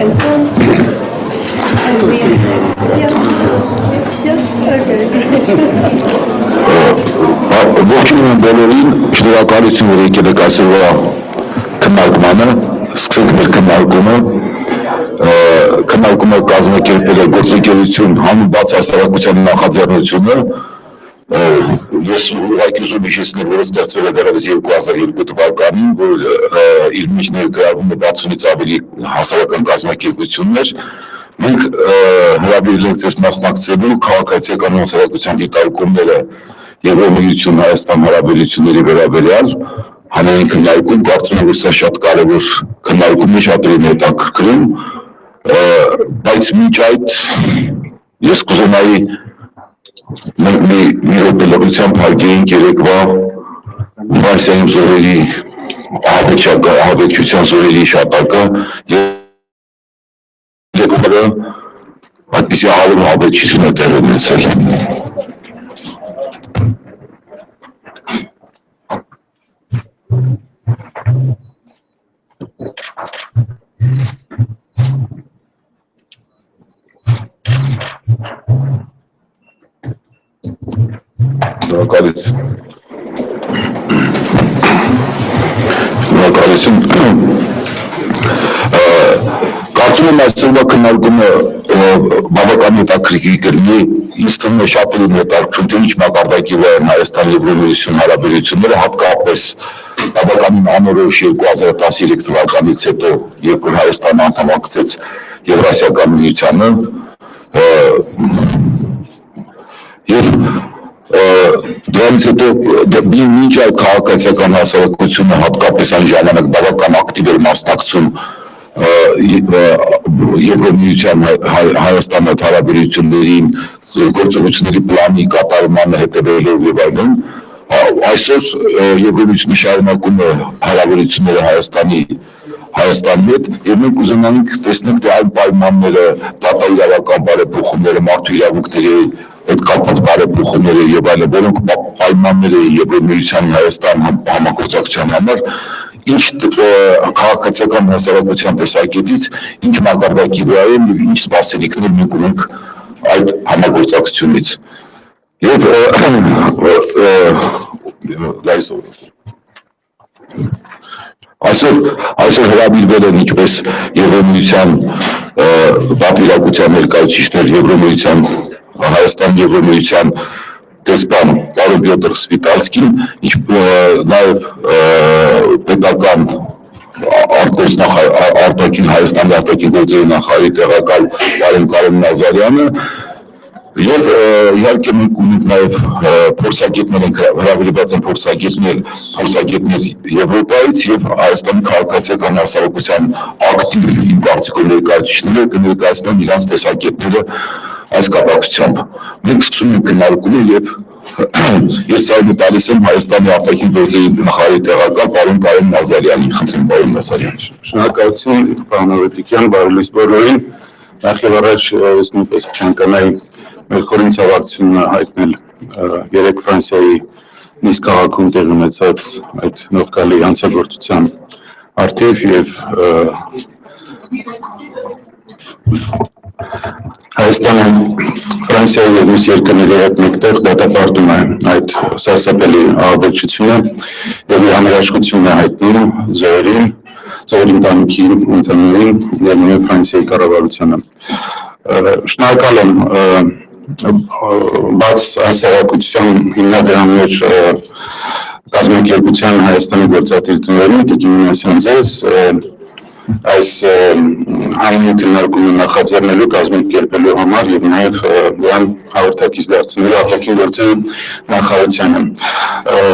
And so, and we, yeah, yes, okay. Ողջունում բոլորին, շնորհակալություն, որ եկել եք այսօրվա քննարկմանը, սկսենք մեր քննարկումը, քննարկումը կազմակերպել է գործընկերություն հանուն բաց հասարակության նախաձեռնությունը, ես ուղղակի ուզում հիշեցնել, որ ստեղծվել է դեռևս 2002 թվականին, որ իր մեջ ներգրավում է 60-ից ավելի հասարակական կազմակերպություններ, մենք հրավիրել ենք ձեզ մասնակցելու քաղաքացիական հասարակության դիտարկումները Եվրամիություն Հայաստան հարաբերությունների վերաբերյալ հանրային քննարկում, կարծում եմ, որ սա շատ կարևոր քննարկում է, շատերին հետաքրքրում, բայց մինչ այդ ես կուզենայի մի րոպե լռությամբ հարգեինք երեկվա Ֆրանսիայում զորերի ահաբեկչության զորերի հիշատակը եւ այդպիսի ահավոր ահաբեկչություն է տեղի ունեցել։ Շնորհակալություն։ Կարծում եմ այսօրվա քննարկումը բավական հետաքրքիր կլինի, ինձ թվում է շատերին հետաքրքրում, թե ինչ մակարդակի վրա են Հայաստան-Եվրամիություն հարաբերությունները, հատկապես բավականին անորոշ 2013 թվականից հետո, երբ որ Հայաստանը անդամակցեց Եվրասիական միությանը, եւ դրանից հետո մինչ այդ քաղաքացիական հասարակությունը հատկապես այն ժամանակ բավական ակտիվ էր մասնակցում Եվրամիության Հայաստան հետ հարաբերություններին, գործողությունների պլանի կատարմանը հետևելով եւ այլն, այսօր Եվրամիությունը շարունակում է հարաբերությունները Հայաստանի հետ եւ մենք ուզենանք տեսնենք թե այն պայմանները, դատաիրավական բարեփոխումները, մարդու իրավունքների հետ կապված բարեփոխումները եւ այլն, որոնք պայմաններ են Եվրամիության Հայաստան համագործակցության համար, ինչ քաղաքացիական հասարակության տեսակետից ինչ մակարդակի վրա են եւ ինչ սպասելիքներ մենք ունենք այդ համագործակցությունից։ Եվ այսօր հրավիրվել են ինչպես Եվրամիության պատվիրակության ներկայացուցիչներ, Եվրամիության Հայաստան Եվրամիության դեսպան պարոն Պյոտր Սվիտալսկին, նաև պետական արտաքին Հայաստանի արտաքին գործերի նախարարի տեղակալ պարոն Կարեն Նազարյանը եւ իհարկե մենք ունենք նաև փորձագետներ ենք հրավիրված են փորձագետներ Եվրոպայից եւ Հայաստանի քաղաքացիական հասարակության ակտիվ իմ կարծիքով ներկայացուցիչները կներկայացնեն իրենց տեսակետները այս կապակցությամբ։ Մենք սկսում ենք քննարկումը եւ ես ցույց տալիս եմ Հայաստանի արտաքին գործերի նախարարի տեղակալ պարոն Կարեն Նազարյանին, խնդրեմ պարոն Նազարյան։ Շնորհակալություն պարոն Ավետիքյան, բարի լույս բոլորին։ Նախ եւ առաջ ես նույնպես ցանկանայի մեր խորին ցավակցությունը հայտնել երեք Ֆրանսիայի Նիս քաղաքում տեղի ունեցած այդ նորկալի հանցագործության առթիվ եւ Հայաստանը Ֆրանսիայի եւ մյուս երկրների հետ մեկտեղ դատապարտում է այդ սարսափելի ահաբեկչությունը եւ իր համերաշխությունն է հայտնում զորերի ընտանիքի ընդհանրին եւ նույն Ֆրանսիայի կառավարությանը։ Շնորհակալ եմ բաց հասարակության հիմնադրամներ կազմակերպության Հայաստանի գործադիրներին Տիկին Մինասյան ձեզ այս հանրային քննարկումը նախաձեռնելու կազմակերպելու համար եւ նաեւ դրան հաղորդակից դարձնելու արտաքին գործերի նախարարությանը։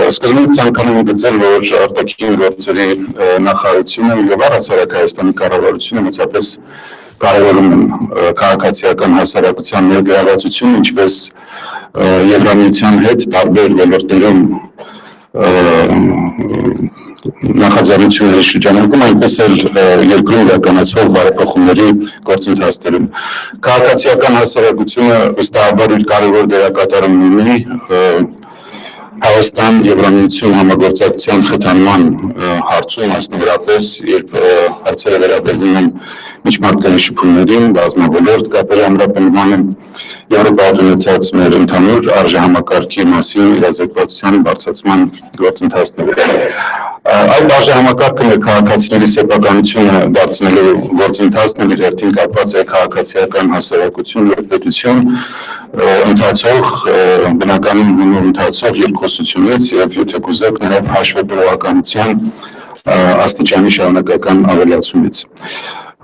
Սկզբում ցանկանում եմ գծել, որ արտաքին գործերի նախարարությունը եւ առհասարակ Հայաստանի կառավարությունը մեծապես կարևորում են քաղաքացիական հասարակության ներգրավվածությունը, ինչպես Եվրամիության հետ տարբեր ոլորտներում նախաձեռնությունների շրջանակում, այնպես էլ երկրում իրականացվող բարեփոխումների գործընթացներում։ Քաղաքացիական հասարակությունը վստահաբար իր կարևոր դերակատարում ունի Հայաստան-Եվրամիություն համագործակցության խթանման հարցում, մասնավորապես երբ հարցերը վերաբերվում են միջմարտկային շփումներին, բազմավոլորտ կապերի ամրապնդմանը, Եվրոպայում ունեցած մեր ընդհանուր արժեհամակարգի մասին իրազեկվածության բարձրացման գործընթացները։ Այդ արժեհամակարգը մեր քաղաքացիների սեփականությունը դարձնելու գործընթացն իր հերթին կապված է քաղաքացիական հասարակություն և պետություն ընթացող բնականին հունոր ընթացող երկխոսությունից և եթե կուզեք նաև հաշվետվողականության աստիճանի շարունակական ավելացումից։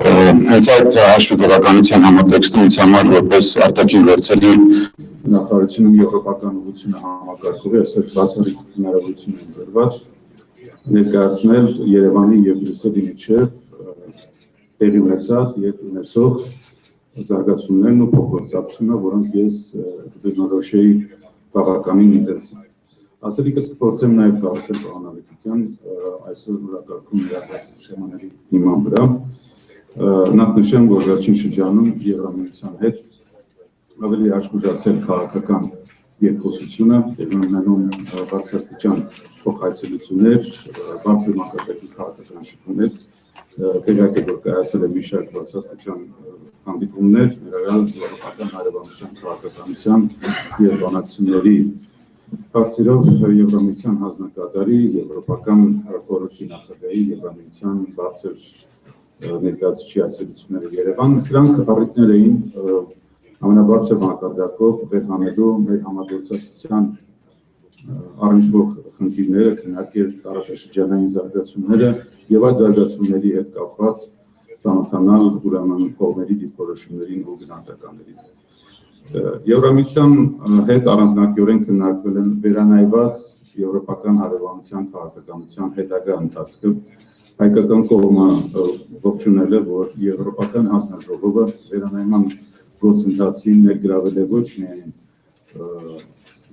Հենց այդ հաշվետվողականության համատեքստում ինձ համար որպես արտաքին գործերի նախարարությունում եվրոպական ուղղությունը համակարգող այսօր բացառիկ հնարավորություն են ընձեռված ներկայացնել Երևանի և Բրյուսելի միջև տեղի ունեցած և ունեցող զարգացումներն ու փոխգործակցությունը, որոնք ես բնորոշեի բավականին ինտենսիվ։ Ասելիքս կփորձեմ նաև կառուցել պարոն Ավետիքյան այսօր օրակարգում իրական շեմաների հիման վրա։ Նախ նշեմ, որ վերջին շրջանում Եվրամիության հետ ավելի աշխուժացել քաղաքական երկխոսությունը, ունենում բարձրաստիճան փոխայցելություններ, բարձր մակարդակի քաղաքական շփումներ, տեղյակ եք, որ կայացել է մի շարք բարձրաստիճան հանդիպումներ, ներառյալ եվրոպական հարևանության քաղաքականության և բանակցությունների հարցերով Եվրամիության հանձնակատարի, Եվրոպական խորհրդի նախագահի, Եվրամիության բարձր ներկայացուցիչի այցելությունները Երևան, սրանք առիթներ էին ամենաբարձր մակարդակով վերհանելու մեր համագործակցության առնչվող խնդիրները, քննարկել տարածաշրջանային զարգացումները և այդ զարգացումների հետ կապված ծանոթանալ ուրեմն կողմերի դիրքորոշումներին ու գնահատականներին։ Եվրամիության հետ առանձնակիորեն քննարկվել են վերանայված եվրոպական հարևանության քաղաքականության հետագա ընթացքը, հայկական կողմը ողջունել է, որ Եվրոպական հանձնաժողովը վերանայման գործընթացին ներգրավել է ոչ միայն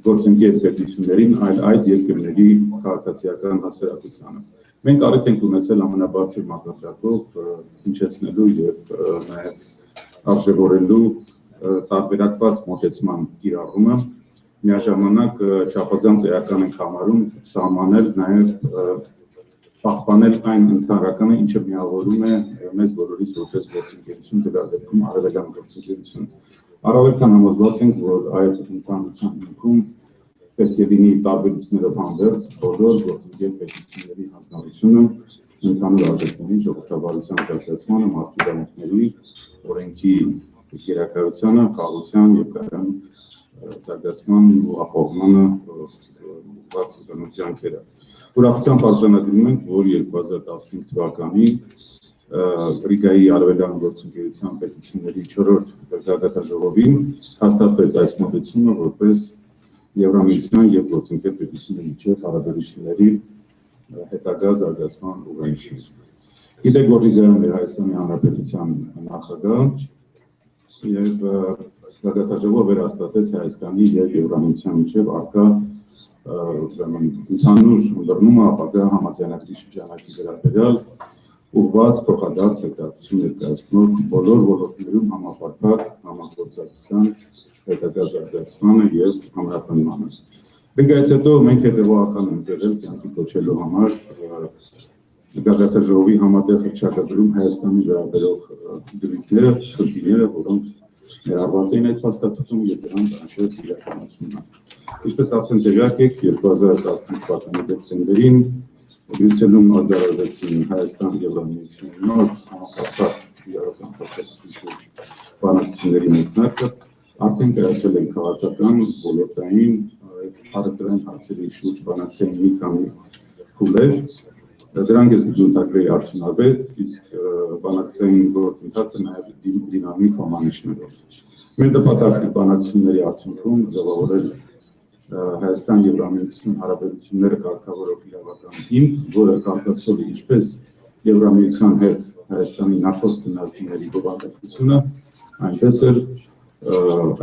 գործընկեր պետություններին, այլ այդ երկրների քաղաքացիական հասարակությանը։ Մենք առիթ ենք ունեցել ամենաբարձր մակարդակով հնչեցնելու և նաև արժևորելու տարբերակված մոտեցման կիրառումը, միաժամանակ չափազանց էական ենք համարում սահմանել նաև պահպանել այն ընդհանրականը, ինչը միավորում է մեզ բոլորիս որպես գործընկերություն, դրա դեպքում արևելյան գործընկերություն։ Առավել քան համոզված ենք, որ այդ ընդհանրության հիմքում պետք է լինի տարբերություններով հանդերձ բոլոր գործընկեր պետությունների հանձնառությունը ընդհանուր արժեքների, ժողովրդավարության զարգացմանը, մարդու իրավունքների, օրենքի գերակայությանը, խաղաղության և կայուն զարգացման ու ապահովմանը ուղղված ջանքերը։ Ուրախությամբ արձանագրում ենք, որ 2015 թվականի Ռիգայի արևելյան գործընկերության պետությունների 4-րդ գագաթնաժողովին հաստատվեց այս մոտեցումը որպես Եվրամիության և գործընկեր պետությունների միջև հարաբերությունների հետագա զարգացման ուղենիշներ։ Գիտեք, որ Ռիգայում էր Հայաստանի Հանրապետության նախագահ և գագաթնաժողովը վերահաստատեց Հայաստանի և Եվրամիության միջև առկա ընդհանուր ընդրումը ապագա համաձայնագրի շրջանակի վերաբերյալ ուղղված փոխադարձ հետաքրքրություն ներկայացնող բոլոր ոլորտներում համապարփակ համագործակցության հետագա զարգացմանը և ամրապնդմանը։ Ռիգայից հետո մենք հետևողական ենք եղել կյանքի կոչելու համար գագաթնաժողովի համատեղ հռչակագրում Հայաստանի վերաբերող դրույթները, խնդիրները, որոնք ներառված էին այդ փաստաթղթում և դրանց անշերտ իրականացումը։ Ինչպես արդեն տեղյակ եք, 2015 թվականի դեկտեմբերին Բրյուսելում ազդարարվեցին Հայաստան-Եվրամիության նոր համապարփակ իրավական փաստաթղթի շուրջ բանակցությունների մեկնարկը, արդեն կայացել են քաղաքական, ոլորտային, հարցերային հարցերի շուրջ բանակցային մի քանի փուլեր, դրանք ես կդրդագրեի արդյունավետ, իսկ բանակցային գործընթացը նաև դինամիկ հոմանիշներով։ Մեր նպատակն է բանակցությունների արդյունքում ձևավորել Հայաստան-Եվրամիություն հարաբերությունները կարգավորող իրավական հիմք, որը կարգացվող է ինչպես Եվրամիության հետ Հայաստանի նախորդ քննարկումների բովանդակությունը, այնպես էլ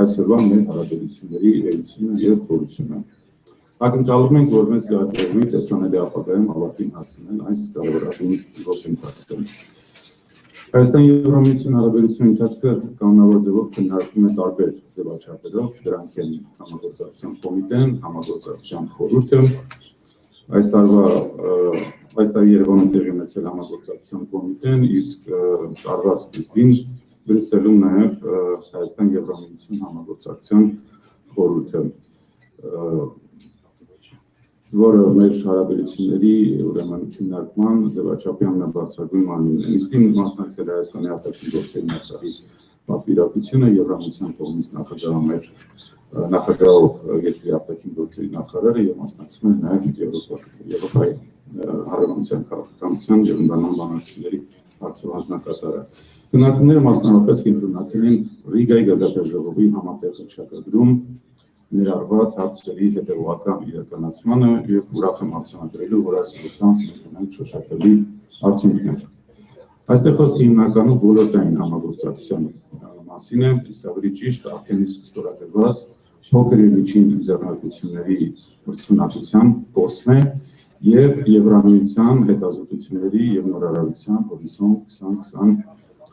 այսօրվա մեր հարաբերությունների էությունը և խորությունը։ Ակնկալում ենք, որ մեզ գարեւի տեսանելի ապագայում ավարտին հասցնել այս կարևորագույն գործընթացը։ Հայաստան-Եվրամիություն հարաբերությունների ընթացքը կանոնավոր ձևով քննարկվում է տարբեր ձևաչափերով, դրանք են համագործակցության կոմիտեն, համագործակցության խորհուրդը, այս տարվա Այս տարի Երևանում տեղի ունեցել համագործակցության կոմիտեն, իսկ տարվա սկզբին Բրյուսելում նաև Հայաստան Եվրամիություն համագործակցության խորհուրդը, որը մեր հարաբերությունների ուրեմն քննարկման ձևաչափի ամենաբարձրագույն մարմինն է։ Նիստին մասնակցել է Հայաստանի արտաքին գործերի նախարարի պատվիրակությունը, Եվրամիության կողմից նախագահով երկրի արտաքին գործերի նախարարը եւ մասնակցում են նաև Եվրոպայի հարաբերության քաղաքականության եւ ընդհանուր բանակցությունների հարցով հանձնակատարը։ Քննարկումները մասնավորապես կենտրոնացել են Ռիգայի գագաթնաժողովի համատեղ հռչակագրում ներառված հարցերի հետևողական իրականացմանը եւ ուրախ եմ արձանագրելու, որ այս ուղղությամբ ունենք շոշափելի արդյունքներ։ Այստեղ խոսքը հիմնականում ոլորտային համագործակցության մասին է, իսկ ավելի ճիշտ արդեն իսկ ստորագրված փոքր եւ միջին ձեռնարկությունների վրձունակության կոսմ է եւ Եվրամիության հետազոտությունների եւ նորարարության հորիզոնտ 2020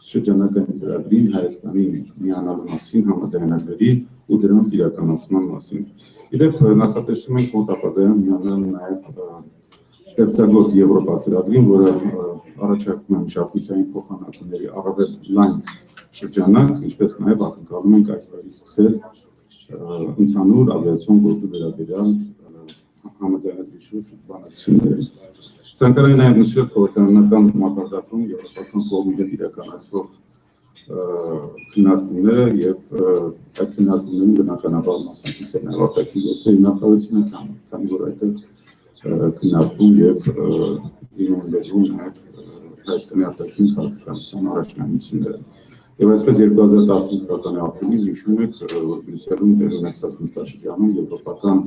շրջանակային ծրագրին Հայաստանի միանալու մասին համաձայնագրերի ու դրանց իրականացման մասին։ Իդեպ նախատեսում ենք մոտ ապագայում միանալ նաև ստեղծագործ Եվրոպա ծրագրին, որը առաջարկում է մշակութային փոխանակումների առավել լայն շրջանակ, ինչպես նաև ակնկալում ենք այս տարի սկսել ընդհանուր ավիացիոն գործի վերաբերյալ համաձայնագրի շուրջ բանակցությունները։ Ցանկալի նաև նշել խորհրդարանական մակարդակում եվրոպական կողմի հետ իրականացվող քննարկումները եւ այդ քննարկումներին բնականաբար մասնակցել են արտաքին գործերի նախարարությունը, քանի որ այդտեղ քննարկում եւ ինովացիոն նաև Հայաստանի արտաքին քաղաքականության առաջնահերթությունները։ Եվ այսպես 2015 թվականի ապրիլին հիշում եք, որ Բրյուսելում տեղի ունեցած նստաշրջանում եվրոպական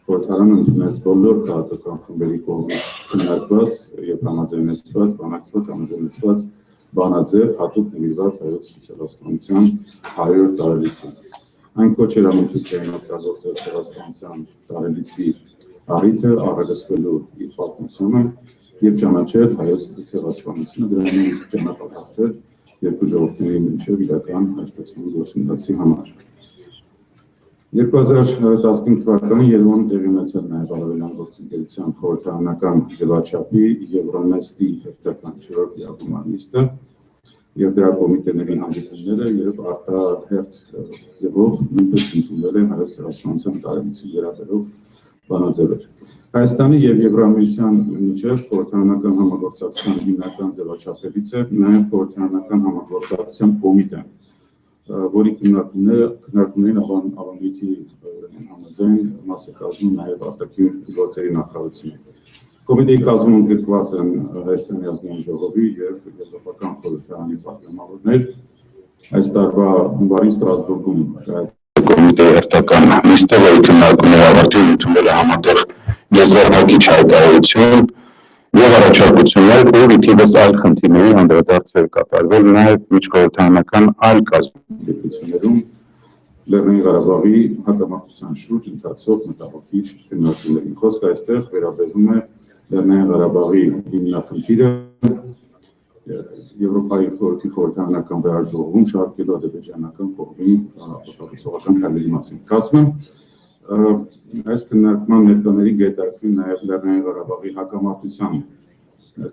խորհրդարանը ընդունեց բոլոր քաղաքական խմբերի կողմից քննարկված եւ համաձայնեցված բանաձև հատուկ նվիրված հայոց ցեղասպանության 100 տարելիցին։ Այն կոչ էր անում Թուրքիային օգտագործել ցեղասպանության տարելիցի առիթը առերեսվելու իր պատմությունը եւ ճանաչել հայոց ցեղասպանությունը, դրանից ճանապարհորդել երկու ժողովուրդների միջև իրական հաշտեցման գործընթացի համար։ 2015 թվականին Երևանում տեղի ունեցել նաև Արևելյան գործընկերության խորհրդարանական ձևաչափի Եվրոնեստի հերթական 4-րդ միաբանական նիստը եւ դրա կոմիտեների հանդիպումները եւ արտահերթ ձևով նույնպես ընդունվել են հայոց ցեղասպանության տարելիցի վերաբերող բանաձևեր։ Հայաստանի եւ Եվրամիության միջև խորհրդարանական համագործակցության հիմնական ձևաչափերից է նաև խորհրդարանական համագործակցության կոմիտեն, որի քննարկումներին ավանդույթի համաձայն մաս է կազմում նաև արտաքին գործերի նախարարությունը։ Կոմիտեի կազմում ընդգրկված են Հայաստանի ազգային ժողովի եւ Եվրոպական խորհրդարանի պատգամավորներ։ Այս տարվա հունվարին Ստրասբուրգում կոմիտեի հերթական նիստը, որի քննարկումները ավարտին ընդունվել է համատեղ եզրափակիչ հայտարարություն եւ առաջարկություններ, որի թիվս այլ խնդիրների անդրադարձ է կատարվել նաեւ միջխորհրդարանական այլ կազմակերպություններում Լեռնային Ղարաբաղի հակամարտության շուրջ ընթացող մտահոգիչ քննարկումներին։ Խոսքը այստեղ վերաբերում է Լեռնային Ղարաբաղի հիմնախնդիրը Եվրոպայի խորհրդի խորհրդարանական վերաժողովում շարքելու ադրբեջանական կողմի օգտագործողական քայլերի մասին։ Կարծում եմ այս քննարկման ներկաների գետակվի նաև Լեռնային Ղարաբաղի հակամարտության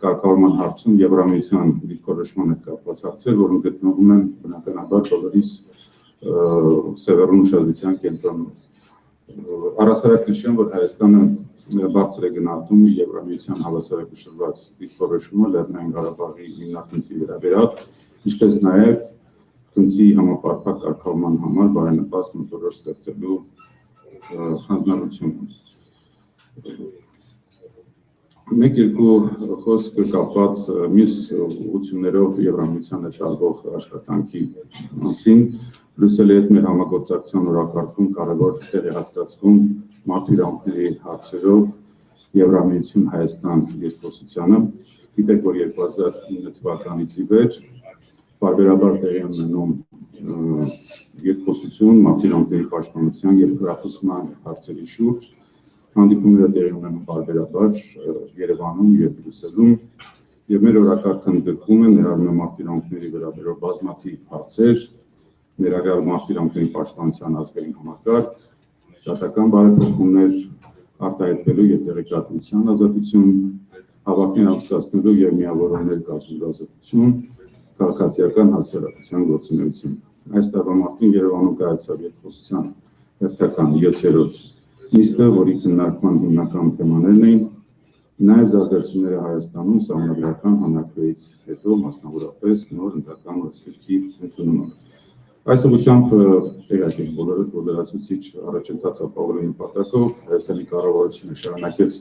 կարգավորման հարցում Եվրամիության դիրքորոշման հետ կապված հարցեր, որոնք գտնվում են բնականաբար բոլորիս սևեռուն ուշադրության կենտրոնում։ Առհասարակ նշեմ, որ Հայաստանը բարձր է գնահատում Եվրամիության հավասարակշռված դիրքորոշումը Լեռնային Ղարաբաղի հիմնախնդրի վերաբերյալ, ինչպես նաև խնդրի համապարփակ կարգավորման համար բարենպաստ մոտորոշ ստեղծելու հանձնարարությունը։ Մեկ-երկու խոսք կապված մյուս ուղղություններով Եվրամիության հետ տարվող աշխատանքի մասին, Բրյուսելի հետ մեր համագործակցության օրակարգում կարևոր տեղ է հատկացվում մարդու իրավունքների հարցերով Եվրամիություն Հայաստան երկխոսությանը։ Գիտեք, որ 2009 թվականից ի վեր պարբերաբար տեղի ունենում երկխոսություն մարդու իրավունքների պաշտպանության եւ հրապարակման հարցերի շուրջ։ Հանդիպումները տեղի ունենում պարբերաբար Երևանում եւ Բրյուսելում եւ մեր օրակարգը ընդգրկում է ներառում մարդու իրավունքների վերաբերող բազմաթիվ հարցեր, ներառյալ մարդու իրավունքների պաշտպանության ազգային համակարգ, դատական բարեփոխումներ, արտահայտվելու եւ տեղեկատվության ազատություն, հավաքին անցկացնելու եւ միավորներ կազմակերպություն քաղաքացիական հասարակության գործունեություն։ Այս տաղամարտին Երևանում կայացավ երկխոսության հերթական 7-րդ նիստը, որի քննարկման հիմնական թեմաներն էին նաև զարգացումները Հայաստանում սահմանադրական հանրաքվեից հետո, մասնավորապես նոր ընտրական օրենսգրքի ընդունումը։ Այս ուղղությամբ տեղյակ ենք բոլորը, որ լրացուցիչ առաջընթաց ապահովելու նպատակով Հայաստանի կառավարությունը շարունակեց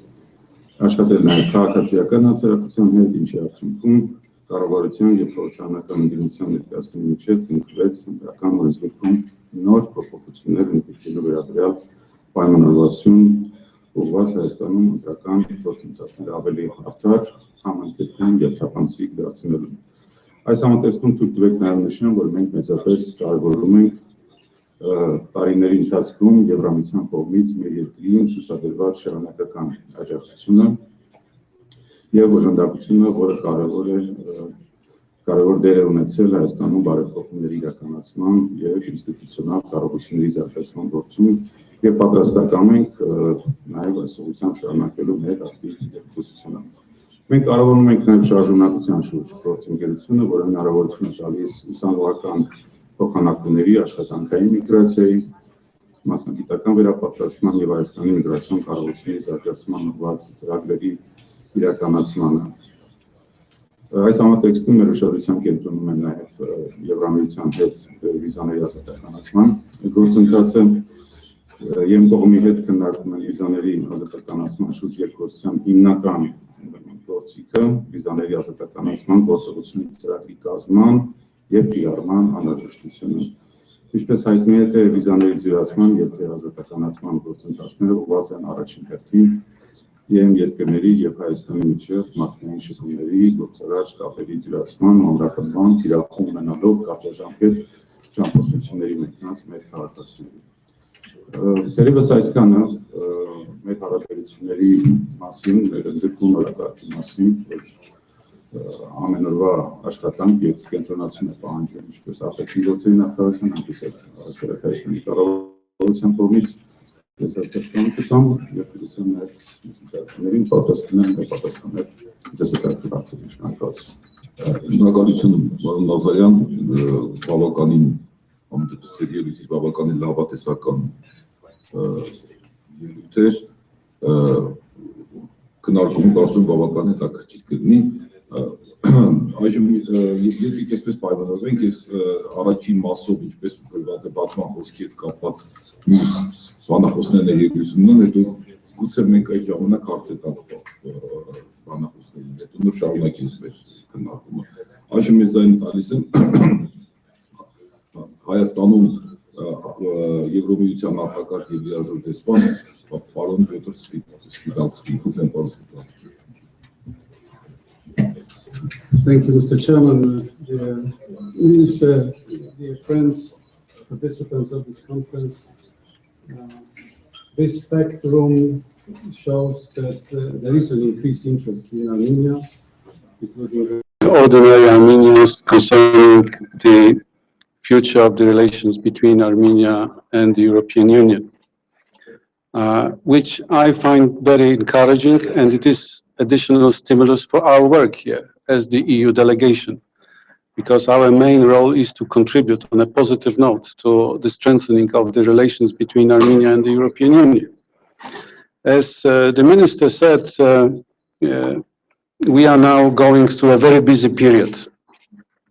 աշխատել նաև քաղաքացիական հասարակության հետ, ինչի արդյունքում կառավարության եւ խորհրդարանական ընդդիմության ներկայացնի միջև կնքվեց ընտրական օրենսգրքում նոր փոփոխություններ ընդգրկելու վերաբերյալ պայմանավորվածություն ուղղված Հայաստանում ընտրական գործընթացները ավելի արդար, համընկերուն եւ թափանցիկ դարձնելու։ Այս համատեքստում թույլ տվեք նաև նշեմ, որ մենք մեծապես կարևորում ենք տարիների ընթացքում Եվրամիության կողմից մեր երկրին ցուցաբերված շարունակական աջակցությունը եւ օժանդակությունը, որը կարևոր դեր է ունեցել Հայաստանում բարեփոխումների իրականացման եւ ինստիտուցիոնալ կարողությունների զարգացման գործում եւ պատրաստական ենք նաեւ այս ուղղությամբ շարունակելու մեր ակտիվ երկխոսությունը։ Մենք կարևորում ենք նաեւ շարժունակության շուրջ գործընկերությունը, որը հնարավորություն է տալիս ուսանողական փոխանակումների, աշխատանքային միգրացիայի, մասնագիտական վերապատրաստման եւ Հայաստանի միգրացիոն կարողությունների զարգացման ուղղված ծրագրերի իրականացմանը։ Այս համատեքստում մեր ուշադրության կենտրոնում է նաև Եվրամիության հետ վիզաների ազատականացման գործընթացը եւ կողմի հետ քննարկում են վիզաների ազատականացման շուրջ երկխոսության հիմնական գործիքը, վիզաների ազատականացման գործողությունների ծրագրի կազմման եւ կիրառման անհրաժեշտությունը։ Ինչպես հայտնի է, թե վիզաների զորացման եւ ազատականացման գործընթացները ուղղված են առաջին հերթին ԵՄ երկրների եւ Հայաստանի միջև մարդկային շփումների գործարար կապերի դյուրացման, ամրապնդման, թիրախում ունենալով կարճաժամկետ ճամփորդությունների մեկնած մեր քաղաքացիների։ Թերևս այսքանը մեր հարաբերությունների մասին, մեր ընդգրկուն օրակարգի մասին, որ ամեն օրվա աշխատանք եւ կենտրոնացում է պահանջում ինչպես ԱՊԿ-ի գործերի նախարարության, այնպես էլ Հայաստանի կառավարության կողմից Ես Շնորհակալություն, պարոն Նազարյան, բավականին համտեսելի, բավականին լավատեսական ելույթ էր, քննարկումը կարծում բավականին հետաքրքիր կլինի։ Այժմ եկեք այսպես պայմանավորվենք, ես առաջին մասով ինչպես գրված է բացման խոսքի հետ կապված մյուս բանախոսներն ելույթումն, հետո գուցե մենք այդ ժամանակ հարցեր տանք բանախոսներին, հետո նոր շարունակենք մեր քննարկումը։ Այժմ ես այն տալիս եմ Հայաստանում Եվրոմիության արտակարգ եւ լիազոր դեսպան պարոն Պետր Սպիտալսկի, պարոն Սպիտալսկի։ Thank you, Mr. Chairman. Dear Minister, dear friends, participants of this conference, this packed room shows that there is an increased interest in Armenia, including ordinary Armenians concerning the future of the relations between Armenia and the European Union, which I find very encouraging, and it is additional stimulus for our work here as the EU delegation, because our main role is to contribute on a positive note to the strengthening of the relations between Armenia and the European Union. As the Minister said, we are now going through a very busy period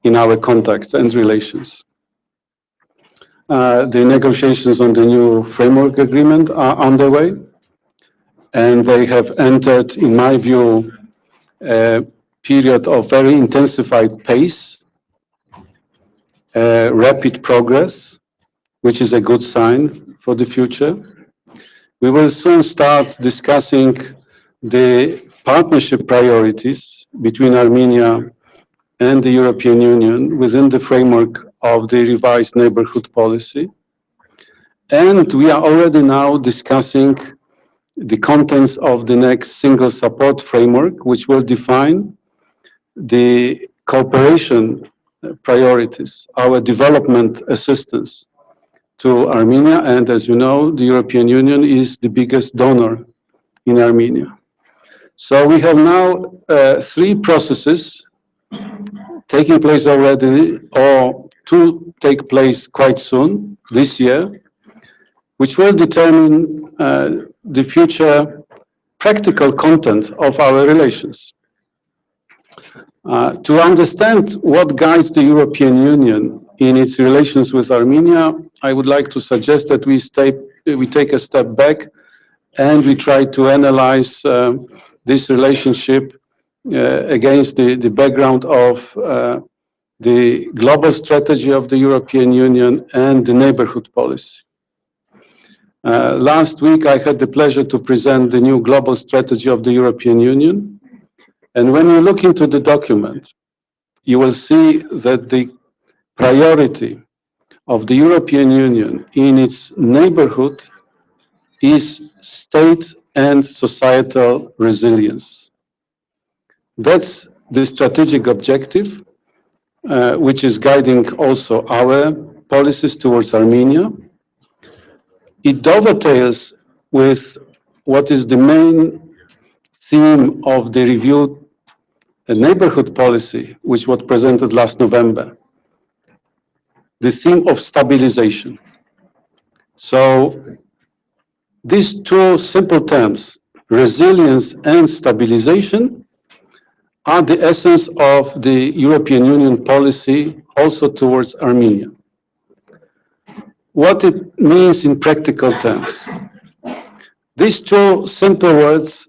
in our contacts and relations. The negotiations on the new framework agreement are underway, and they have entered, in my view, a period of very intensified pace, rapid progress, which is a good sign for the future. We will soon start discussing the partnership priorities between Armenia and the European Union within the framework of the revised neighborhood policy. And we are already now discussing the contents of the next single support framework, which will define the cooperation priorities, our development assistance to Armenia. And as you know, the European Union is the biggest donor in Armenia. So we have now three processes taking place already, or to take place quite soon this year, which will determine the future practical content of our relations. To understand what guides the European Union in its relations with Armenia, I would like to suggest that we take a step back and we try to analyze this relationship against the background of the global strategy of the European Union and the neighborhood policy. Last week, I had the pleasure to present the new global strategy of the European Union. And when you look into the document, you will see that the priority of the European Union in its neighborhood is state and societal resilience. That's the strategic objective, which is guiding also our policies towards Armenia. It dovetails with what is the main theme of the reviewed neighborhood policy, which was presented last November, the theme of stabilization. So these two simple terms, resilience and stabilization, are the essence of the European Union policy also towards Armenia. What it means in practical terms. These two simple words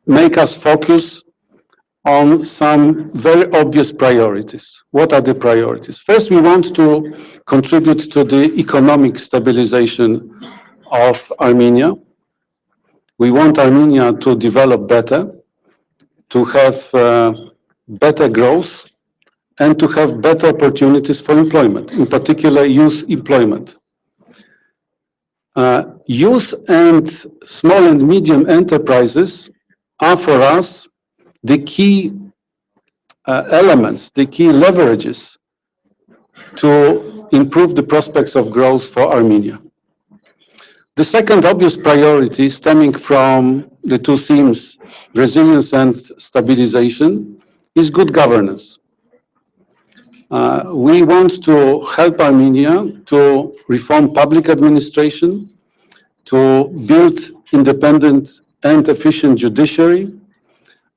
make us focus on some very obvious priorities. What are the priorities? First, we want to contribute to the economic stabilization of Armenia. We want Armenia to develop better, to have better growth, and to have better opportunities for employment, in particular youth employment. Youth and small and medium enterprises are for us the key elements, the key leverages to improve the prospects of growth for Armenia. The second obvious priority stemming from the two themes, resilience and stabilization, is good governance. We want to help Armenia to reform public administration, to build independent and efficient judiciary,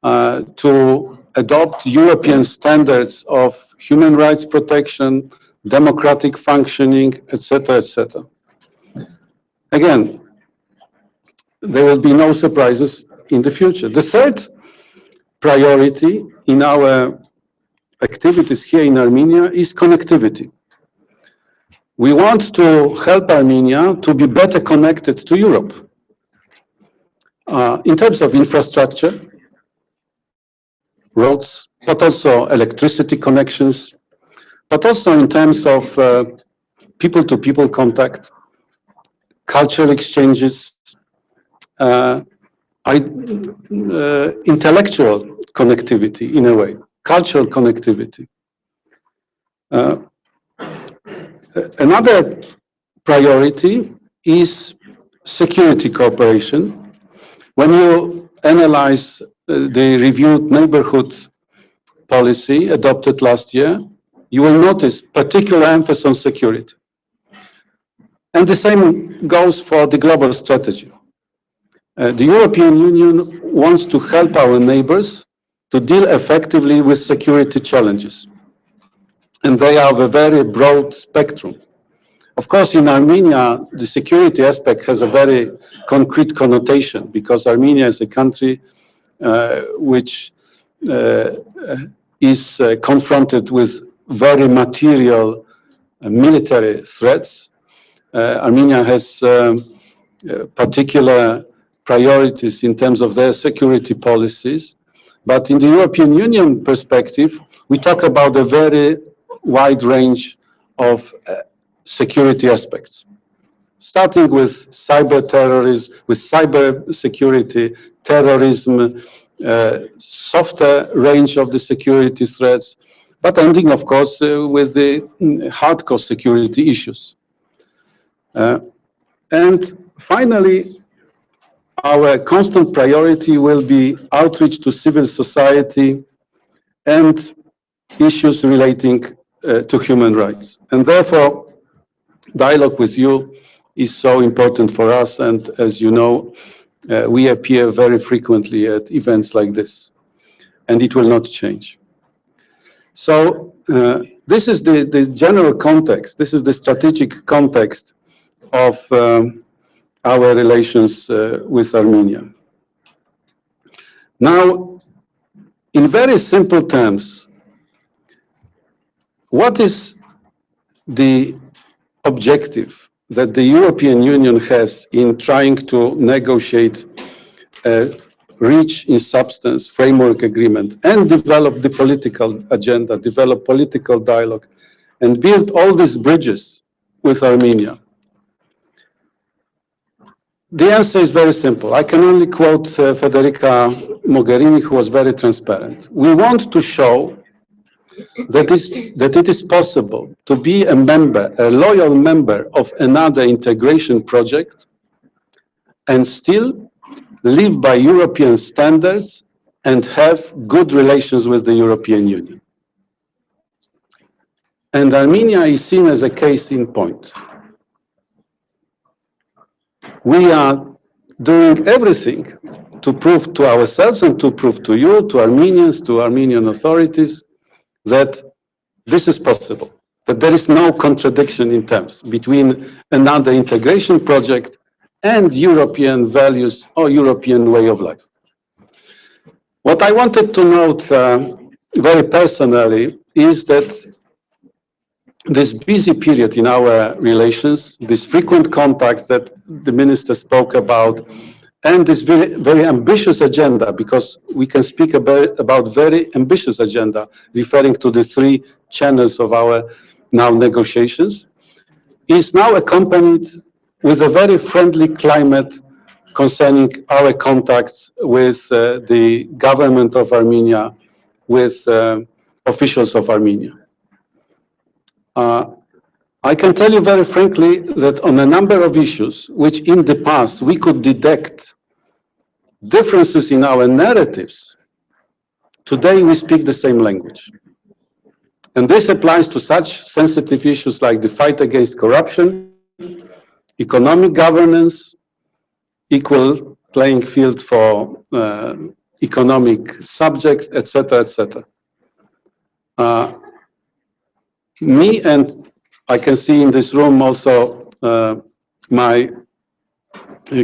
to adopt European standards of human rights protection, democratic functioning, etc., etc. Again, there will be no surprises in the future. The third priority in our activities here in Armenia is connectivity. We want to help Armenia to be better connected to Europe in terms of infrastructure, roads, but also electricity connections, but also in terms of people-to-people contact, cultural exchanges, intellectual connectivity in a way, cultural connectivity. Another priority is security cooperation. When you analyze the reviewed neighborhood policy adopted last year, you will notice particular emphasis on security. And the same goes for the global strategy. The European Union wants to help our neighbors to deal effectively with security challenges. And they have a very broad spectrum. Of course, in Armenia, the security aspect has a very concrete connotation because Armenia is a country which is confronted with very material military threats. Armenia has particular priorities in terms of their security policies. But in the European Union perspective, we talk about a very wide range of security aspects, starting with cyber terrorism, with cyber security, terrorism, softer range of the security threats, but ending, of course, with the hardcore security issues. And finally, our constant priority will be outreach to civil society and issues relating to human rights. And therefore, dialogue with you is so important for us. And as you know, we appear very frequently at events like this, and it will not change. So this is the general context. This is the strategic context of our relations with Armenia. Now, in very simple terms, what is the objective that the European Union has in trying to negotiate a rich in substance framework agreement and develop the political agenda, develop political dialogue, and build all these bridges with Armenia? The answer is very simple. I can only quote Federica Mogherini, who was very transparent. We want to show that it is possible to be a member, a loyal member of another integration project and still live by European standards and have good relations with the European Union. And Armenia is seen as a case in point. We are doing everything to prove to ourselves and to prove to you, to Armenians, to Armenian authorities, that this is possible, that there is no contradiction in terms between another integration project and European values or European way of life. What I wanted to note very personally is that this busy period in our relations, these frequent contacts that the minister spoke about, and this very, very ambitious agenda, because we can speak about very ambitious agenda, referring to the three channels of our now negotiations, is now accompanied with a very friendly climate concerning our contacts with the government of Armenia, with officials of Armenia. I can tell you very frankly that on a number of issues, which in the past we could detect differences in our narratives, today we speak the same language. And this applies to such sensitive issues like the fight against corruption, economic governance, equal playing field for economic subjects, etc., etc. Me, and I can see in this room also my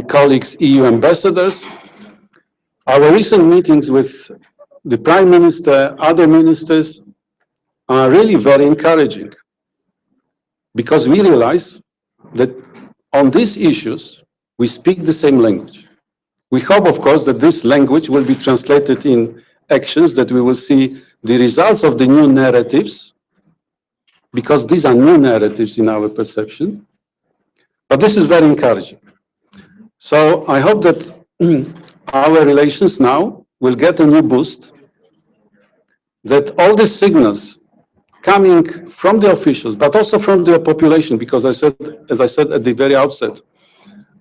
colleagues, EU ambassadors, our recent meetings with the Prime Minister, other ministers, are really very encouraging, because we realize that on these issues, we speak the same language. We hope, of course, that this language will be translated in actions, that we will see the results of the new narratives, because these are new narratives in our perception. But this is very encouraging. So I hope that our relations now will get a new boost, that all the signals coming from the officials, but also from the population, because as I said at the very outset,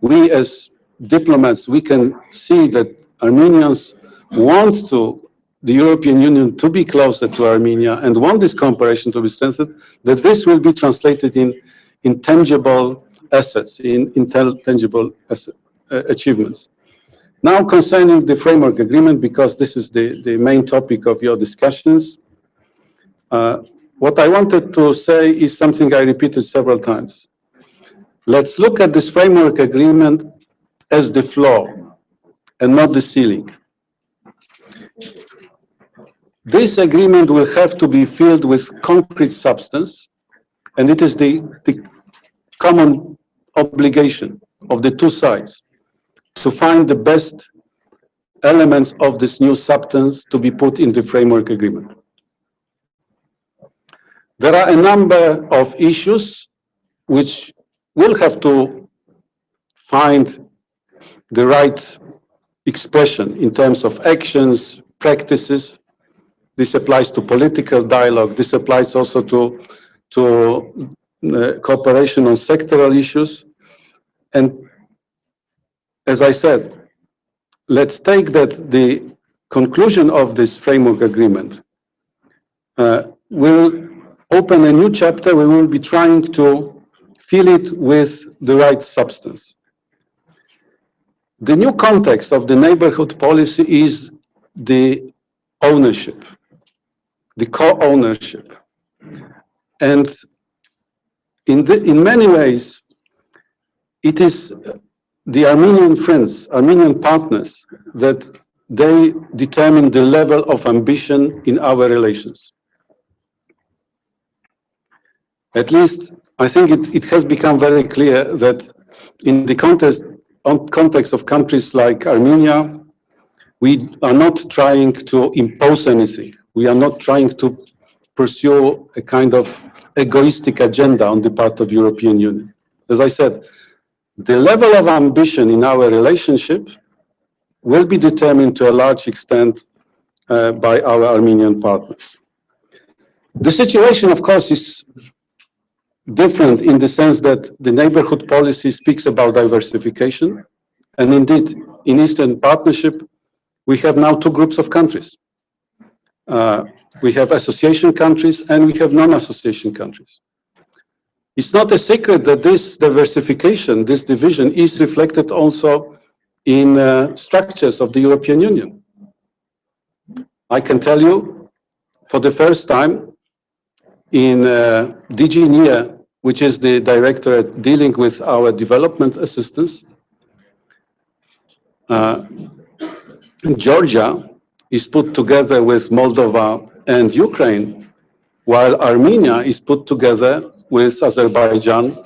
we as diplomats, we can see that Armenians want the European Union to be closer to Armenia and want this cooperation to be strengthened, that this will be translated in tangible assets, in tangible achievements. Now, concerning the framework agreement, because this is the main topic of your discussions, what I wanted to say is something I repeated several times. Let's look at this framework agreement as the floor and not the ceiling. This agreement will have to be filled with concrete substance, and it is the common obligation of the two sides to find the best elements of this new substance to be put in the framework agreement. There are a number of issues which will have to find the right expression in terms of actions, practices. This applies to political dialogue. This applies also to cooperation on sectoral issues. And as I said, let's take that the conclusion of this framework agreement will open a new chapter. We will be trying to fill it with the right substance. The new context of the neighborhood policy is the ownership, the co-ownership. And in many ways, it is the Armenian friends, Armenian partners, that they determine the level of ambition in our relations. At least, I think it has become very clear that in the context of countries like Armenia, we are not trying to impose anything. We are not trying to pursue a kind of egoistic agenda on the part of European Union. As I said, the level of ambition in our relationship will be determined to a large extent by our Armenian partners. The situation, of course, is different in the sense that the neighborhood policy speaks about diversification. And indeed, in Eastern Partnership, we have now two groups of countries. We have association countries and we have non-association countries. It's not a secret that this diversification, this division is reflected also in structures of the European Union. I can tell you, for the first time in DG NIA, which is the directorate dealing with our development assistance, Georgia is put together with Moldova and Ukraine, while Armenia is put together with Azerbaijan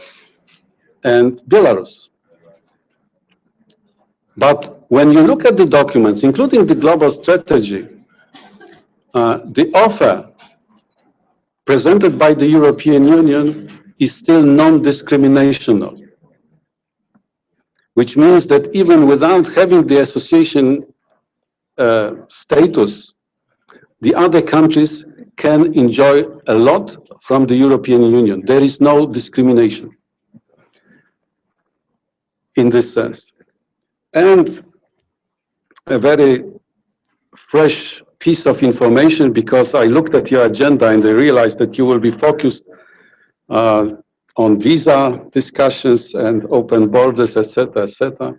and Belarus. But when you look at the documents, including the global strategy, the offer presented by the European Union is still non-discriminational, which means that even without having the association status, the other countries can enjoy a lot from the European Union. There is no discrimination in this sense. And a very fresh piece of information, because I looked at your agenda and I realized that you will be focused on visa discussions and open borders, etc., etc.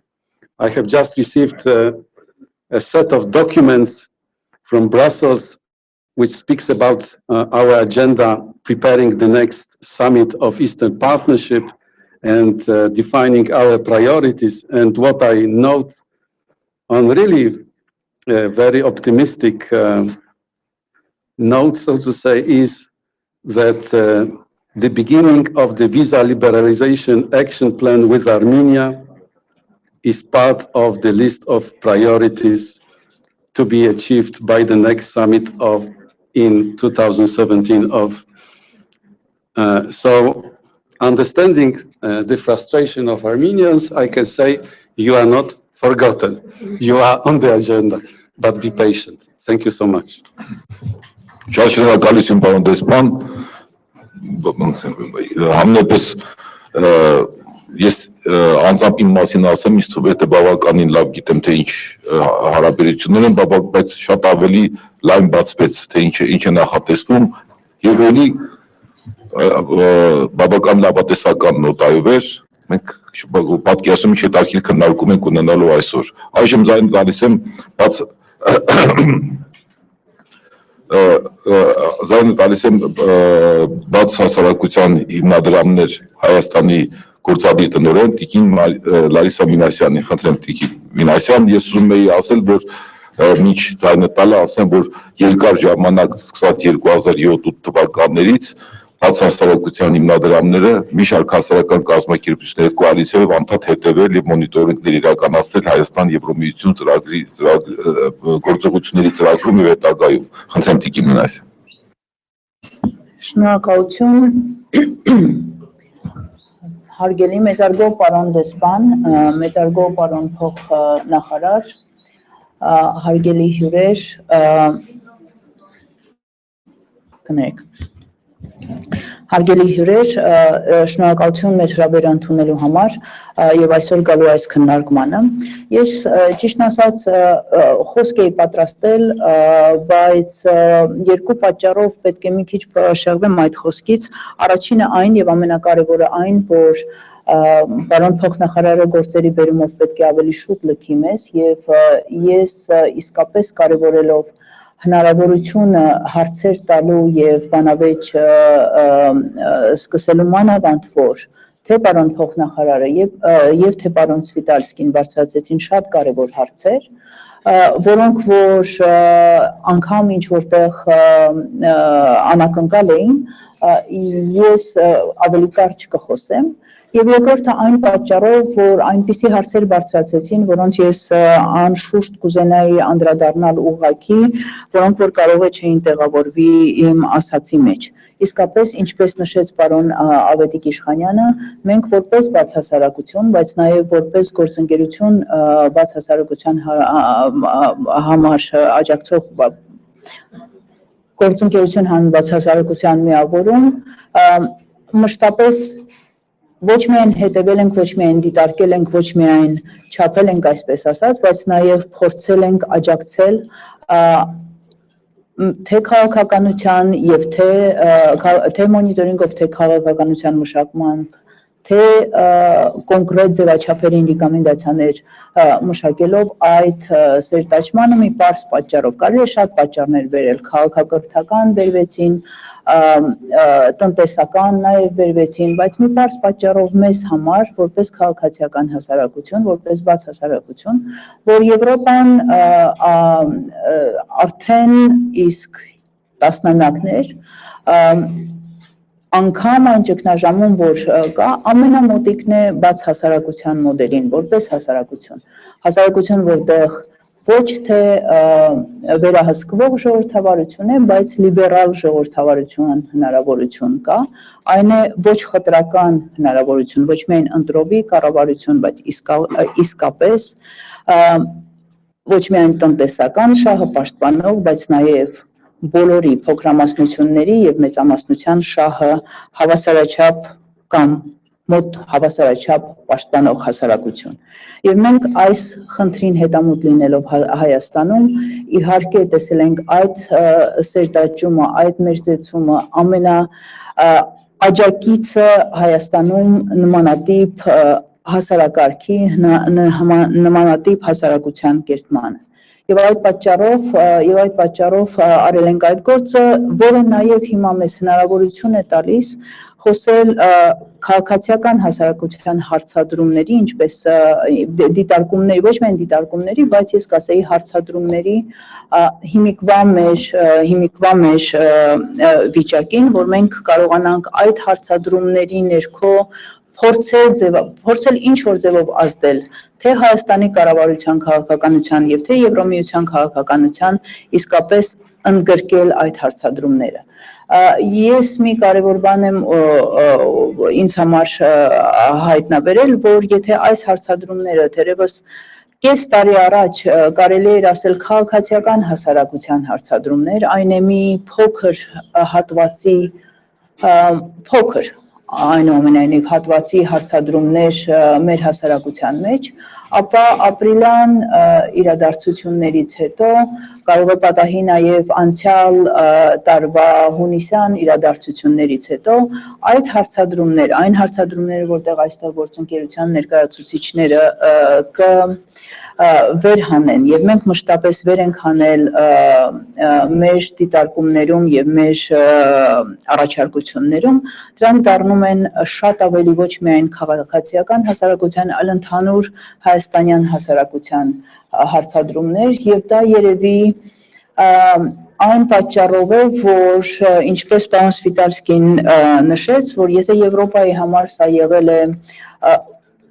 I have just received a set of documents from Brussels which speaks about our agenda preparing the next summit of Eastern Partnership and defining our priorities. And what I note on really very optimistic note, so to say, is that the beginning of the visa liberalization action plan with Armenia is part of the list of priorities to be achieved by the next summit in 2017 so understanding the frustration of Armenians, I can say you are not forgotten. You are on the agenda, but be patient. Thank you so much. Շատ շնորհակալություն պարոն դեսպան, համենայնպես ես անձամբ իմ մասին ասեմ, ինձ թվում է թե բավականին լավ գիտեմ թե ինչ հարաբերություններ են, բայց շատ ավելի լայն բացվեց թե ինչ է նախատեսվում եւ էլի բավական լավատեսական նոտայով էր, մենք պատկերացնում ենք հետաքրքիր քննարկում ենք ունենալու այսօր։ Այժմ ձայն տալիս եմ բաց հասարակության հիմնադրամներ Հայաստանի գործադիր տնօրեն Տիկին Լարիսա Մինասյանին, խնդրեմ Տիկին Մինասյան, ես ուզում էի ասել, որ մինչ ձայնը տալը ասեմ, որ երկար ժամանակ սկսած 2007 թվականներից բաց հասարակության հիմնադրամները մի շարք հասարակական կազմակերպությունների կոալիցիայով անդադ հետևել եւ մոնիտորինգներ իրականացնել Հայաստան-Եվրոմիություն ծրագրի գործողությունների ծրագրում եւ հետագայում։ Խնդրեմ Տիկին Մինասյան։ Շնորհակալություն։ Հարգելի մեծարգո պարոն դեսպան, մեծարգո պարոն փոխնախարար, հարգելի հյուրեր, կներեք։ Հարգելի հյուրեր, շնորհակալություն մեր հրավերը ընդունելու համար եւ այսօր գալու այս քննարկմանը։ Ես ճիշտ ասած խոսք էի պատրաստել, բայց երկու պատճառով պետք է մի քիչ շեղվեմ այդ խոսքից։ Առաջինը այն եւ ամենակարևորը այն, որ պարոն փոխնախարարը գործերի բերումով պետք է ավելի շուտ լքի մեզ եւ ես իսկապես կարևորելով հնարավորությունը հարցեր տալու եւ բանավեճ սկսելու մանավանդ որ թե պարոն փոխնախարարը եւ թե պարոն Սվիտալսկին բարձրացեցին շատ կարեւոր հարցեր, որոնք որ անգամ ինչ որտեղ անակնկալ էին, ես ավելի կարճ կխոսեմ Եվ երկրորդը այն պատճառով, որ այնպիսի հարցեր բարձրացեցին, որոնց ես անշուշտ կուզենայի անդրադառնալ ուղղակի, որոնք որ կարող է չէին տեղավորվի իմ ասացի մեջ։ Իսկապես, ինչպես նշեց պարոն Ավետիք Իշխանյանը, մենք որպես բացահասարակություն, բայց նաև որպես գործընկերություն բացահասարակության համար աջակցող գործընկերություն բացահասարակության միավորում մշտապես ոչ միայն հետևել ենք, ոչ միայն դիտարկել ենք, ոչ միայն չափել ենք, այսպես ասած, բայց նաև փորձել ենք աջակցել թե քաղաքականության եւ թե մոնիտորինգով, թե քաղաքականության մշակման, թե կոնկրետ ձևաչափերի ռեկոմենդացիաներ մշակելով այդ սերտաճմանը մի պարզ պատճառով։ Կարելի է շատ պատճառներ բերել, քաղաքակրթական բերվեցին, տնտեսական նաև բերվեցին, բայց մի պարզ պատճառով մեզ համար, որպես քաղաքացիական հասարակություն, որպես բաց հասարակություն, որ Եվրոպան արդեն իսկ տասնամյակներ անգամ այն ճգնաժամում, որ կա, ամենամոտիկն է բաց հասարակության մոդելին, որպես հասարակություն, որտեղ ոչ թե վերահսկվող ժողովրդավարություն է, բայց լիբերալ ժողովրդավարություն հնարավորություն կա, այն է ոչ խտրական հնարավորություն, ոչ միայն ընտրովի կառավարություն, բայց իսկապես ոչ միայն տնտեսական շահը պաշտպանող, բայց նաև բոլորի փոքրամասնությունների եւ մեծամասնության շահը հավասարաչափ կամ մոտ հավասարաչափ պաշտպանող հասարակություն։ Եվ մենք այս խնդրին հետամուտ լինելով Հայաստանում իհարկե տեսել ենք այդ սերտաճումը, այդ մերձեցումը ամենաաջակիցը Հայաստանում նմանատիպ հասարակարգի, նմանատիպ հասարակության կերտմանը։ Եվ այդ պատճառով արել ենք այդ գործը, որը նաև հիմա մեզ հնարավորություն է տալիս խոսել քաղաքացիական հասարակության հարցադրումների, ինչպես դիտարկումների, ոչ միայն դիտարկումների, բայց ես կասեի հարցադրումների հիմիկվա մեր վիճակին, որ մենք կարողանանք այդ հարցադրումների ներքո փորձել ինչ-որ ձևով ազդել թե Հայաստանի կառավարության քաղաքականության եւ թե Եվրոմիության քաղաքականության իսկապես ընդգրկել այդ հարցադրումները։ Ես մի կարևոր բան եմ ինձ համար հայտնաբերել, որ եթե այս հարցադրումները թերևս կես տարի առաջ կարելի էր ասել քաղաքացիական հասարակության հարցադրումներ, այն է մի փոքր հատվածի փոքր այնուամենայնիվ հատվածի հարցադրումներ մեր հասարակության մեջ, ապա ապրիլյան իրադարձություններից հետո կարող է պատահի նաև անցյալ տարվա հունիսյան իրադարձություններից հետո այդ հարցադրումներ, այն հարցադրումները, որտեղ այստեղ գործընկերության ներկայացուցիչները վերհանեն եւ մենք մշտապես վեր ենք հանել մեր դիտարկումներում եւ մեր առաջարկություններում, դրանք դառնում են շատ ավելի ոչ միայն քաղաքացիական հասարակության, այլ ընդհանուր հայաստանյան հասարակության հարցադրումներ եւ դա երևի այն պատճառով է, որ ինչպես պարոն Սվիտալսկին նշեց, որ եթե Եվրոպայի համար սա եղել է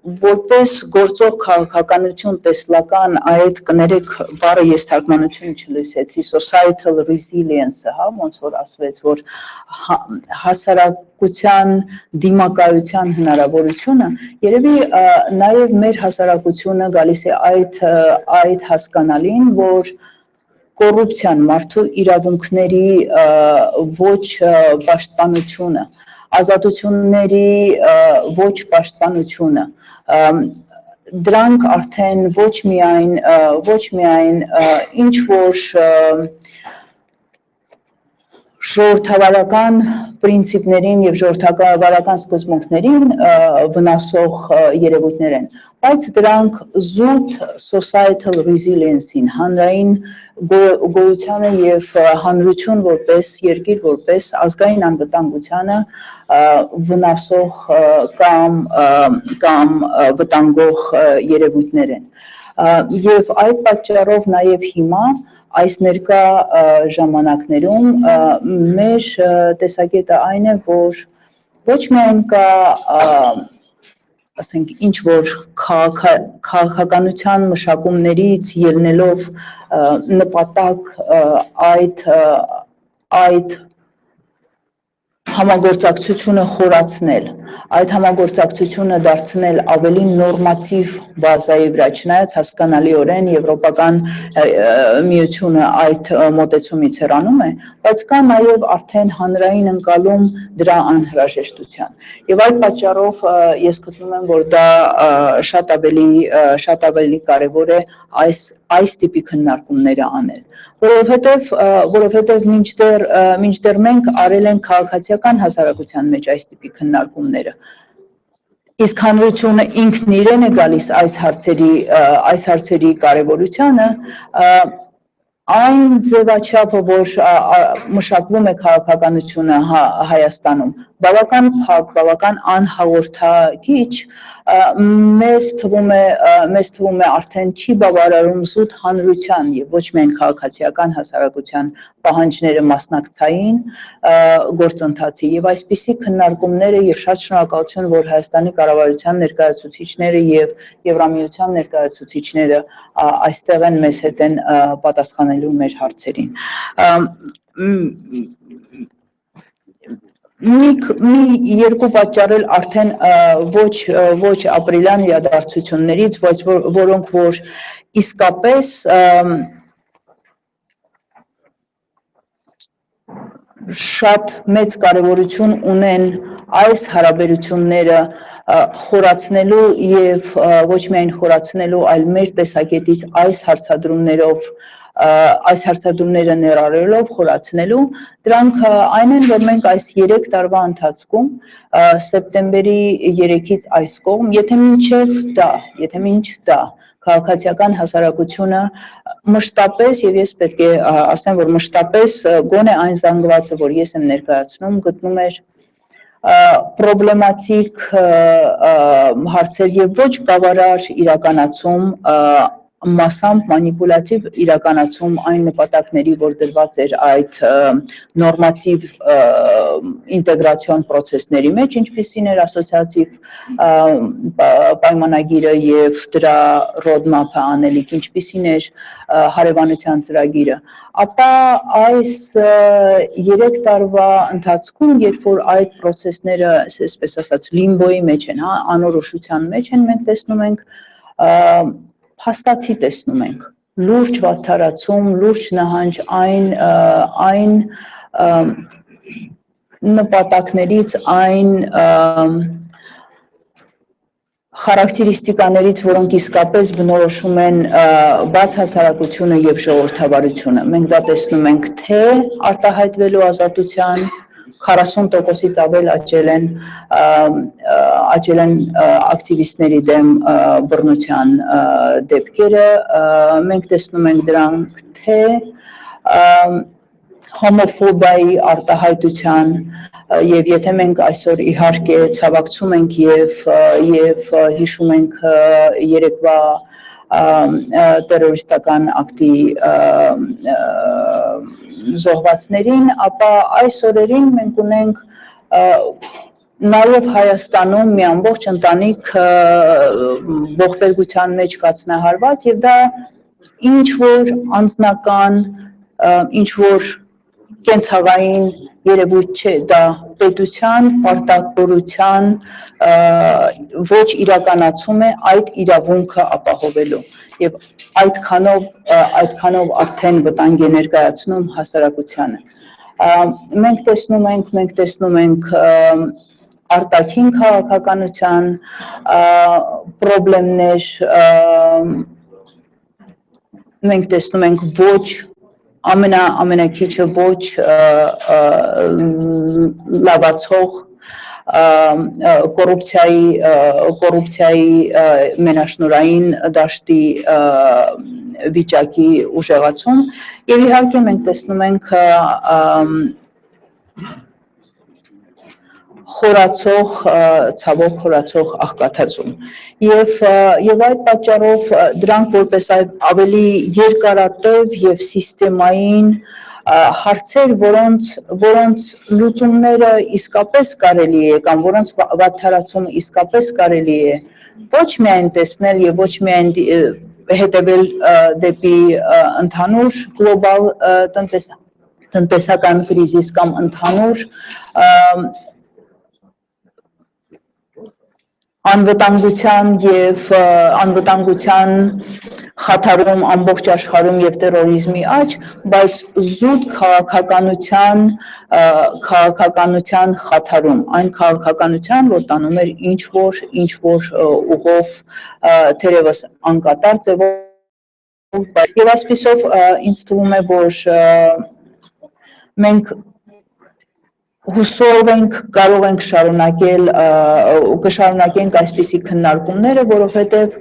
որպես գործող քաղաքականություն տեսլական այդ կներեք բառը ես թարգմանությունը չլսեցի societal resilience-ը, հա, ոնց որ ասվեց, որ հասարակության դիմակայության հնարավորությունը, երևի նաև մեր հասարակությունը գալիս է այդ հասկանալին, որ կոռուպցիան, մարդու իրավունքների ոչ պաշտպանությունը, ազատությունների ոչ պաշտպանությունը, դրանք արդեն ոչ միայն ինչ որ ժողովրդավարական պրինցիպներին եւ ժողովրդավարական սկզբունքներին վնասող երևույթներ են, բայց դրանք զուտ societal resilience-ին, հանրային գոյությանը եւ հանրություն որպես երկիր, որպես ազգային անվտանգությանը վնասող կամ վտանգող երևույթներ են։ Եվ այդ պատճառով նաեւ հիմա այս ներկա ժամանակներում մեր տեսակետը այն է, որ ոչ միայն կա ասենք ինչ որ քաղաքականության մշակումներից ելնելով նպատակ այդ համագործակցությունը խորացնել, այդ համագործակցությունը դարձնել ավելի նորմատիվ բազայի վրա, չնայած հասկանալիորեն Եվրոպական միությունը այդ մոտեցումից հեռանում է, բայց կա նաև արդեն հանրային ընկալում դրա անհրաժեշտության։ Եվ այդ պատճառով ես գտնում եմ, որ դա շատ ավելի կարևոր է այս տիպի քննարկումները անել, որովհետև մինչդեռ մենք արել ենք քաղաքացիական հասարակության մեջ այս տիպի քննարկումները, իսկ հանրությունը ինքն իրեն է գալիս այս հարցերի կարևորությանը, այն ձևաչափը, որ մշակվում է քաղաքականությունը Հայաստանում, բավական փակ, բավական անհաղորդակիչ, մեզ թվում է արդեն չի բավարարում զուտ հանրության եւ ոչ միայն քաղաքացիական հասարակության պահանջները մասնակցային գործընթացի եւ այսպիսի քննարկումները եւ շատ շնորհակալություն, որ Հայաստանի կառավարության ներկայացուցիչները եւ Եվրամիության ներկայացուցիչները այստեղ են մեզ հետ են պատասխանելու մեր հարցերին։ Մի երկու պատճառ էլ արդեն ոչ ապրիլյան իրադարձություններից, բայց որոնք որ իսկապես շատ մեծ կարևորություն ունեն այս հարաբերությունները խորացնելու եւ ոչ միայն խորացնելու, այլ մեր տեսակետից այս հարցադրումները ներառելով խորացնելու, դրանք այն են, որ մենք այս 3 տարվա ընթացքում սեպտեմբերի 3-ից այս կողմ, եթե մինչ դա քաղաքացիական հասարակությունը մշտապես եւ ես պետք է ասեմ, որ մշտապես գոնե այն զանգվածը, որ ես եմ ներկայացնում, գտնում էր պրոբլեմատիկ հարցեր եւ ոչ բավարար իրականացում մասամբ մանիպուլատիվ իրականացում այն նպատակների, որ դրված էր այդ նորմատիվ ինտեգրացիոն process-ների մեջ, ինչպիսին էր ասոցիատիվ պայմանագիրը եւ դրա roadmap-ը անելիք, ինչպիսին էր հարևանության ծրագիրը, ապա այս 3 տարվա ընթացքում, երբ որ այդ process-ները, այսպես ասած, լիմբոյի մեջ են, անորոշության մեջ են, մենք տեսնում ենք փաստացի տեսնում ենք լուրջ վատթարացում, լուրջ նահանջ այն նպատակներից, այն խարակտերիստիկաներից, որոնք իսկապես բնորոշում են բաց հասարակությունը եւ ժողովրդավարությունը։ Մենք դա տեսնում ենք թե արտահայտվելու ազատության 40%-ից ավել աճել են ակտիվիստների դեմ բռնության դեպքերը, մենք տեսնում ենք դրանք թե հոմոֆոբիայի արտահայտության եւ եթե մենք այսօր իհարկե ցավակցում ենք եւ հիշում ենք երեկվա տերորիստական ակտի զոհվածներին, ապա այս օրերին մենք ունենք նաև Հայաստանում մի ամբողջ ընտանիք ողբերգության մեջ կացնահարված եւ դա ինչ որ անձնական, ինչ որ կենցաղային երևույթ չէ, դա պետության պարտավորության ոչ իրականացում է այդ իրավունքը ապահովելու եւ այդքանով արդեն վտանգ է ներկայացնում հասարակությանը։ Մենք տեսնում ենք արտաքին քաղաքականության պրոբլեմներ, մենք տեսնում ենք ոչ ամենակիչը ոչ լավացող կոռուպցիայի մենաշնորհային դաշտի վիճակի ուժեղացում եւ իհարկե մենք տեսնում ենք ցավոք խորացող աղքատացում եւ այդ պատճառով դրանք որպես ավելի երկարատև եւ սիստեմային հարցեր, որոնց լուծումները իսկապես կարելի է կամ որոնց վատթարացումը իսկապես կարելի է ոչ միայն տեսնել եւ ոչ միայն հետևել դեպի ընդհանուր գլոբալ տնտեսական կրիզիս կամ ընդհանուր անվտանգության խաթարում ամբողջ աշխարհում եւ տերորիզմի աճ, բայց զուտ քաղաքականության խաթարում, այն քաղաքականության, որ տանում էր ինչ որ ուղով թերևս անկատար ձևով, եւ այսպիսով ինձ թվում է, որ մենք հուսով ենք կարող ենք կշարունակենք այսպիսի քննարկումները, որովհետև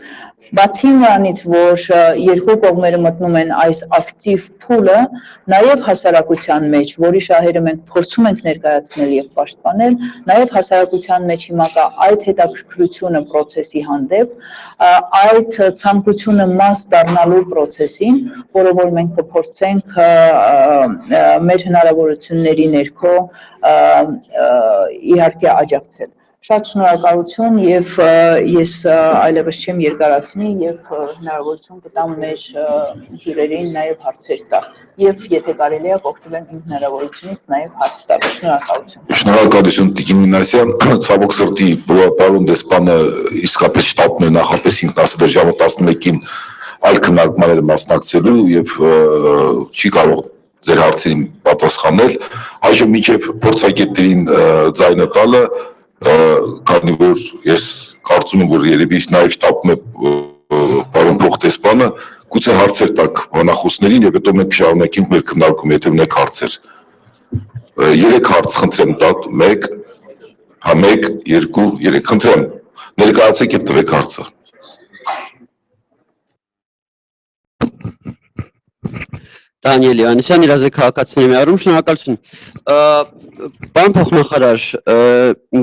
բացի նրանից, որ երկու կողմերը մտնում են այս ակտիվ փուլը, նաև հասարակության մեջ, որի շահերը մենք փորձում ենք ներկայացնել եւ պաշտպանել, նաև հասարակության մեջ հիմա կա այդ հետաքրքրությունը process-ի հանդեպ, այդ ցանկությունը մաս դառնալու process-ին, որը որ մենք կփորձենք մեր հնարավորությունների ներքո իհարկե աջակցել։ Շատ շնորհակալություն եւ ես այլևս չեմ երկարացնի եւ հնարավորություն կտամ մեր հյուրերին նաեւ հարցեր տալ եւ եթե կարելի է օգտվեմ իմ հնարավորությունից նաեւ հարց տալ։ Շնորհակալություն։ Շնորհակալություն Տիկին Մինասյան, ցավոք սրտի պարոն դեսպանը իսկապես շտապն է նախապես ինքնասեր ժամը 11-ին այլ քննարկումները մասնակցելու եւ չի կարող ձեր հարցերին պատասխանել, այժմ մինչև փորձագետներին ձայնը տալը, քանի որ ես կարծում եմ, որ երևի նաև շտապում է պարոն փոխտեսպանը, գուցե հարցեր տաք բանախոսներին եւ հետո մենք շարունակենք մեր քննարկումը, եթե ունեք հարցեր։ 3 հարց խնդրեմ տալ, 1, 2, 3, խնդրեմ, ներկայացեք եւ տվեք հարցը։ Դանիել Յանիսյան, Իրազեկ քաղաքացիների միավորում, շնորհակալություն։ Պարոն փոխնախարար,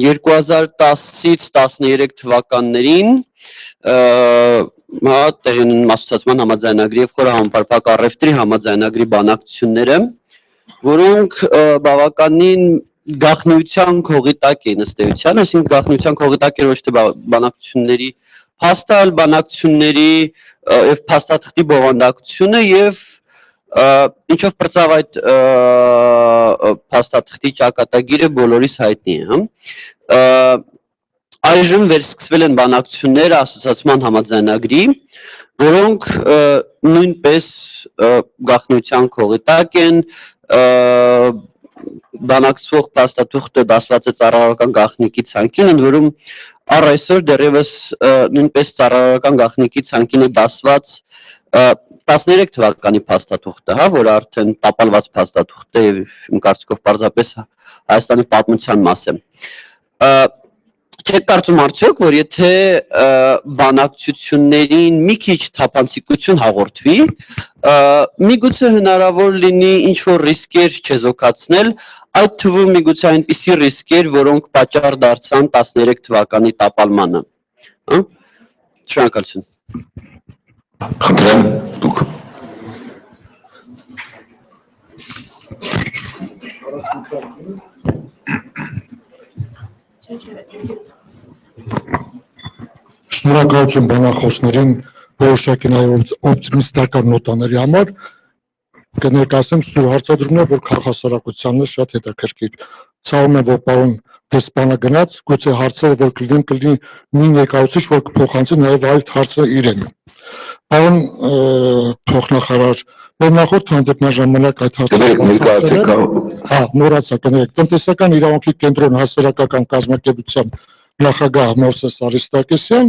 2010-ից 13 թվականներին տեղի ունեն ասոցիացիան համաձայնագրի եւ խորհրդապարփակ առևտրի համաձայնագրի բանակցությունները, որոնք բավականին գաղտնիության քողի տակ էին ըստ էության, այսինքն գաղտնիության քողի տակ էր ոչ թե բանակցությունների փաստը, այլ բանակցությունների եւ փաստաթղթի բովանդակությունը եւ ինչով պրծավ այդ փաստաթղթի ճակատագիրը բոլորիս հայտնի է, այժմ վերսկսվել են բանակցությունները ասոցիացիան համաձայնագրի, որոնք նույնպես գաղտնիության քողի տակ են, բանակցվող փաստաթուղթը դասված է ծառայական գաղտնիքի ցանկին, ընդ որում առ այսօր դեռևս նույնպես ծառայական գաղտնիքի ցանկին է դասված 13 թվականի փաստաթուղթը, որը արդեն տապալված փաստաթուղթ է եւ իմ կարծիքով պարզապես Հայաստանի պատմության մաս է։ Չեք կարծում արդյոք, որ եթե բանակցություններին մի քիչ թափանցիկություն հաղորդվի, միգուցե հնարավոր լինի ինչ-որ ռիսկեր չեզոքացնել, այդ թվում միգուցե այնպիսի ռիսկեր, որոնք պատճառ դարձան 13 թվականի տապալմանը։ Շնորհակալություն։ Խնդրեմ, դուք։ Շնորհակալություն բանախոսներին որոշակի նաև օպտիմիստական նոտաների համար։ կներկայացնեմ սուր հարցադրումներ, որ քաղաքասարակությանն շատ հետաքրքիր։ Ցավում եմ, որ պարոն դեսպանը գնաց, գուցե հարցերը, որ կլինի մի ներկայացուցիչ, որ կփոխանցի նաև այդ հարցը իրեն։ Պարոն փոխնախարար, մեր նախորդ հանդիպման ժամանակ այդ հարցը մոռացա, կներեք, տնտեսական իրավունքի կենտրոն հասարակական կազմակերպության նախագահ Մովսես Արիստակեսյան,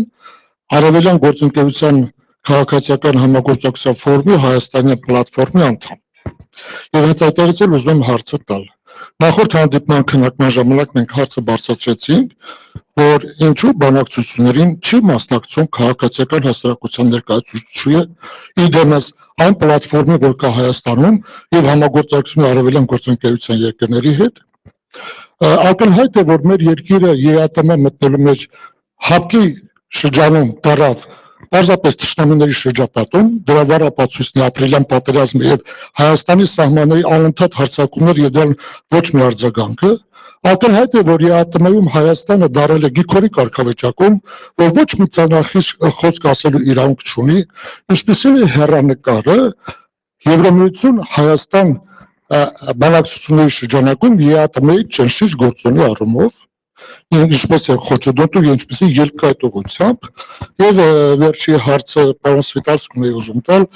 Արևելյան գործընկերության քաղաքացիական համագործակցության ֆորումի Հայաստանյան պլատֆորմի անդամ։ Եվ հենց այդտեղից էլ ուզում եմ հարցը տալ։ Նախորդ հանդիպման քննարկման ժամանակ մենք հարցը բարձրացրեցինք, որ ինչու բանակցություններին չի մասնակցում քաղաքացիական հասարակության ներկայացուցիչը, իդեմս այն պլատֆորմի, որ կա Հայաստանում եւ համագործակցում Արևելյան գործընկերության երկրների հետ։ Ակնհայտ է, որ մեր երկիրը ԵԱՏՄ մտնելու մեջ հապկի շրջանում դարավ պարզապես թշնամիների շրջապատում, դրա վառ ապացույցն է ապրիլյան պատերազմը եւ Հայաստանի սահմանների անընդհատ հարձակումներ եւ դրան ոչ մի արձագանքը, ակնհայտ է, որ ԵԱՏՄ-ում Հայաստանը դարել է գիքորի կարգավիճակում, որ ոչ մի ծանրախիտ խոսք ասելու իրավունք չունի, ինչպիսին է հեռանկարը Եվրամիություն Հայաստան բանակցությունների շրջանակում ԵԱՏՄ-ի ճնշիչ գործոնի առումով, ինչպես է խոչընդոտում, ինչպես է երկայտողությամբ, եւ վերջի հարցը պարոն Սվիտալսկուն է ուզում տալ,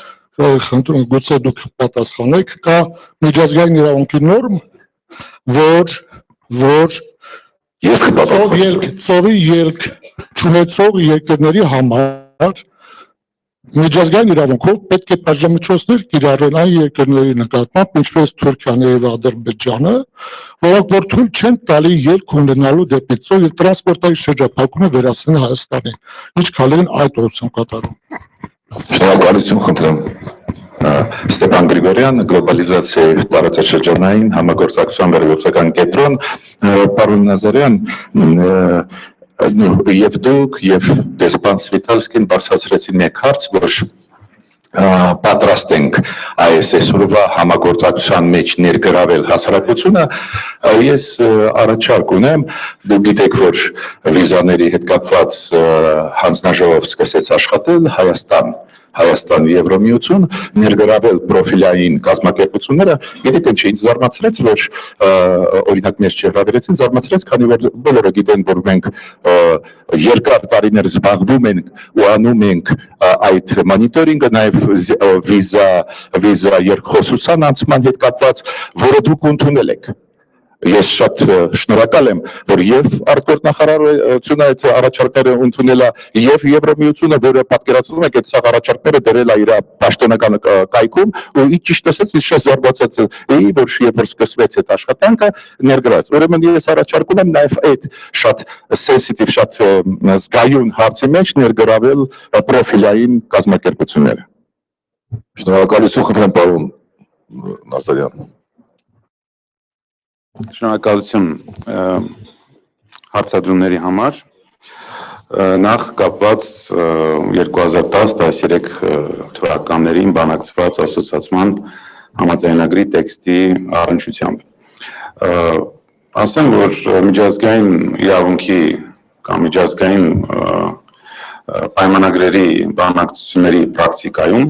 խնդրում եմ գուցե դուք պատասխանեք, կա միջազգային իրավունքի նորմ, որ ծովի ելք չունեցող երկրների համար միջազգային իրավունքով պետք է պատժամիջոցներ կիրառել այն երկրների նկատմամբ, ինչպես Թուրքիան եւ Ադրբեջանը, որոնք որ թույլ չեն տալի ելք ունենալու դեպի ծով եւ տրանսպորտային շրջափակումը վերացնել Հայաստանին։ Ինչ քայլեր են այդ ուղղությամբ կատարում։ Շնորհակալություն խնդրեմ։ Ստեփան Գրիգորյան, գլոբալիզացիայի տարածաշրջանային համագործակցության վերլուծական կենտրոն, պարոն Նազարյան, եւ դուք եւ դեսպան Սվիտալսկին բարձրացրեցին մեկ հարց, որ պատրաստ ենք այս այսօրվա համագործակցության մեջ ներգրավել հասարակությունը, ես առաջարկ ունեմ, դուք գիտեք, որ վիզաների հետ կապված հանձնաժողով սկսեց աշխատել Հայաստան Եվրամիություն, ներգրավել պրոֆիլային կազմակերպությունները, գիտեք ինչ զարմացրեց, որ օրինակ մեզ չհրավիրեցին, զարմացրեց, քանի որ բոլորը գիտեն, որ մենք երկար տարիներ զբաղվում ենք ու անում ենք այդ մոնիտորինգը, նաև վիզա երկխոսության անցման հետ կապված, որը դուք ընդունել եք։ Ես շատ շնորհակալ եմ, որ եւ արտգործնախարարությունը այդ առաջարկները ընդունել է եւ Եվրամիությունը, որը պատկերացնում եք այդ սաղ առաջարկները դրել է իր պաշտոնական կայքում, ու ճիշտ ասած ես շատ զարմացած էի, որ երբ որ սկսվեց այդ աշխատանքը ներգրաված։ Ուրեմն ես առաջարկում եմ նաեւ այդ շատ սենսիտիվ, շատ զգայուն հարցի մեջ ներգրավել պրոֆիլային կազմակերպությունները։ Շնորհակալություն խնդրեմ պարոն Նազարյան։ Շնորհակալություն հարցադրումների համար։ Նախ կապված 2010-13 թվականներին բանակցված ասոցիացիան համաձայնագրի տեքստի առնչությամբ։ Ասեմ, որ միջազգային իրավունքի կամ միջազգային պայմանագրերի բանակցությունների պրակտիկայում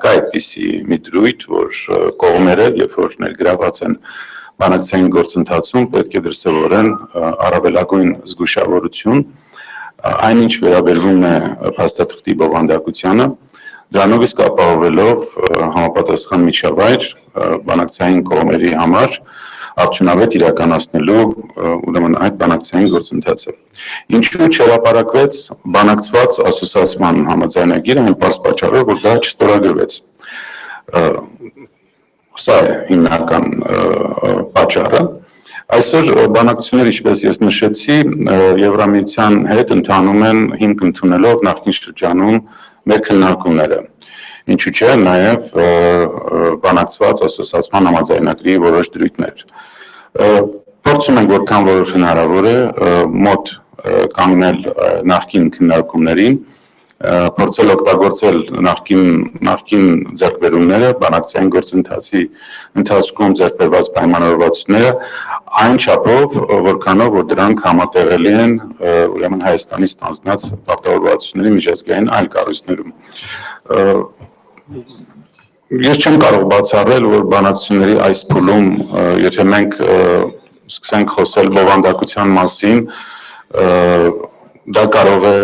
կա այդպիսի մի դրույթ, որ կողմերը, երբ որ ներգրաված են բանակցային գործընթացում, պետք է դրսևորեն առավելագույն զգուշավորություն, այնինչ վերաբերվում է փաստաթղթի բովանդակությանը, դրանով իսկ ապահովելով համապատասխան միջավայր բանակցային կողմերի համար արդյունավետ իրականացնելու ուրեմն այդ բանակցային գործընթացը։ Ինչու չհրապարակվեց բանակցված ասոցիացիան համաձայնագիրը այն պարզ պատճառով, որ դա չստորագրվեց։ Սա է հիմնական պատճառը։ Այսօր բանակցությունները, ինչպես ես նշեցի, Եվրամիության հետ ընթանում են հիմք ընդունելով նախկին շրջանում մեր քննարկումները։ Ինչու՞ չէ, նաև բանակցված ասոցիացիան համաձայնագրի որոշ դրույթներ։ Փորձում ենք որքան որ հնարավոր է մոտ կանգնել նախկին քննարկումներին, փորձել օգտագործել նախկին ձեռքբերումները, բանակցային գործընթացի ընթացքում ձեռքբերված պայմանավորվածությունները այն չափով, որքանով որ դրանք համատեղելի են ուրեմն Հայաստանի ստանձնած պարտավորվածությունների միջազգային այլ կառույցներում։ Ես չեմ կարող բացառել, որ բանակցությունների այս փուլում, եթե մենք սկսենք խոսել բովանդակության մասին, դա կարող է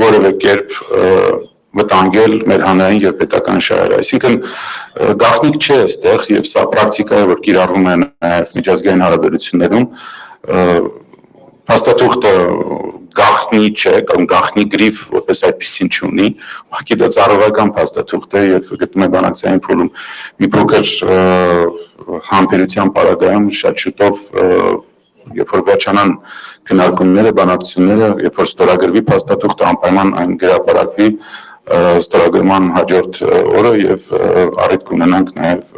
որևէ կերպ վտանգել մեր հանրային եւ պետական շահերը։ Այսինքն գաղտնիք չէ այստեղ եւ սա պրակտիկա է, որ կիրառվում է նաեւ միջազգային հարաբերություններում։ Փաստաթուղթը գաղտնի չէ կամ գաղտնի գրիֆ որպես այդպեսին չունի, ուղղակի դա ծառայական փաստաթուղթ է եւ գտնում է բանակցային փուլում մի փոքր համբերության պարագայում շատ շուտով երբ որ վերջանան քննարկումները, բանակցությունները, երբ որ ստորագրվի փաստաթուղթը անպայման այն գրապարակվի ստորագրման հաջորդ օրը եւ առիթ կունենանք նաեւ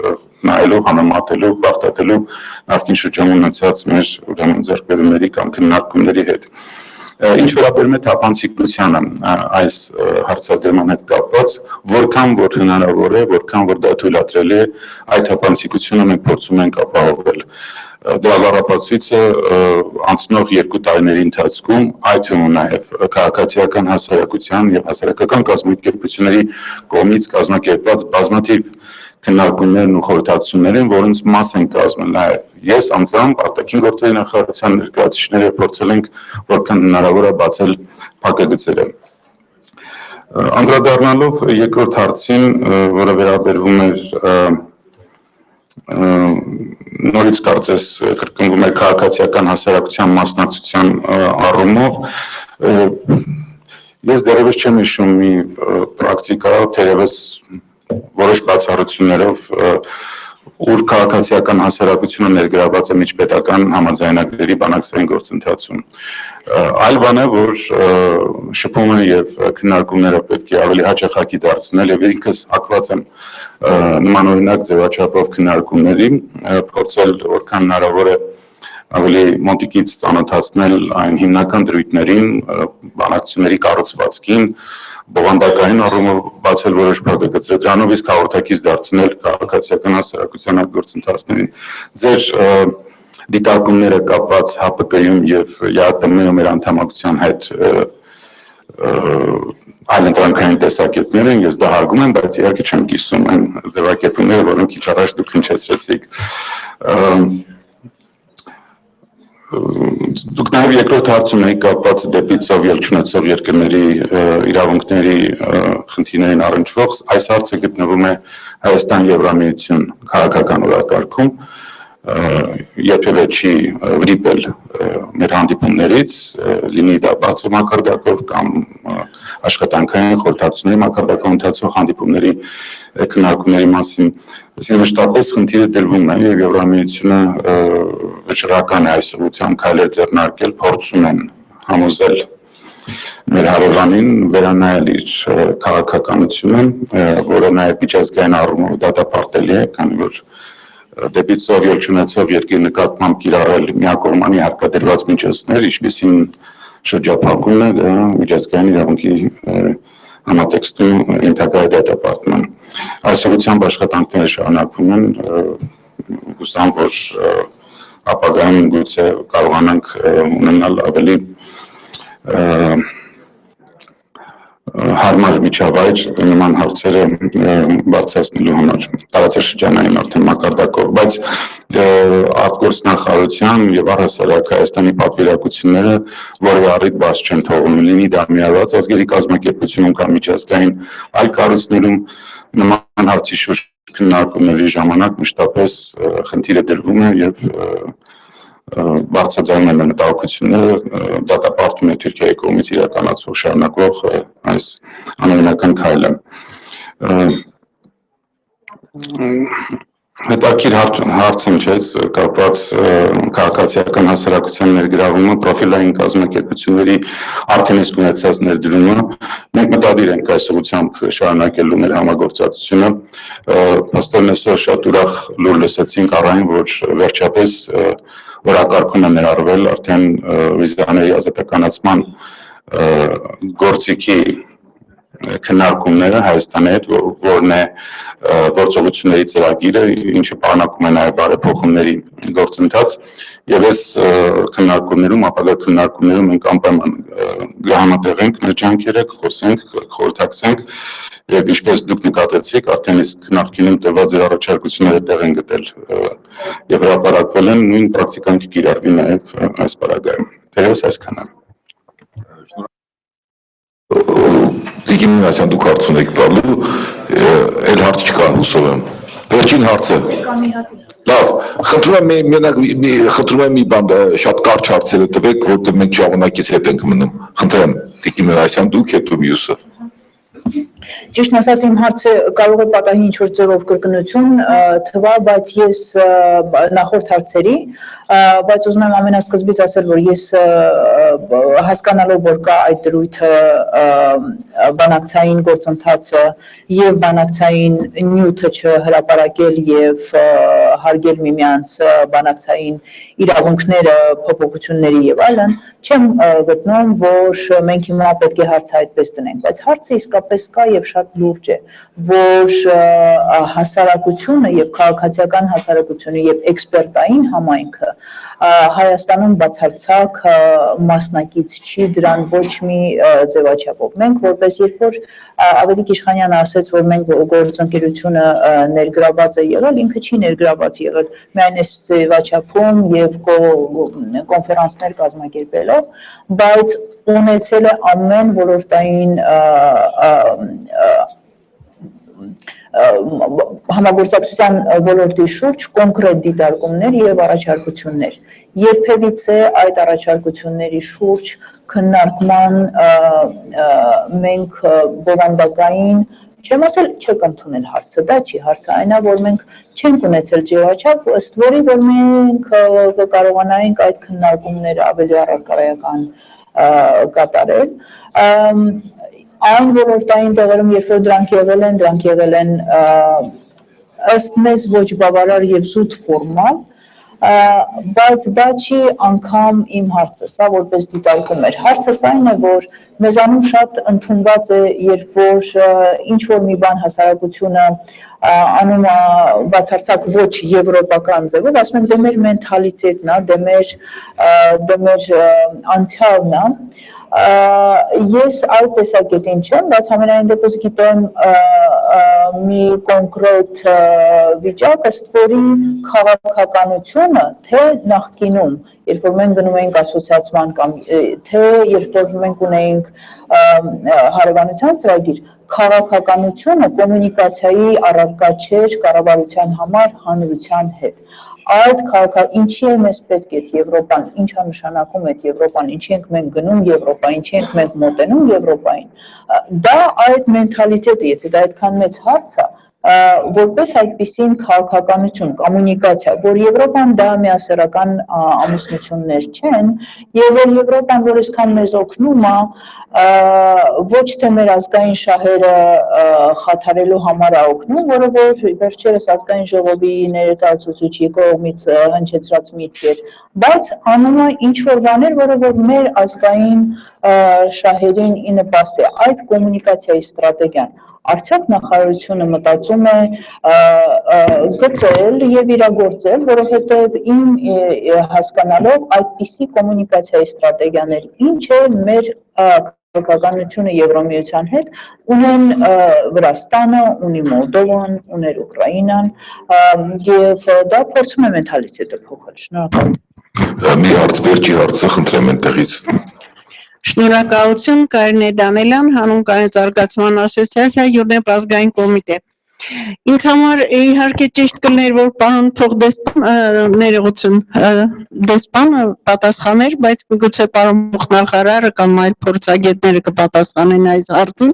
նայելու, համեմատելու, բախտատելու նախկին շրջանում ունեցած մեր ուրեմն ձեռքբերումների կամ քննարկումների հետ։ Ինչ վերաբերում է թափանցիկությանը այս հարցադրման հետ կապված, որքան որ հնարավոր է, որքան որ դա թույլատրելի է, այդ թափանցիկությունը մենք փորձում ենք ապահովել։ Դրա լավապացույցը անցնող 2 տարիների ընթացքում, այդ թվում նաև քաղաքացիական հասարակության եւ հասարակական կազմակերպությունների կողմից կազմակերպված բազմաթիվ քննարկումներն ու խորհրդակցություններ են, որոնց մաս են կազմել նաև ես անձամբ արտաքին գործերի նախարարության ներկայացուցիչները փորձել ենք որքան հնարավոր է բացել փակագծերը։ Անդրադառնալով երկրորդ հարցին, որը վերաբերվում էր նորից կարծես կրկնվում է քաղաքացիական հասարակության մասնակցության առումով, ես դեռևս չեմ հիշում մի պրակտիկա, թերևս որոշ բացառություններով ուր քաղաքացիական հասարակությունը ներգրավված է միջպետական համաձայնագրերի բանակցային գործընթացում։ Այլ բան է, որ շփումը եւ քննարկումները պետք է ավելի հաճախակի դարձնել եւ ինքս հակված եմ նմանօրինակ ձևաչափով քննարկումների, փորձել որքան հնարավոր է ավելի մոտիկից ծանոթացնել այն հիմնական դրույթներին, բանակցությունների կառուցվածքին, բովանդակային առումով բացել որոշ փակագծեր, դրանով իսկ հաղորդակից դարձնել քաղաքացիական հասարակության այդ գործընթացներին։ Ձեր դիտարկումները կապված ՀԱՊԿ-ում եւ ԵԱՏՄ-ում մեր անդամակցության հետ այլընտրանքային տեսակետներ են, ես դա հարգում եմ, բայց իհարկե չեմ կիսում այն ձևակերպումները, որոնք քիչ առաջ դուք հնչեցրեցիք։ Դուք նաև երկրորդ հարցում եք կապված դեպի ծով ելչունեցող երկրների իրավունքների խնդիրներին առնչվող, այս հարցը գտնվում է Հայաստան-Եվրամիություն քաղաքական օրակարգում, երբևէ չի վրիպել մեր հանդիպումներից, լինի դա բացի մակարդակով կամ աշխատանքային խորհրդակցությունների մակարդակով ընթացող հանդիպումների քննարկումների մասին, մշտապես խնդիրը դրվում է եւ Եվրամիությունը վճռական է այս ուղղությամբ քայլեր ձեռնարկել, փորձում են համոզել մեր հարևանին վերանայել իր քաղաքականությունը, որը նաեւ միջազգային առումով դատապարտելի է, քանի որ դեպի ծով ելչունեցող երկրի նկատմամբ կիրառել միակողմանի հարկադրված միջոցներ, ինչպիսին շրջափակումն է, դա միջազգային իրավունքի համատեքստում ենթակա է դատապարտման։ Այս ուղղությամբ աշխատանքները շարունակվում են, հուսամ, որ ապագայում գուցե կարողանանք ունենալ ավելի հարմար միջավայր նման հարցերը բարձրացնելու համար տարածաշրջանային արդեն մակարդակով, բայց արտգործնախարարության եւ առհասարակ Հայաստանի պատվիրակությունները որևէ առիթ բաց չեն թողնում, լինի դա միավորված ազգերի կազմակերպությունում կամ միջազգային այլ կառույցներում նման հարցի շուրջ քննարկումների ժամանակ մշտապես խնդիրը դրվում է եւ բարձրաձայնում են մտահոգությունները դատապարտում է Թուրքիայի կողմից իրականացվող շարունակվող այս անօրինական քայլը։ Հետաքրքիր հարց հնչեց կապված քաղաքացիական հասարակության ներգրավումը, պրոֆիլային կազմակերպությունների արդեն իսկ ունեցած ներդրումը։ Մենք մտադիր ենք այս ուղղությամբ շարունակելու մեր համագործակցությունը։ Փաստորեն այսօր շատ ուրախ լուր լսեցինք առայն, որ վերջապես օրակարգում է ներառվել արդեն վիզաների ազատականացման գործիքի քննարկումները Հայաստանի հետ, որն է գործողությունների ծրագիրը, ինչը պարունակում է նաև բարեփոխումների գործընթաց, եւ այս քննարկումներում, ապագա քննարկումներում մենք անպայման կհամատեղենք մեր ջանքերը, կխոսենք, կխորհրդակցենք եւ ինչպես դուք նկատեցիք, արդեն իսկ նախկինում տրված ձեր առաջարկությունները տեղ են գտել եւ հրապարակվել են, նույն պրակտիկան կկիրառվի նաեւ այս պարագայում։ Թերևս այսքանը։ Տիկին Մինասյան, դուք հարց ունեք տալու, էլ հարց չկա, հուսով եմ։ Վերջին հարցը։ Լավ, խնդրում եմ մի բան շատ կարճ հարցերը տվեք, որտեղ մենք ժամանակից հետ ենք մնում։ Խնդրեմ, Տիկին Մինասյան, դուք հետո մյուսը։ Ճիշտն ասած, իմ հարցը կարող է պատահի ինչ-որ ձևով կրկնություն թվա, բայց ես նախորդ հարցերի, բայց ուզում եմ ամենասկզբից ասել, որ ես հասկանալով, որ կա այդ դրույթը բանակցային գործընթացը եւ բանակցային նյութը չհրապարակել եւ հարգել միմյանց բանակցային իրավունքները, փոփոխությունների եւ այլն, չեմ գտնում, որ մենք հիմա պետք է հարցը այդպես դնենք, բայց հարցը իսկապես կա եւ շատ լուրջ է, որ հասարակությունը եւ քաղաքացիական հասարակությունը եւ էքսպերտային համայնքը Հայաստանում բացարձակ մասնակից չի դրան ոչ մի ձևաչափով։ Մենք որպես երբ որ Ավետիք Իշխանյանը ասեց, որ մենք գործընկերությունը ներգրաված է եղել, ինքը չի ներգրաված եղել միայն այս ձևաչափում եւ կոնֆերանսներ կազմակերպելով, բայց ունեցել է ամեն ոլորտային համագործակցության ոլորտի շուրջ կոնկրետ դիտարկումներ եւ առաջարկություններ։ Երբևիցե այդ առաջարկությունների շուրջ քննարկման մենք բովանդակային, չեմ ասել չեք ընդունել հարցը, դա չի, հարցը այն է, որ մենք չենք ունեցել ձևաչափ, ըստ որի որ մենք կարողանայինք այդ քննարկումները ավելի առարկայական կատարել։ Այն ոլորտային տեղերում, երբ որ դրանք եղել են ըստ մեզ ոչ բավարար եւ զուտ ֆորմալ, բայց դա չի անգամ իմ հարցը, սա որպես դիտարկում էր։ Հարցս այն է, որ մեզանում շատ ընդունված է, երբ որ ինչ-որ մի բան հասարակությունը անում է բացարձակ ոչ եվրոպական ձևով, ասում ենք դե մեր մենթալիտետն է, դե մեր անցյալն է, ես այդ տեսակետին չեմ, բայց համենայն դեպս գիտեմ մի կոնկրետ վիճակ, ըստ որի քաղաքականությունը, թե նախկինում, երբ որ մենք գնում էինք ասոցիացման կամ թե երբ որ մենք ունեինք հարևանության ծրագիր, քաղաքականությունը կոմունիկացիայի առարկա չէր կառավարության համար հանրության հետ։ Այդ ինչի է մեզ պետք է Եվրոպան, ինչ է նշանակում այդ Եվրոպան, ինչի ենք մենք գնում Եվրոպա, ինչի ենք մենք մոտենում Եվրոպային, դա այդ մենթալիտետը, եթե դա այդքան մեծ հարց է, որպես այդպիսին քաղաքականություն, կոմունիկացիա, որ Եվրոպան դա միասեռական ամուսնություններ չեն, եւ որ Եվրոպան, որ այսքան մեզ օգնում է, ոչ թե մեր ազգային շահերը խաթարելու համար է օգնում, որը որ վերջերս ազգային ժողովի ներկայացուցիչի կողմից հնչեցրած միտք էր, բայց անում է ինչ-որ բաներ, որը որ մեր ազգային շահերին ի նպաստ է, այդ կոմունիկացիայի ստրատեգիան։ Արդյոք նախարարությունը մտածում է գծել եւ իրագործել, որովհետեւ իմ հասկանալով այդպիսի կոմունիկացիայի ստրատեգիաներ, ինչ է մեր քաղաքականությունը Եվրամիության հետ, ունեն Վրաստանը, ունի Մոլդովան, ուներ Ուկրաինան եւ դա փորձում է մենթալիտետը փոխել։ Շնորհակալ։ Մի հարց, վերջի հարցը խնդրեմ այնտեղից։ Շնորհակալություն Կարինե Դանելյան, հանուն կայունացման ասոցիացիա ՅՈՒՆԵՊ ազգային կոմիտե։ Ինձ համար իհարկե ճիշտ կլներ, որ պարոն փոխդեսպան ներողություն դեսպանը պատասխաներ, բայց միգուցե պարոն փոխնախարարը կամ այլ փորձագետները կպատասխանեն այս հարցին։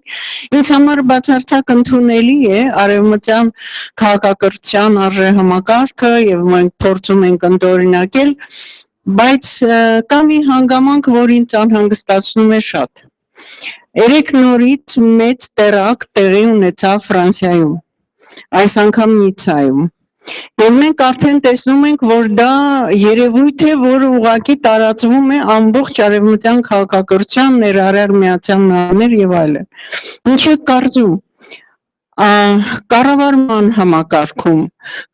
Ինձ համար բացարձակ ընդունելի է արևմտյան քաղաքակրթության արժեհամակարգը եւ մենք փորձում ենք ընդօրինակել, բայց կա մի հանգամանք, որ ինձ անհանգստացնում է շատ։ Երեք նորից մեծ տերակտ տեղի ունեցավ Ֆրանսիայում, այս անգամ Նիցայում։ Եվ մենք արդեն տեսնում ենք, որ դա երևույթ է, որը ուղղակի տարածվում է ամբողջ արևմտյան քաղաքակրթության, ներառյալ Միացյալ Նահանգներ եւ այլն։ Ինչ է կարծում կառավարման համակարգում,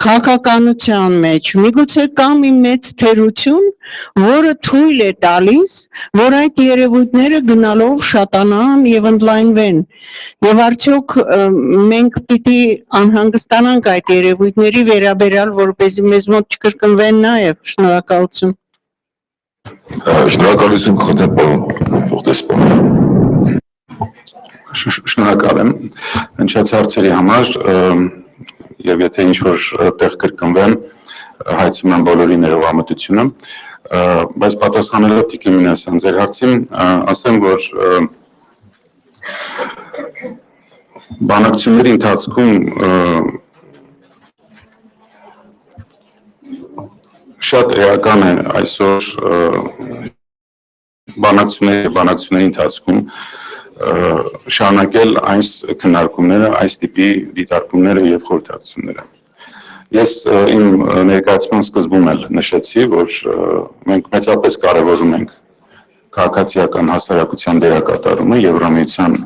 քաղաքականության մեջ, միգուցե կա մի մեծ թերություն, որը թույլ է տալիս, որ այդ երևույթները գնալով շատանան եւ ընդլայնվեն։ Եվ արդյոք մենք պիտի անհանգստանանք այդ երևույթների վերաբերյալ, որպեսզի մեզ մոտ չկրկնվեն նաեւ։ Շնորհակալություն։ Շնորհակալություն խնդրեմ պարոն փոխտեսպան։ Շնորհակալ եմ հնչած հարցերի համար եւ եթե ինչ-որ տեղ կրկնվեն հայցում եմ բոլորի ներողամտությունը, բայց պատասխանելով Տիկին Մինասյան ձեր հարցին, ասեմ, որ բանակցությունների ընթացքում շատ էական է այսօր բանակցությունների ընթացքում շարունակել այս քննարկումները, այս տիպի դիտարկումները եւ խորհրդակցությունները։ Ես իմ ներկայացման սկզբում էլ նշեցի, որ մենք մեծապես կարևորում ենք քաղաքացիական հասարակության դերակատարումը Եվրամիության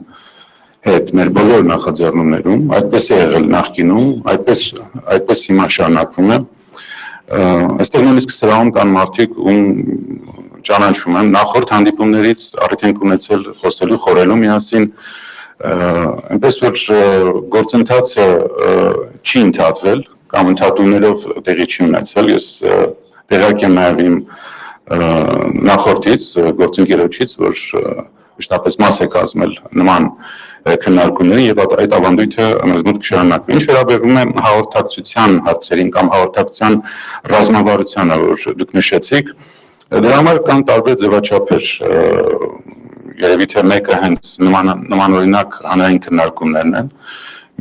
հետ մեր բոլոր նախաձեռնումներում, այդպես է եղել նախկինում, այդպես հիմա շարունակվում է։ Այստեղ նույնիսկ սրահում կան մարդիկ, ում ճանաչում եմ նախորդ հանդիպումներից առիթ ենք ունեցել խոսելու, խորհելու միասին, այնպես որ գործընթացը չի ընդհատվել կամ ընդհատումներով տեղի չի ունեցել։ Ես տեղյակ եմ նաև իմ նախորդից, գործընկերոջից, որ մշտապես մաս է կազմել նման քննարկումների եւ այդ ավանդույթը մեզ մոտ կշարունակվի։ Ինչ վերաբերում է հաղորդակցության հարցերին կամ հաղորդակցության ռազմավարությանը, որ դուք նշեցիք, դրա համար կան տարբեր ձևաչափեր, երևի թե մեկը հենց նմանօրինակ հանրային քննարկումներն են,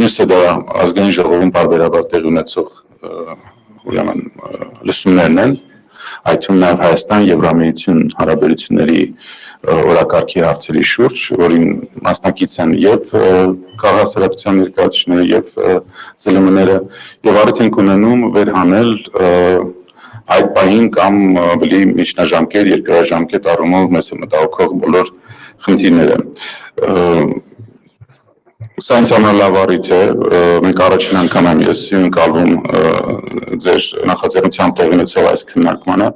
մյուսը դա ազգային ժողովում պարբերաբար տեղի ունեցող ուրեմն լսումներն են, այդ թվում նաև Հայաստան-Եվրամիություն հարաբերությունների օրակարգի հարցերի շուրջ, որին մասնակից են եւ քաղաքասարակության ներկայացուցիչները եւ ԶԼՄ-ները, եւ առիթ ենք ունենում վերհանել այդ պահին կամ ավելի միջնաժամկետ, երկարաժամկետ առումով մեզ մտահոգող բոլոր խնդիրները։ Սա ինձ համար լավ առիթ է, մենք առաջին անգամ եմ ես ընկալվում ձեր նախաձեռնությամբ տեղի ունեցող այս քննարկմանը,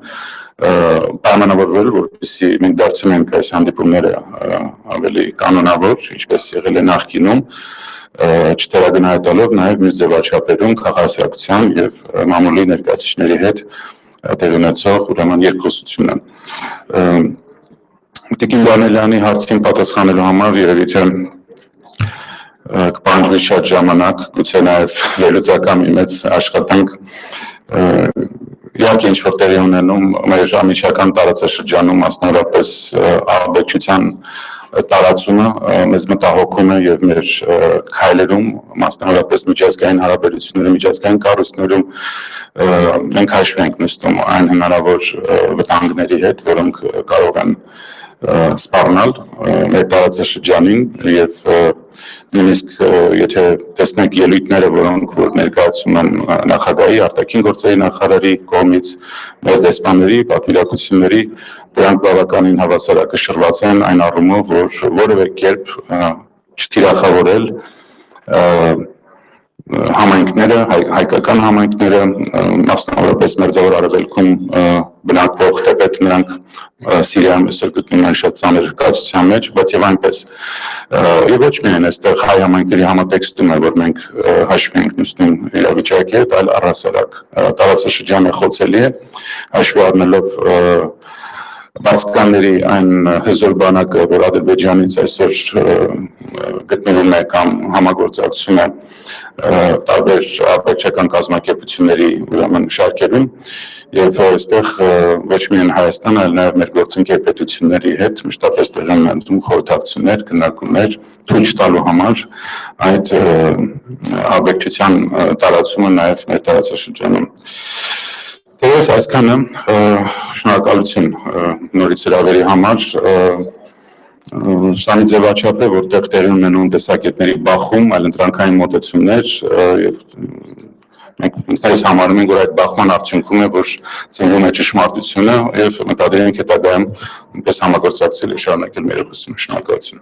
պայմանավորվել, որպեսզի մենք դարձնենք այս հանդիպումները ավելի կանոնավոր, ինչպես եղել է նախկինում, չթերագնահատելով նաև մյուս ձևաչափերում քաղաքասարակության եւ մամուլի ներկայացուցիչների հետ տեղի ունեցող ուրեմն երկխոսությունը։ Տիկին Դանիելյանի հարցին պատասխանելու համար երևի թե կպահանջվի շատ ժամանակ, գուցե նաև վերլուծական մի մեծ աշխատանք, իհարկե ինչ-որ տեղի ունենում մեր ամիջական տարածաշրջանում, մասնավորապես ահաբեկչության տարածումը մեզ մտահոգում է եւ մեր քայլերում, մասնավորապես միջազգային հարաբերություններում, միջազգային կառույցներում մենք հաշվի ենք նստում այն հնարավոր վտանգների հետ, որոնք կարող են սպառնալ մեր տարածաշրջանին եւ նույնիսկ եթե տեսնենք ելույթները, որոնք որ ներկայացում են նախագահի, արտաքին գործերի նախարարի կողմից, մեր դեսպանների, պատվիրակությունների, դրանք բավականին հավասարակշռված են այն առումով, որ որևէ կերպ չթիրախավորել համայնքները, հայկական համայնքները, մասնավորապես Մերձավոր Արևելքում բնակվող թեպետ նրանք Սիրիայում այսօր գտնվում են շատ ծանր կացության մեջ, բայց եւ այնպես։ Եվ ոչ միայն այստեղ հայ համայնքների համատեքստում է, որ մենք հաշվի ենք նստում իրավիճակի հետ, այլ առհասարակ տարածաշրջանը խոցելի է, հաշվի առնելով վարձկանների այն հզոր բանակը, որ Ադրբեջանից այսօր գտնվում է կամ համագործակցում է տարբեր արտաքին կազմակերպությունների ուրեմն շարքերում եւ այստեղ ոչ միայն Հայաստանը, այլ նաեւ մեր գործընկեր պետությունների հետ մշտապես տեղի են ունենում խորհրդակցություններ, քննարկումներ ցույց տալու համար այդ աբեկչության տարածումը նաեւ մեր տարածաշրջանում։ Դες այսքանը շնորհակալություն նորից հրավերի համար Սանի ձևաչափ է, որտեղ տեղի ունենում տեսակետների բախում, այլ ընտրանքային մոտեցումներ եւ Մենք այս համարում ենք, որ այդ բախման արդյունքում է, որ ծնվում է ճշմարտությունը եւ մտադիր ենք հետագայում այնպես համագործակցել եւ շարունակել մեր ուղղությունը։ Շնորհակալություն։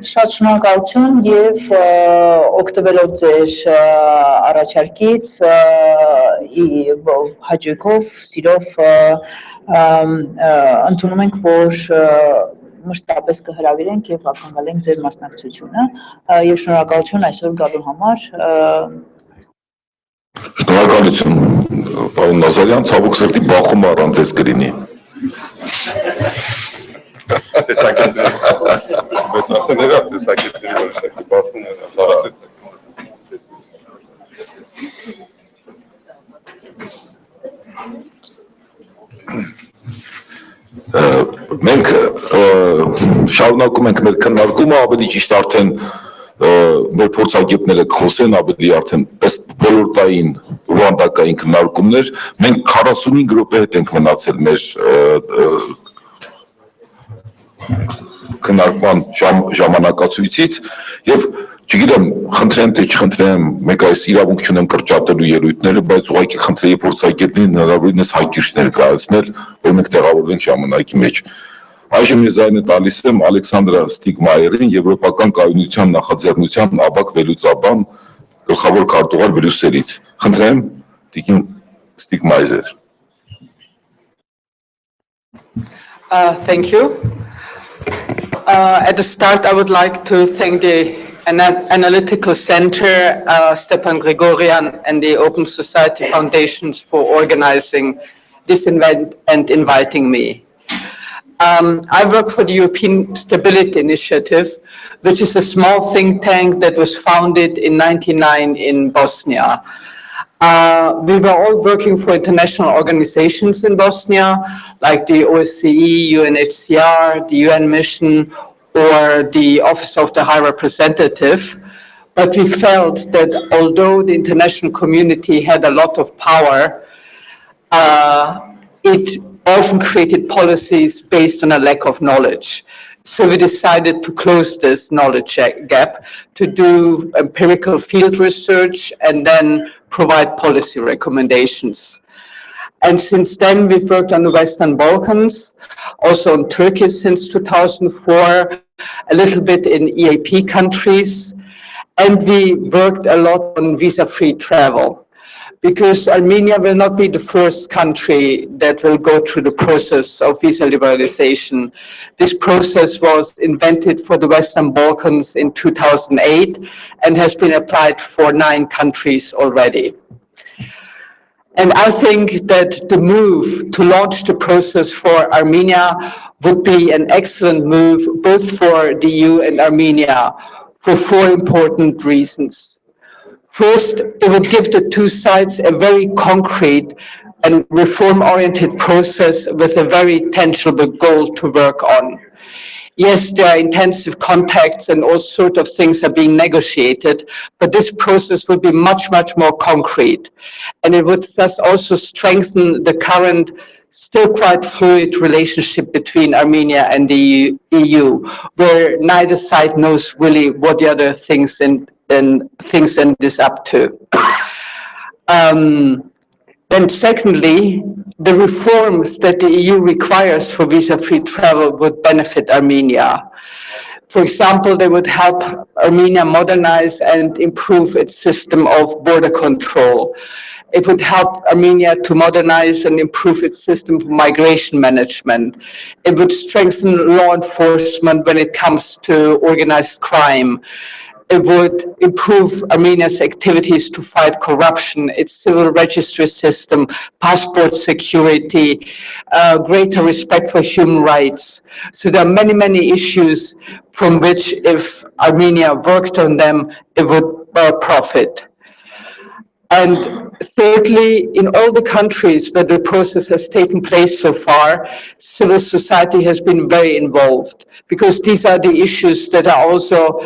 Շատ շնորհակալություն եւ օգտվելով ձեր առաջարկից հաճույքով, սիրով ընդունում ենք, որ մշտապես կհրավիրենք եւ ակնկալենք ձեր մասնակցությունը եւ շնորհակալություն այսօր գալու համար։ Շնորհակալություն, պարոն Նազարյան, ցավոք սրտի բախումը առանց ձեզ կլինի։ Մենք շարունակում ենք մեր քննարկումը, ավելի ճիշտ արդեն մեր փորձագետները կխոսեն ավելի արդեն ըստ ոլորտային վանդակային քննարկումներ, մենք 45 րոպե հետ ենք մնացել մեր քննարկման ժամանակացույցից եւ չգիտեմ, խնդրեմ թե չխնդրեմ, մեկ այս իրավունք չունեմ կրճատելու ելույթները, բայց ուղղակի խնդրեի փորձագետներին հնարավորինս հայկիրճ ներկայացնել, որ մենք տեղավորվենք ժամանակի մեջ։ Այժմ ես ձայնը տալիս եմ Ալեքսանդրա Ստիգմայերին, Եվրոպական կայունության նախաձեռնության ԱԲԱԿ վերլուծաբան, գլխավոր քարտուղար Բրյուսելից։ Խնդրեմ, տիկին Ստիգմայեր։ Thank you. At the start, I would like to thank the Analytical Center, Stepan Gregorian, and the Open Society Foundations for organizing this event and inviting me. I work for the European Stability Initiative, which is a small think tank that was founded in 1999 in Bosnia. We were all working for international organizations in Bosnia, like the OSCE, UNHCR, the UN Mission, or the Office of the High Representative. But we felt that although the international community had a lot of power, it often created policies based on a lack of knowledge. So we decided to close this knowledge gap, to do empirical field research and then provide policy recommendations. And since then, we've worked on the Western Balkans, also on Turkey since 2004, a little bit in EAP countries, and we worked a lot on visa-free travel. Because Armenia will not be the first country that will go through the process of visa liberalization. This process was invented for the Western Balkans in 2008 and has been applied for 9 countries already. And I think that the move to launch the process for Armenia would be an excellent move, both for the EU and Armenia, for 4 important reasons. First, it would give the 2 sides a very concrete and reform-oriented process with a very tangible goal to work on. Yes, there are intensive contacts and all sorts of things are being negotiated, but this process would be much, much more concrete. And it would thus also strengthen the current, still quite fluid relationship between Armenia and the EU, where neither side knows really what the other thinks and is up to. Then secondly, the reforms that the EU requires for visa-free travel would benefit Armenia. For example, they would help Armenia modernize and improve its system of border control. It would help Armenia to modernize and improve its system for migration management. It would strengthen law enforcement when it comes to organized crime. It would improve Armenia's activities to fight corruption, its civil registry system, passport security, greater respect for human rights. So there are many, many issues from which, if Armenia worked on them, it would profit. And thirdly, in all the countries where the process has taken place so far, civil society has been very involved, because these are the issues that are also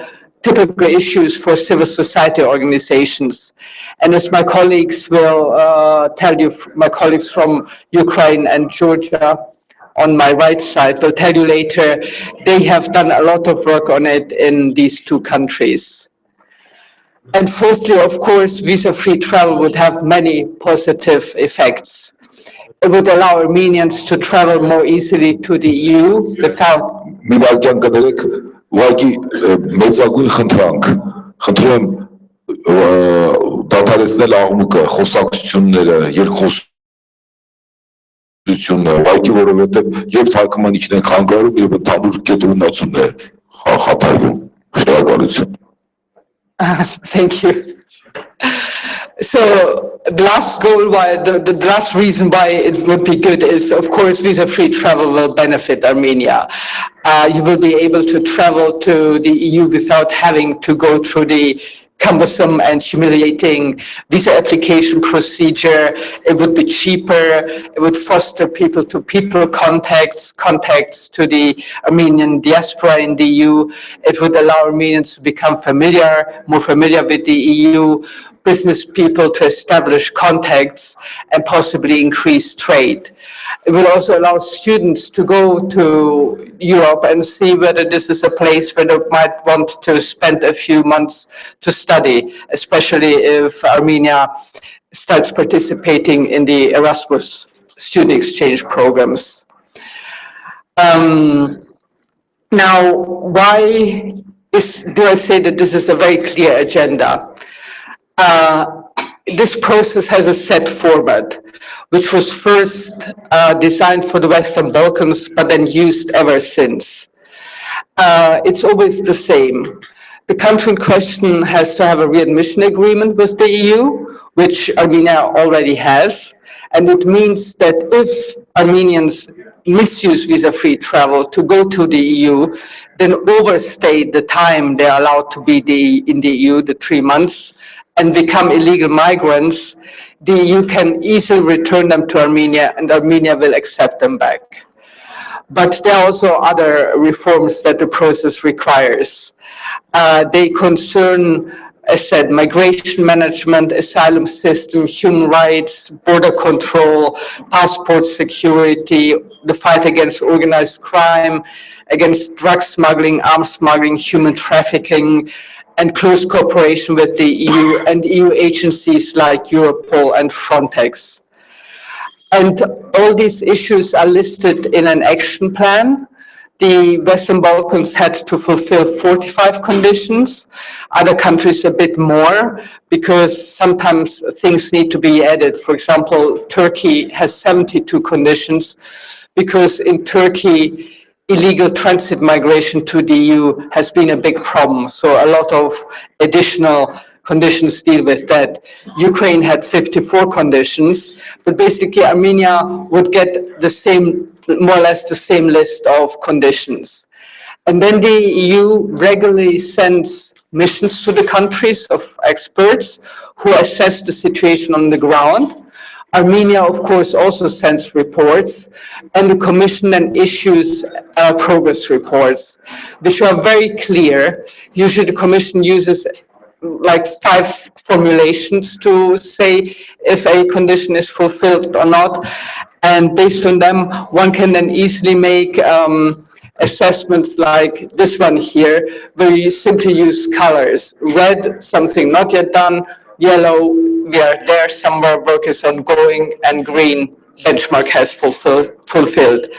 typical issues for civil society organizations. And as my colleagues will tell you, my colleagues from Ukraine and Georgia on my right side will tell you later, they have done a lot of work on it in these 2 countries. And fourthly, of course, visa-free travel would have many positive effects. It would allow Armenians to travel more easily to the EU without. Մի վարքյան կներեք, ուղղակի մեծագույն խնդրում եմ դադարեցնել աղմուկը, խոսակցությունները, երկխոսությունը, ուղղակի որովհետև եւ թարգմանիչն են խանգարում եւ ընդհանուր կենտրոնացումն է խաթարվում։ Շնորհակալություն։ Thank you. So the last goal, why the last reason why it would be good is, of course, visa-free travel will benefit Armenia. You will be able to travel to the EU without having to go through the cumbersome and humiliating visa application procedure. It would be cheaper. It would foster people-to-people contacts to the Armenian diaspora in the EU. It would allow Armenians to become more familiar with the EU, business people to establish contacts and possibly increase trade. It will also allow students to go to Europe and see whether this is a place where they might want to spend a few months to study, especially if Armenia starts participating in the Erasmus student exchange programs. Now, why do I say that this is a very clear agenda? This process has a set format, which was first designed for the Western Balkans, but then used ever since. It's always the same. The country in question has to have a readmission agreement with the EU, which Armenia already has. And it means that if Armenians misuse visa-free travel to go to the EU, then overstay the time they're allowed to be in the EU, the 3 months, and become illegal migrants, the EU can easily return them to Armenia and Armenia will accept them back. But there are also other reforms that the process requires. They concern, as said, migration management, asylum system, human rights, border control, passport security, the fight against organized crime, against drug smuggling, arms smuggling, human trafficking, and close cooperation with the EU and EU agencies like Europol and Frontex. And all these issues are listed in an action plan. The Western Balkans had to fulfill 45 conditions, other countries a bit more, because sometimes things need to be added. For example, Turkey has 72 conditions, because in Turkey, illegal transit migration to the EU has been a big problem. So a lot of additional conditions deal with that. Ukraine had 54 conditions, but basically Armenia would get the same, more or less the same list of conditions. And then the EU regularly sends missions to the countries of experts who assess the situation on the ground. Armenia, of course, also sends reports, and the Commission then issues progress reports, which are very clear. Usually the Commission uses like 5 formulations to say if a condition is fulfilled or not, and based on them, one can then easily make assessments like this one here, where you simply use colors. Red, something not yet done; yellow, we are there somewhere, work is ongoing, and green, benchmark has fulfilled.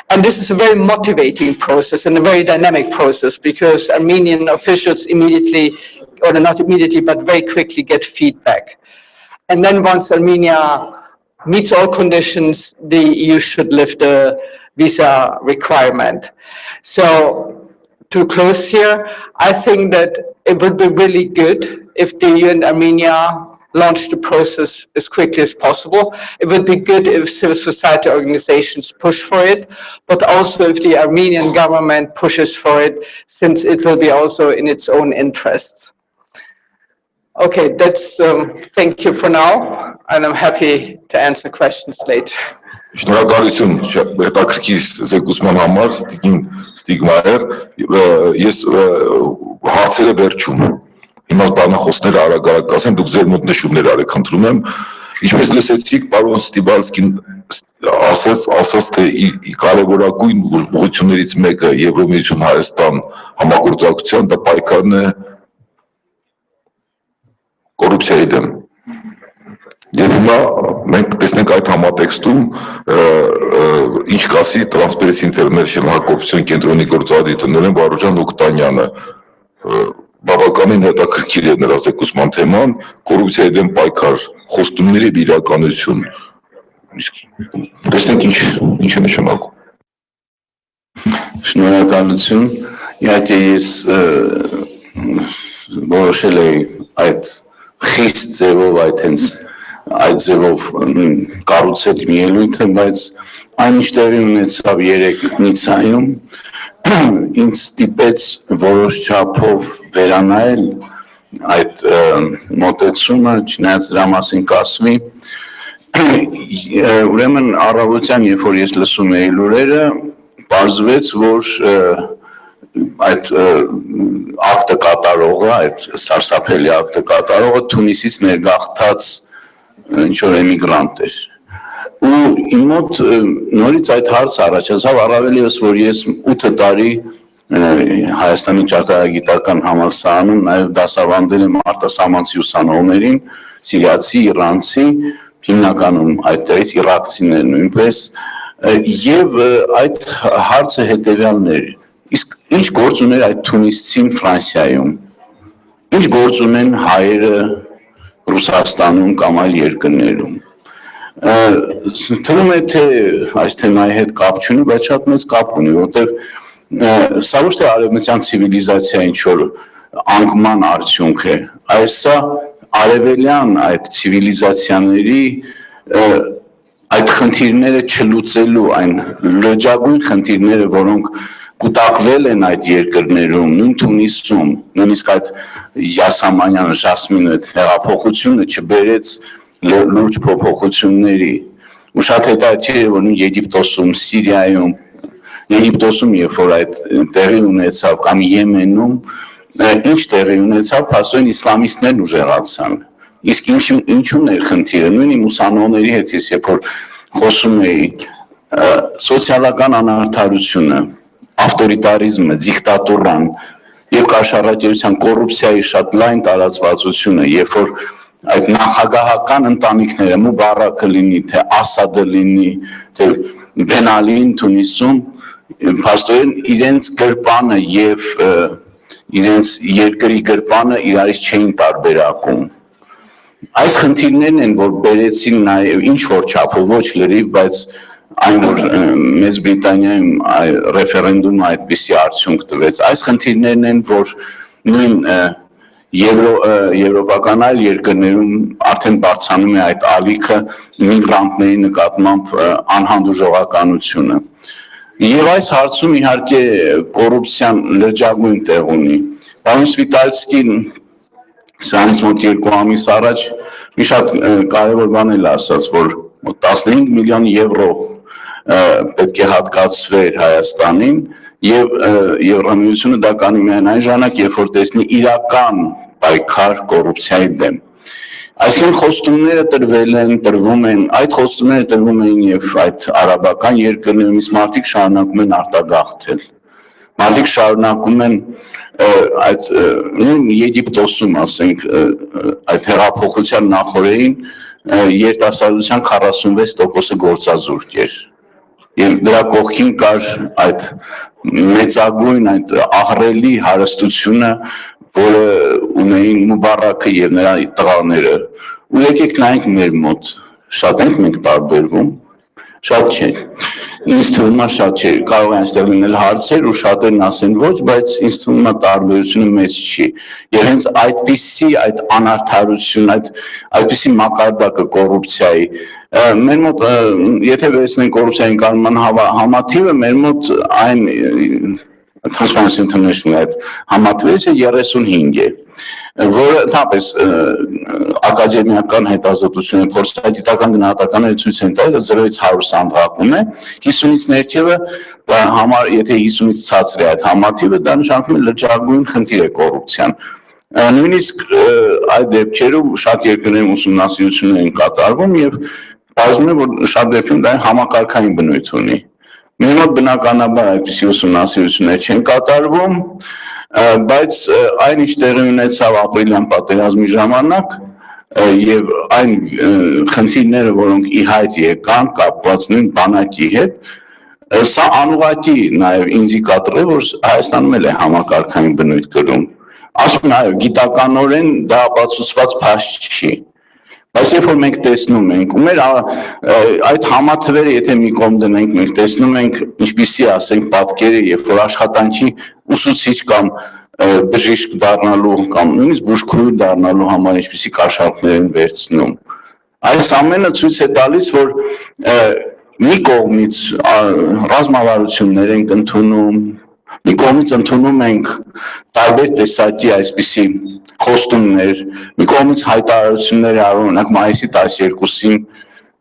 And this is a very motivating process and a very dynamic process, because Armenian officials immediately, or not immediately, but very quickly get feedback. And then once Armenia meets all conditions, the EU should lift the visa requirement. So to close here, I think that it would be really good if the EU and Armenia launch the process as quickly as possible. It would be good if civil society organizations push for it, but also if the Armenian government pushes for it, since it will be also in its own interests. Okay, that's thank you for now, and I'm happy to answer questions later. Շնորհակալություն հետաքրքիր զեկուցման համար, Տիկին Ստիգմայեր, ես հարցերը վերջում, հիմա բանախոսները արագ ասեմ, դուք ձեր մոտ նշումներ արեք, խնդրում եմ, ինչպես լսեցիք, պարոն Ստիբալսկին ասաց, թե կարևորագույն ուղղություններից մեկը Եվրոմիություն Հայաստան համագործակցության, դա պայքարն է եմ։ Եվ հիմա մենք տեսնենք այդ համատեքստում ինչ կասի Transparency International հակոբության կենտրոնի գործադի տնօրեն Վարուժան Օկտանյանը։ Բավականին հետաքրքիր է նրա զեկուցման թեման, կոռուպցիայի դեմ պայքար, խոստումների իրականություն։ Տեսնենք ինչ է նշանակում։ Շնորհակալություն։ Իհարկե ես որոշել էի այդ խիստ ձևով այդ ձևով կառուցել իմ ելույթը, բայց այն ինչ տեղի ունեցավ երեկ Նիցայում, ինձ ստիպեց որոշ չափով վերանայել այդ մոտեցումը, չնայած դրա մասին կասվի։ Ուրեմն առավոտյան, երբ որ ես լսում էի լուրերը, պարզվեց, որ այդ ակտը կատարողը, այդ սարսափելի ակտը կատարողը Թունիսից ներգաղթած ինչ-որ էմիգրանտ էր։ Ու իմ մոտ նորից այդ հարցը առաջացավ, առավել ևս, որ ես 8 տարի Հայաստանի ճարտարագիտական համալսարանում նաև դասավանդել եմ արտասահմանցի ուսանողներին, սիրիացի, իրանցի, հիմնականում այդտեղից իրաքցիներ նույնպես, եւ այդ հարցը հետեւյալն էր. իսկ ինչ գործ ուներ այդ թունիսցին Ֆրանսիայում, ինչ գործ ունեն հայերը Ռուսաստանում կամ այլ երկրներում։ Թվում է թե այս թեմայի հետ կապ չունի, բայց շատ մեծ կապ ունի, որտեղ սա ոչ թե արևմտյան ցիվիլիզացիա ինչ որ անկման արդյունք է, այլ սա արևելյան այդ ցիվիլիզացիաների այդ խնդիրները չլուծելու այն լրջագույն խնդիրները, որոնք կուտակվել են այդ երկրներում, նույն Թունիսում, նույնիսկ այդ Յասամանյան Ժասմինը հեղափոխությունը չբերեց լուրջ փոփոխությունների, ու շատ հետաքրքիր է, որ նույն Եգիպտոսում, Սիրիայում, Եգիպտոսում, երբ որ այդ տեղի ունեցավ, կամ Եմենում, ինչ տեղի ունեցավ, փաստորեն իսլամիստներն ուժեղացան։ Իսկ ինչու՞ն էր խնդիրը, նույն իմ ուսանողների հետ ես երբ որ խոսում էի, սոցիալական անարդարությունը, ավտորիտարիզմը, դիկտատուրան եւ կաշառակերության կոռուպցիայի շատ լայն տարածվածությունը, երբ որ այդ նախագահական ընտանիքները, Մուբարակը լինի, թե Ասադը լինի, թե Բենալին Թունիսում, փաստորեն իրենց գրպանը եւ իրենց երկրի գրպանը իրարից չէին տարբերակում։ Այս խնդիրներն են, որ բերեցին նաև ինչ որ չափով, ոչ լրիվ, բայց այն որ Մեծ Բրիտանիայում ռեֆերենդումը այդպիսի արդյունք տվեց, այս խնդիրներն են, որ նույն եվրոպական այլ երկրներում արդեն բարձրանում է այդ ալիքը միգրանտների նկատմամբ անհանդուրժողականությունը։ Եվ այս հարցում իհարկե կոռուպցիան լրջագույն տեղ ունի։ Պարոն Սվիտալսկին սրանից մոտ 2 ամիս առաջ մի շատ կարևոր բան էլ ասաց, որ 15 միլիոն եվրո պետք է հատկացվեր Հայաստանին եւ Եվրամիությունը դա կանի միայն այն ժամանակ, երբ որ տեսնի իրական պայքար կոռուպցիայի դեմ։ Այսինքն խոստումները տրվել են, տրվում են, այդ խոստումները տրվում են եւ այդ արաբական երկրներում, իսկ մարդիկ շարունակում են արտագաղթել։ Մարդիկ շարունակում են այդ Եգիպտոսում, ասենք, այդ հեղափոխության նախօրեին երիտասարդության 46%-ը գործազուրկ էր։ Եվ դրա կողքին կար այդ մեծագույն, այդ ահռելի հարստությունը, որը ունեին Մուբարակը եւ նրա տղաները։ Ու եկեք նայենք մեր մոտ, շատ ենք մենք տարբերվում, շատ չէ։ Ինձ թվում է շատ չէ, կարող է այստեղ լինել հարցեր ու շատերն ասեն ոչ, բայց ինձ թվում է տարբերությունը մեծ չի։ Եվ հենց այդպիսի այդ անարդարություն, այդպիսի մակարդակը կոռուպցիայի, մեր մոտ, եթե վերցնենք կոռուպցիայի կարգման համաթիվը, մեր մոտ այն Transparency International այդ համատվեցը 35 է, որը ընդհանրապես ակադեմիական հետազոտությունը, փորձագիտական գնահատականները ցույց են տալիս, 0-ից 100 սանդղակում է, 50-ից ներքևը, եթե 50-ից ցածր է այդ համաթիվը, դա նշանակում է լրջագույն խնդիր է կոռուպցիան։ Նույնիսկ այդ դեպքերում շատ երկրներում ուսումնասիրություններ են կատարվում եւ պարզվում է, որ շատ դեպքերում դա համակարգային բնույթ ունի։ Մեր մոտ բնականաբար այդպիսի ուսումնասիրություններ չեն կատարվում, բայց այն ինչ տեղի ունեցավ ապրիլյան պատերազմի ժամանակ, եւ այն խնդիրները, որոնք ի հայտ եկան կապված նույն բանակի հետ, սա անուղղակի նաեւ ինդիկատոր է, որ Հայաստանում էլ է համակարգային բնույթ կրում։ Ասում եմ, այո, գիտականորեն դա ապացուցված փաստ չի։ Բայց երբ որ մենք տեսնում ենք, ու մեր այդ համաթվերը, եթե մի կողմ դնենք, մենք տեսնում ենք, ինչպիսի ասենք պատկերը, երբ որ աշխատանքի ուսուցիչ կամ բժիշկ դառնալու կամ նույնիսկ բուժքույր դառնալու համար ինչպիսի կաշառքներ են վերցնում։ Այս ամենը ցույց է տալիս, որ մի կողմից ռազմավարություններ ենք ընդունում, մի կողմից ընդունում ենք տարբեր տեսակի այսպիսի խոստումներ, մի կողմից հայտարարություններ օրինակ մայիսի 12-ին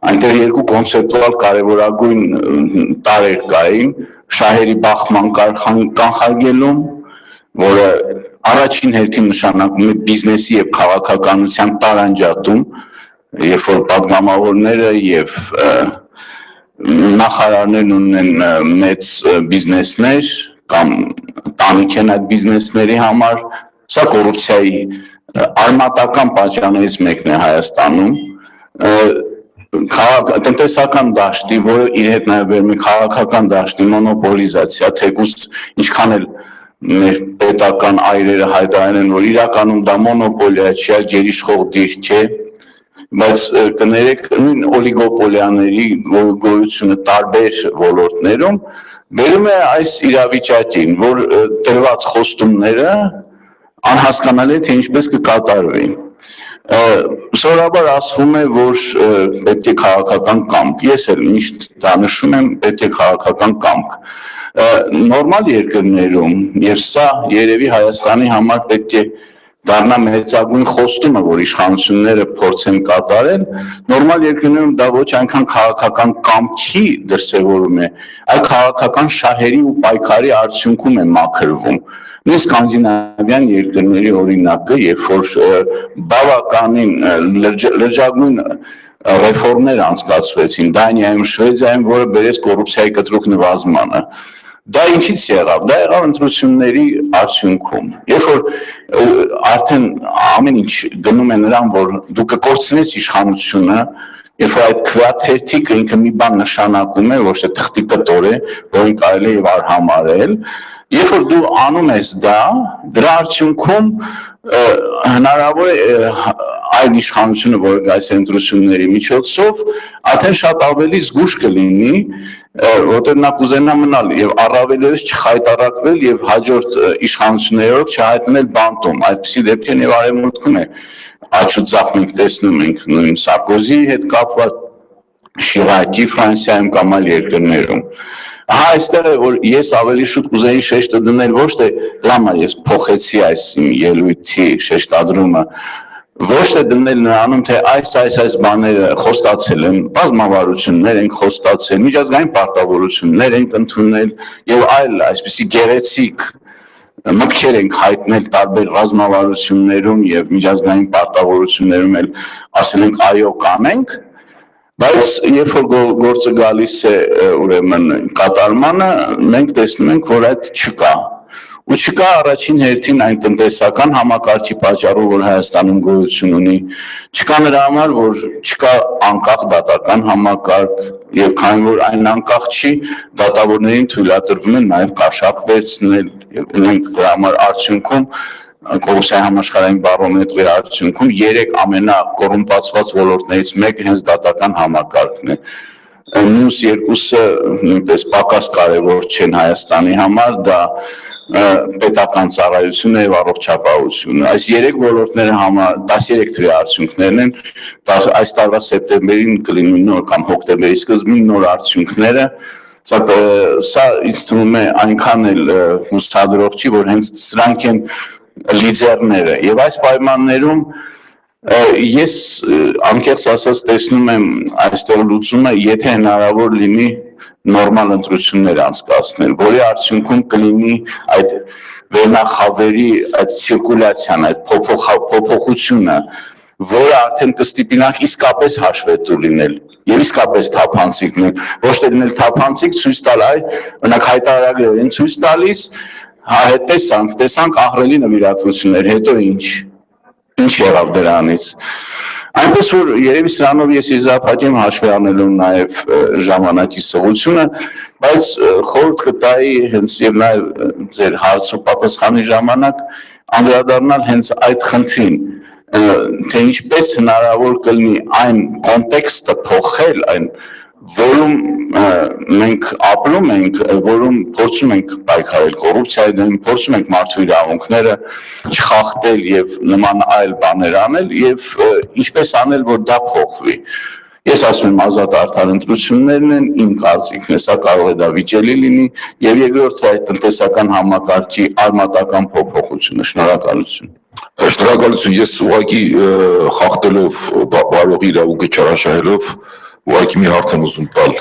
այնտեղ երկու կոնցեպտուալ կարևորագույն տարեր կային, շահերի բախման կանխարգելում, որը առաջին հերթին նշանակում է բիզնեսի եւ քաղաքականության տարանջատում, երբ որ պատգամավորները եւ նախարարներն ունեն մեծ բիզնեսներ կամ տանիք են այդ բիզնեսների համար, սա կոռուպցիայի արմատական պատճառներից մեկն է Հայաստանում, տնտեսական դաշտի, որը իր հետ նաև բերում է քաղաքական դաշտի մոնոպոլիզացիա, թեկուզ ինչքան էլ մեր պետական այրերը հայտարարել են, որ իրականում դա մոնոպոլիա չի, այլ գերիշխող դիրք է, բայց կներեք նույն օլիգոպոլիաների գոյությունը տարբեր ոլորտներում բերում է այս իրավիճակին, որ տրված խոստումները անհասկանալի է, թե ինչպես կկատարվեն։ Սովորաբար ասվում է, որ պետք է քաղաքական կամք, ես էլ միշտ դա նշում եմ, պետք է քաղաքական կամք։ Նորմալ երկրներում, եւ սա երևի Հայաստանի համար պետք է դառնա մեծագույն խոստումը, որ իշխանությունները փորձեն կատարել, նորմալ երկրներում դա ոչ այնքան քաղաքական կամքի դրսևորում է, այլ քաղաքական շահերի ու պայքարի արդյունքում է մաքրվում։ Նույն սկանդինավյան երկրների օրինակը, երբ որ բավականին լրջագույն ռեֆորմներ անցկացվեցին Դանիայում, Շվեդիայում, որը բերեց կոռուպցիայի կտրուկ նվազմանը։ Դա ինչից եղավ։ Դա եղավ ընտրությունների արդյունքում։ Երբ որ արդեն ամեն ինչ գնում է նրան, որ դու կկորցնես իշխանությունը, երբ որ այդ քվեաթերթիկը ինքը մի բան նշանակում է, ոչ թե թղթի կտոր է, որին կարելի է արհամարել, երբ որ դու անում ես դա, դրա արդյունքում հնարավոր է այլ իշխանությունը, որը գայս ընտրությունների միջոցով, արդեն շատ ավելի զգուշ կլինի, որտեղ նա կուզենա մնալ եւ առավելևս չխայտարակվել եւ հաջորդ իշխանություններով չհայտնել բանտում, այդպիսի դեպքեր եւ արևմուտքում է աչու ձախ մենք տեսնում ենք նույն Սարկոզիի հետ կապված, Շիրակի Ֆրանսիայում կամ այլ երկրներում։ Ահա այստեղ է, որ ես ավելի շուտ կուզեի շեշտը դնել ոչ թե դրա համար ես փոխեցի այս ելույթի շեշտադրումը, ոչ թե դնել նրանում, թե այս բաները խոստացել են, բազմավարություններ են խոստացել, միջազգային պարտավորություններ են ընդունել եւ այլ այսպիսի գեղեցիկ մտքեր ենք հայտնել տարբեր ռազմավարություններում եւ միջազգային պարտավորություններում էլ ասել ենք այո կանենք, բայց երբ որ գործը գալիս է ուրեմն կատարմանը, մենք տեսնում ենք, որ այդ չկա։ Ու չկա առաջին հերթին այն տնտեսական համակարգի պատճառով, որ Հայաստանում գոյություն ունի, չկա նրա համար, որ չկա անկախ դատական համակարգ, եւ քանի որ այն անկախ չի, դատավորներին թույլատրվում է նաեւ կաշառք վերցնել, եւ ունենք դրա համար արդյունքում կոռուպցիայի համաշխարհային բարոմետրի արդյունքում 3 ամենակոռումպացված ոլորտներից մեկը հենց դատական համակարգն է։ Մյուս երկուսը նույնպես պակաս կարևոր չեն Հայաստանի համար, դա պետական ծառայությունը եւ առողջապահությունը։ Այս 3 ոլորտները համար 13 թվականի արդյունքներն են, այս տարվա սեպտեմբերին կլինի նոր կամ հոկտեմբերի սկզբին նոր արդյունքները։ Սա ինձ թվում է այնքան էլ հուսադրող չի, որ հենց սրանք են լիդերները եւ այս պայմաններում ես անկեղծ ասած տեսնում եմ այստեղ լուծումը, եթե հնարավոր լինի նորմալ ընտրություններ անցկացնել, որի արդյունքում կլինի այդ վերնախավերի այդ ցիրկուլյացիան, այդ փոփոխությունը, որը արդեն կստիպինանք իսկապես հաշվետու լինել եւ իսկապես թափանցիկ լինել, ոչ թե լինել թափանցիկ, ցույց տալ օրինակ հայտարարագրեր են ցույց տալիս, տեսանք ահռելի նվիրատվություններ, հետո ինչ եղավ դրանից։ Այնպես որ երևի սրանով ես իզապատիմ հաշվի առնելու նաև ժամանակի սովությունը, բայց խորհուրդ կտայի հենց եւ նաև ձեր հարցը պատասխանի ժամանակ անդրադառնալ հենց այդ խնդրին, թե ինչպես հնարավոր կլինի այն կոնտեքստը փոխել, այն որում մենք ապրում ենք, որում փորձում ենք պայքարել կոռուպցիայի դեմ, փորձում ենք մարդու իրավունքները չխախտել եւ նման այլ բաներ անել եւ ինչպես անել, որ դա փոխվի։ Ես ասում եմ ազատ արդար ընտրություններն են, իմ կարծիքն է, սա կարող է դա վիճելի լինի եւ երկրորդը այդ տնտեսական համակարգի արմատական փոփոխությունը։ Շնորհակալություն։ Շնորհակալություն, ես ուղղակի խախտելով բարողի իրավունքը չարաշահելով ուղղակի մի հարց եմ ուզում տալ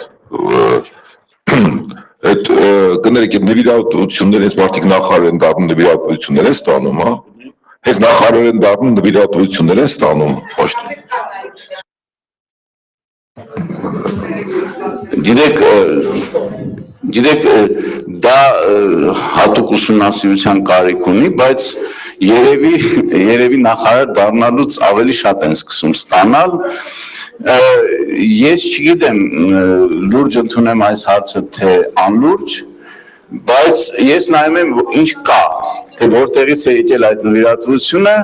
այդ կներեք այդ նվիրատվությունները հենց մարդիկ նախարար են դառնում նվիրատվություններ են ստանում, հա։ Հենց նախարար են դառնում նվիրատվություններ են ստանում, ոչ թե։ Գիտեք, դա հատուկ ուսումնասիրության կարիք ունի, բայց երևի նախարար դառնալուց ավելի շատ են սկսում ստանալ։ Ես չգիտեմ լուրջ ընդունեմ այս հարցը, թե անլուրջ, բայց ես նայում եմ ինչ կա, թե որտեղից է եկել այդ նվիրատվությունը,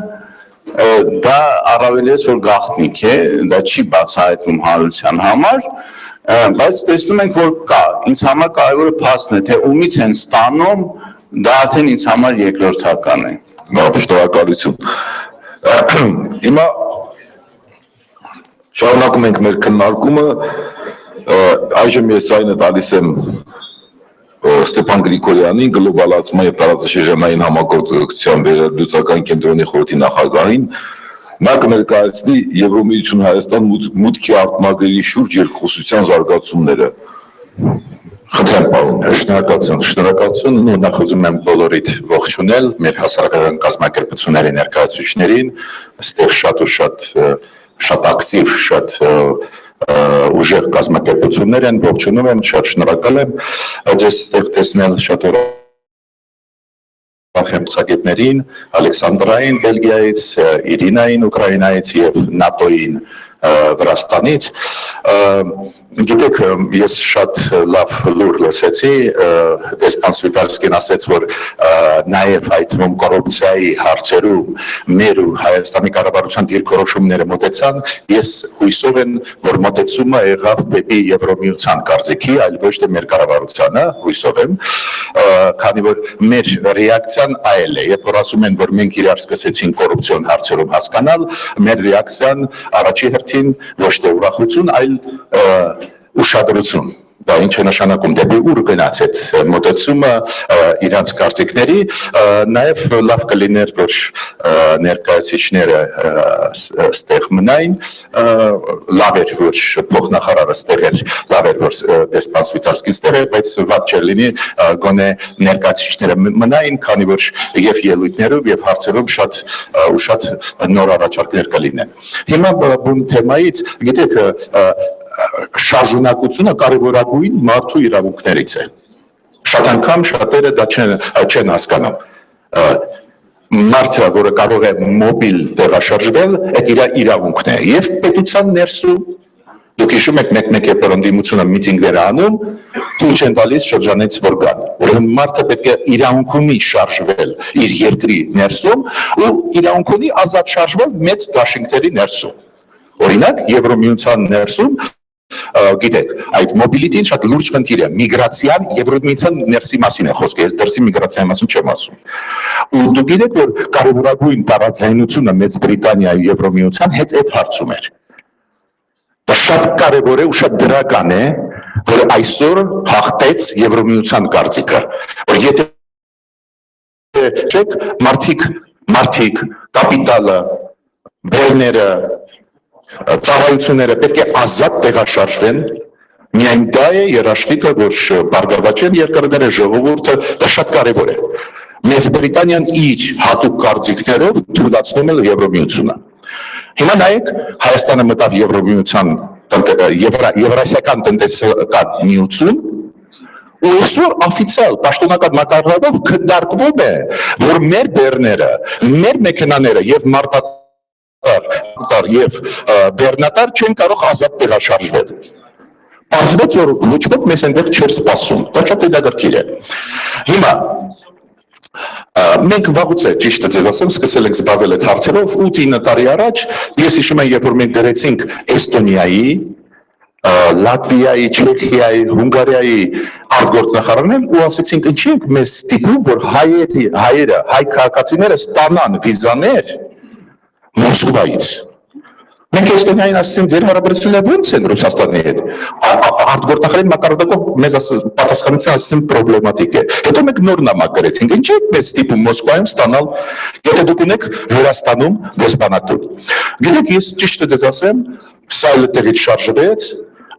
դա առավելից որ գաղտնիք է, դա չի բացահայտվում հանրության համար, բայց տեսնում ենք, որ կա։ Ինձ համար կարևորը փաստն է, թե ումից են ստանում, դա արդեն ինձ համար երկրորդական է։ Շնորհակալություն։ Հիմա շարունակում ենք մեր քննարկումը, այժմ ես այնը տալիս եմ Ստեփան Գրիգորյանին, գլոբալացման եւ տարածաշրջանային համագործակցության վերլուծական կենտրոնի խորհրդի նախագահին, նա կներկայացնի Եվրոմիություն Հայաստան մուտքի արտոնագրերի շուրջ երկխոսության զարգացումները։ Խնդրեմ, պարոն։ Շնորհակալություն, նախ ուզում եմ բոլորիդ ողջունել մեր հասարակական կազմակերպությունների ներկայացուցիչներին, այստեղ շատ ակտիվ, շատ ուժեղ կազմակերպություններ են, ողջունում եմ, շատ շնորհակալ եմ ձեզ ստեղ տեսնել, շատ ուրախ եմ ցուցակետներին, Ալեքսանդրային Բելգիայից, Իրինային Ուկրաինայից եւ ՆԱՏՕ-ին Վրաստանից։ Գիտեք, ես շատ լավ լուր լսեցի, դեսպան Սվիտալսկին ասեց, որ նաև այդ թվում կոռուպցիայի հարցերում մեր ու Հայաստանի կառավարության դիրքորոշումները մոտեցան, ես հույսով եմ, որ մոտեցումը եղավ դեպի Եվրոմիության կարծիքի, այլ ոչ թե մեր կառավարությանը, հույսով եմ, քանի որ մեր ռեակցիան այլ է, երբ որ ասում են, որ մենք իրար սկսեցինք կոռուպցիոն հարցերում հասկանալ, մեր ռեակցիան առաջի հերթին ոչ թե ուրախություն, այլ ուշադրություն, դա ինչ է նշանակում, դեպի ուր գնաց այդ մոտեցումը իրանց կարծիքների, նաև լավ կլիներ, որ ներկայացուցիչները ստեղ մնային, լավ էր, որ փոխնախարարը ստեղ էր, լավ էր, որ դեսպան Սվիտալսկին ստեղ էր, բայց վատ չէր լինի գոնե ներկայացուցիչները մնային, քանի որ եւ ելույթներով եւ հարցերով շատ նոր առաջարկներ կլինեն։ Հիմա բուն թեմայից, գիտեք, շարժունակությունը կարևորագույն մարդու իրավունքներից է։ Շատ անգամ շատերը դա չեն հասկանում։ Մարդը, որը կարող է մոբիլ տեղաշարժվել, այդ իր իրավունքն է։ Եվ պետության ներսում, դուք հիշում եք մեկ-մեկ է պրոնդիմությունը միտինգներ անում, թույլ չեն տալիս շրջանից որ գան։ Ուրեմն մարդը պետք է իրավունք ունի շարժվել իր երկրի ներսում ու իրավունք ունի ազատ շարժվել մեծ դաշինքների ներսում։ Օրինակ, Եվրոմիության ներսում գիտեք, այդ մոբիլիտին շատ լուրջ խնդիր է, միգրացիան Եվրոմիության ներսի մասին է խոսքը, ես դրսի միգրացիայի մասին չեմ ասում։ Ու դուք գիտեք, որ կարևորագույն տարաձայնությունը Մեծ Բրիտանիայի Եվրոմիության հետ այդ հարցում էր։ Դա շատ կարևոր է ու շատ դրական է, որ այսօր հաղթեց Եվրոմիության կարծիքը, որ եթե չեք մարդիկ, կապիտալը, բերները, ծառայությունները պետք է ազատ տեղաշարժվեն, միայն դա է երաշխիքը, որ բարգավաճեն երկրները, ժողովուրդը, դա շատ կարևոր է։ Մեծ Բրիտանիան իր հատուկ կարծիքներով թույլատնում է Եվրոմիությունը։ Հիմա նայեք, Հայաստանը մտավ Եվրոմիության Եվրասիական տնտեսական միություն, ու այսօր օֆիցիալ պաշտոնական մակարդակով քննարկվում է, որ մեր բեռները, մեր մեքենաները եւ մարտադար տար եւ բեռնատար չեն կարող ազատ տեղաշարժվել։ Պարզվեց, որ ոչ ոք մեզ այնտեղ չէր սպասում, դա շատ հետաքրքիր է։ Հիմա մենք վաղուց է ճիշտը ձեզ ասեմ, սկսել ենք զբաղվել այդ հարցերով 8-9 տարի առաջ, ես հիշում եմ, երբ որ մենք գրեցինք Էստոնիայի, Լատվիայի, Չեխիայի, Հունգարիայի արտգործնախարարներին ու ասեցինք, ինչի ենք մեզ ստիպում, որ հայերը, հայ քաղաքացիները ստանան վիզաներ Մոսկվայից։ Մենք Էստոնիային ասեցին, ձեր հարաբերությունները ո՞նց են Ռուսաստանի հետ։ Արտգործնախարարի մակարդակով մեզ պատասխանեցին, ասեցին պրոբլեմատիկ է։ Հետո մենք նոր նամակ գրեցինք, ինչի եք մեզ ստիպում Մոսկվայում ստանալ, եթե դուք ունեք Վրաստանում դեսպանատուր։ Գիտեք, ես ճիշտը ձեզ ասեմ, սա այլտեղից շարժվեց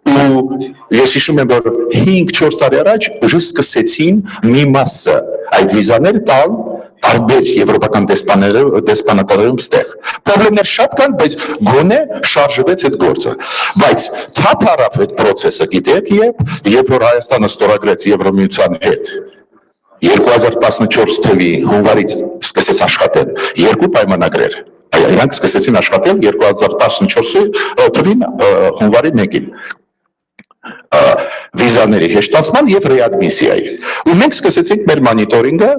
ու ես հիշում եմ, որ 5-4 տարի առաջ ուժը սկսեցին մի մասը այդ վիզաներ տալ տարբեր եվրոպական դեսպանատներում ստեղ։ Պրոբլեմներ շատ կան, բայց գոնե շարժվեց այդ գործը։ Բայց թափ առավ այդ process-ը, գիտեք, երբ որ Հայաստանը ստորագրեց Եվրոմիության հետ 2014 թվականի հունվարից սկսեց աշխատել երկու պայմանագրեր։ Իրանք սկսեցին աշխատել 2014 թվականի հունվարի 1-ին։ Վիզաների հեշտացման եւ ռեադմիսիայի։ Ու մենք սկսեցինք մեր մոնիտորինգը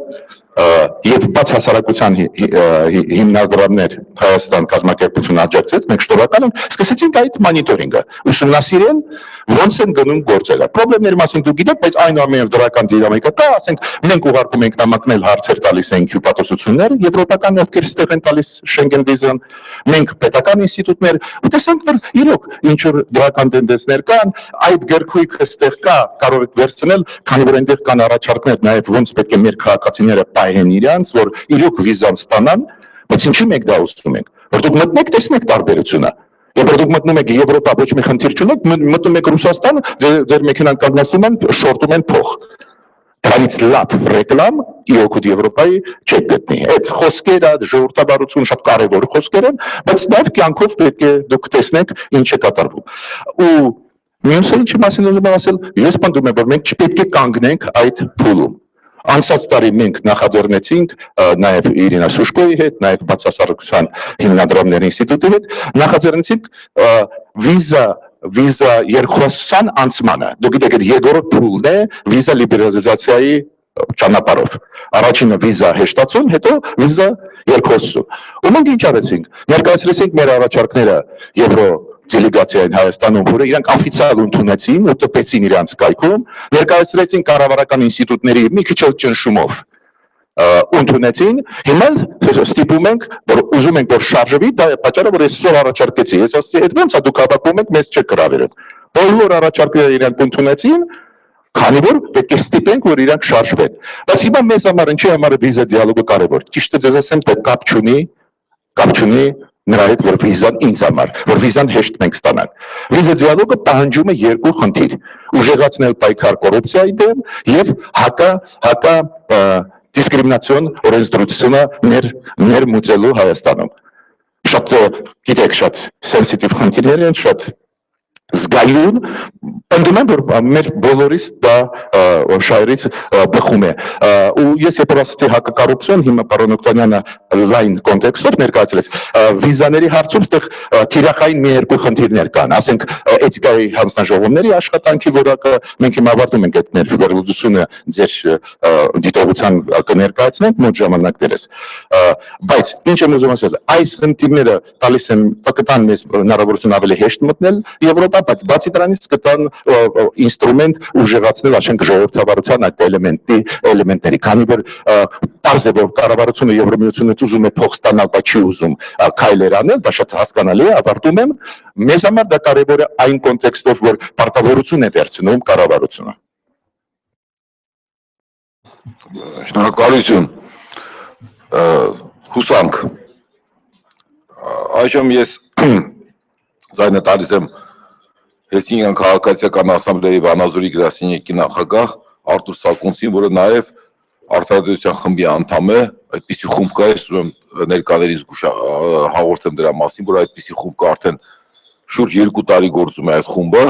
եւ բաց հասարակության հիմնադրամներ Հայաստան կազմակերպությունը աջակցեց, մենք շնորհակալ ենք, սկսեցինք այդ մոնիտորինգը, ուսումնասիրել ոնց են գնում գործերը։ Պրոբլեմների մասին դուք գիտեք, բայց այնուամենայնիվ դրական դինամիկա կա, ասենք մենք ուղարկում ենք նամակներ, հարցեր տալիս ենք հյուպատոսություններ, եվրոպական ովքեր ստեղ են տալիս Շենգեն վիզան, մենք պետական ինստիտուտներ, ու տեսանք, որ իրոք ինչ որ դրական տենդենսներ կան, այդ գրքույկը ստեղ կա, կարող եք վերցնել, քանի որ այնտեղ կան առաջարկներ նաև ոնց պետք է մեր քաղաքացիները պահեն իրանց, որ իրոք վիզան ստանան, բայց ինչի մենք դա ուզում ենք, որ դուք մտնեք, տեսնեք տարբերությունը։ Երբ որ դուք մտնում եք Եվրոպա, ոչ մի խնդիր չունեք, մտնում եք Ռուսաստան, ձեր մեքենան կանգնացնում են, շորտում են փող։ Դրանից լավ ռեկլամ իօքուտ Եվրոպայի չեք գտնի։ Այդ խոսքերը, ժողովրդավարություն շատ կարևոր խոսքեր են, բայց նաև կյանքով պետք է դուք տեսնեք ինչ է կատարվում։ Ու մյուսը ինչի մասին ուզում եմ ասել, ես պնդում եմ, որ մենք չպետք է կանգնենք այդ փուլում։ Անցած տարի մենք նախաձեռնեցինք նաև Իրինա Սուշկոյի հետ, նաև բացասարքության հիմնադրամների ինստիտուտի հետ, նախաձեռնեցինք վիզա երկխոսության անցմանը։ Դուք գիտեք, այդ երկրորդ փուլն է վիզա լիբերալիզացիայի ճանապարհով։ Առաջինը վիզա հեշտացում, հետո վիզա երկխոսություն։ Ու մենք ինչ արեցինք։ Ներկայացրեցինք մեր առաջարկները Եվրո դելեգացիային Հայաստանում, որը իրանք օֆիցիալ ընդունեցին ու տպեցին իրանց կայքում, ներկայացրեցին կառավարական ինստիտուտների մի քիչ ճնշումով ընդունեցին, հիմա ստիպում ենք, որ ուզում ենք, որ շարժվի, դա է պատճառը, որ ես այսօր առաջարկեցի, ես ասացի, այդ ո՞նց է դուք հավաքում եք, մեզ չեք գրավել։ Բոլոր առաջարկները իրանք ընդունեցին, քանի որ պետք է ստիպենք, որ իրանք շարժվեն։ Բայց հիմա մեզ համար ինչի համար է վիզա դիալոգը կարևոր։ Ճիշտը ձեզ ասեմ, դա կապ չունի նրա հետ, որ վիզան ինձ համար, որ վիզան հեշտ մենք ստանանք։ Վիզա դիալոգը պահանջում է երկու խնդիր՝ ուժեղացնել պայքար կոռուպցիայի դեմ եւ հակա դիսկրիմինացիոն օրենսդրությունը ներմուծելու Հայաստանում։ Շատ գիտեք, շատ սենսիտիվ խնդիրներ են, շատ զգայուն, պնդում եմ, որ մեր բոլորիս դա շահերից բխում է։ Ու ես երբ ասացի հակակոռուպցիոն, հիմա պարոն Օկտանյանը լայն կոնտեքստով ներկայացրեց, վիզաների հարցում ստեղ թիրախային մի երկու խնդիրներ կան, ասենք էթիկայի հանձնաժողովների աշխատանքի որակը, մենք հիմա ավարտում ենք այդ մեր վերլուծությունը ձեր դիտողության կներկայացնենք մոտ ժամանակներս, բայց ինչ եմ ուզում ասել, այս խնդիրները տալիս են կտան մեզ հնարավորություն ավելի հեշտ մտնել Եվրոպա, բայց բացի դրանից կտան ինստրումենտ ուժեղացնել, ասենք ժողովրդավարության այդ էլեմենտների, քանի որ պարզ է, որ կառավարությունը Եվրոմիությունից ուզում է փող ստանալ, բայց չի ուզում քայլեր անել, դա շատ հասկանալի է, ավարտում եմ, մեզ համար դա կարևոր է այն կոնտեքստով, որ պարտավորություն է վերցնում կառավարությունը։ Շնորհակալություն, հուսանք, այժմ ես ձայնը տալիս եմ Հելսինկյան քաղաքացիական ասամբլեի Վանաձորի գրասենյակի նախագահ Արտուր Սակունցին, որը նաև Արտադրության խմբի անդամ է, այդպիսի խումբ կա, ես ուզում եմ ներկաներից հաղորդեմ դրա մասին, որ այդպիսի խումբ կա արդեն շուրջ 2 տարի գործում է այդ խումբը,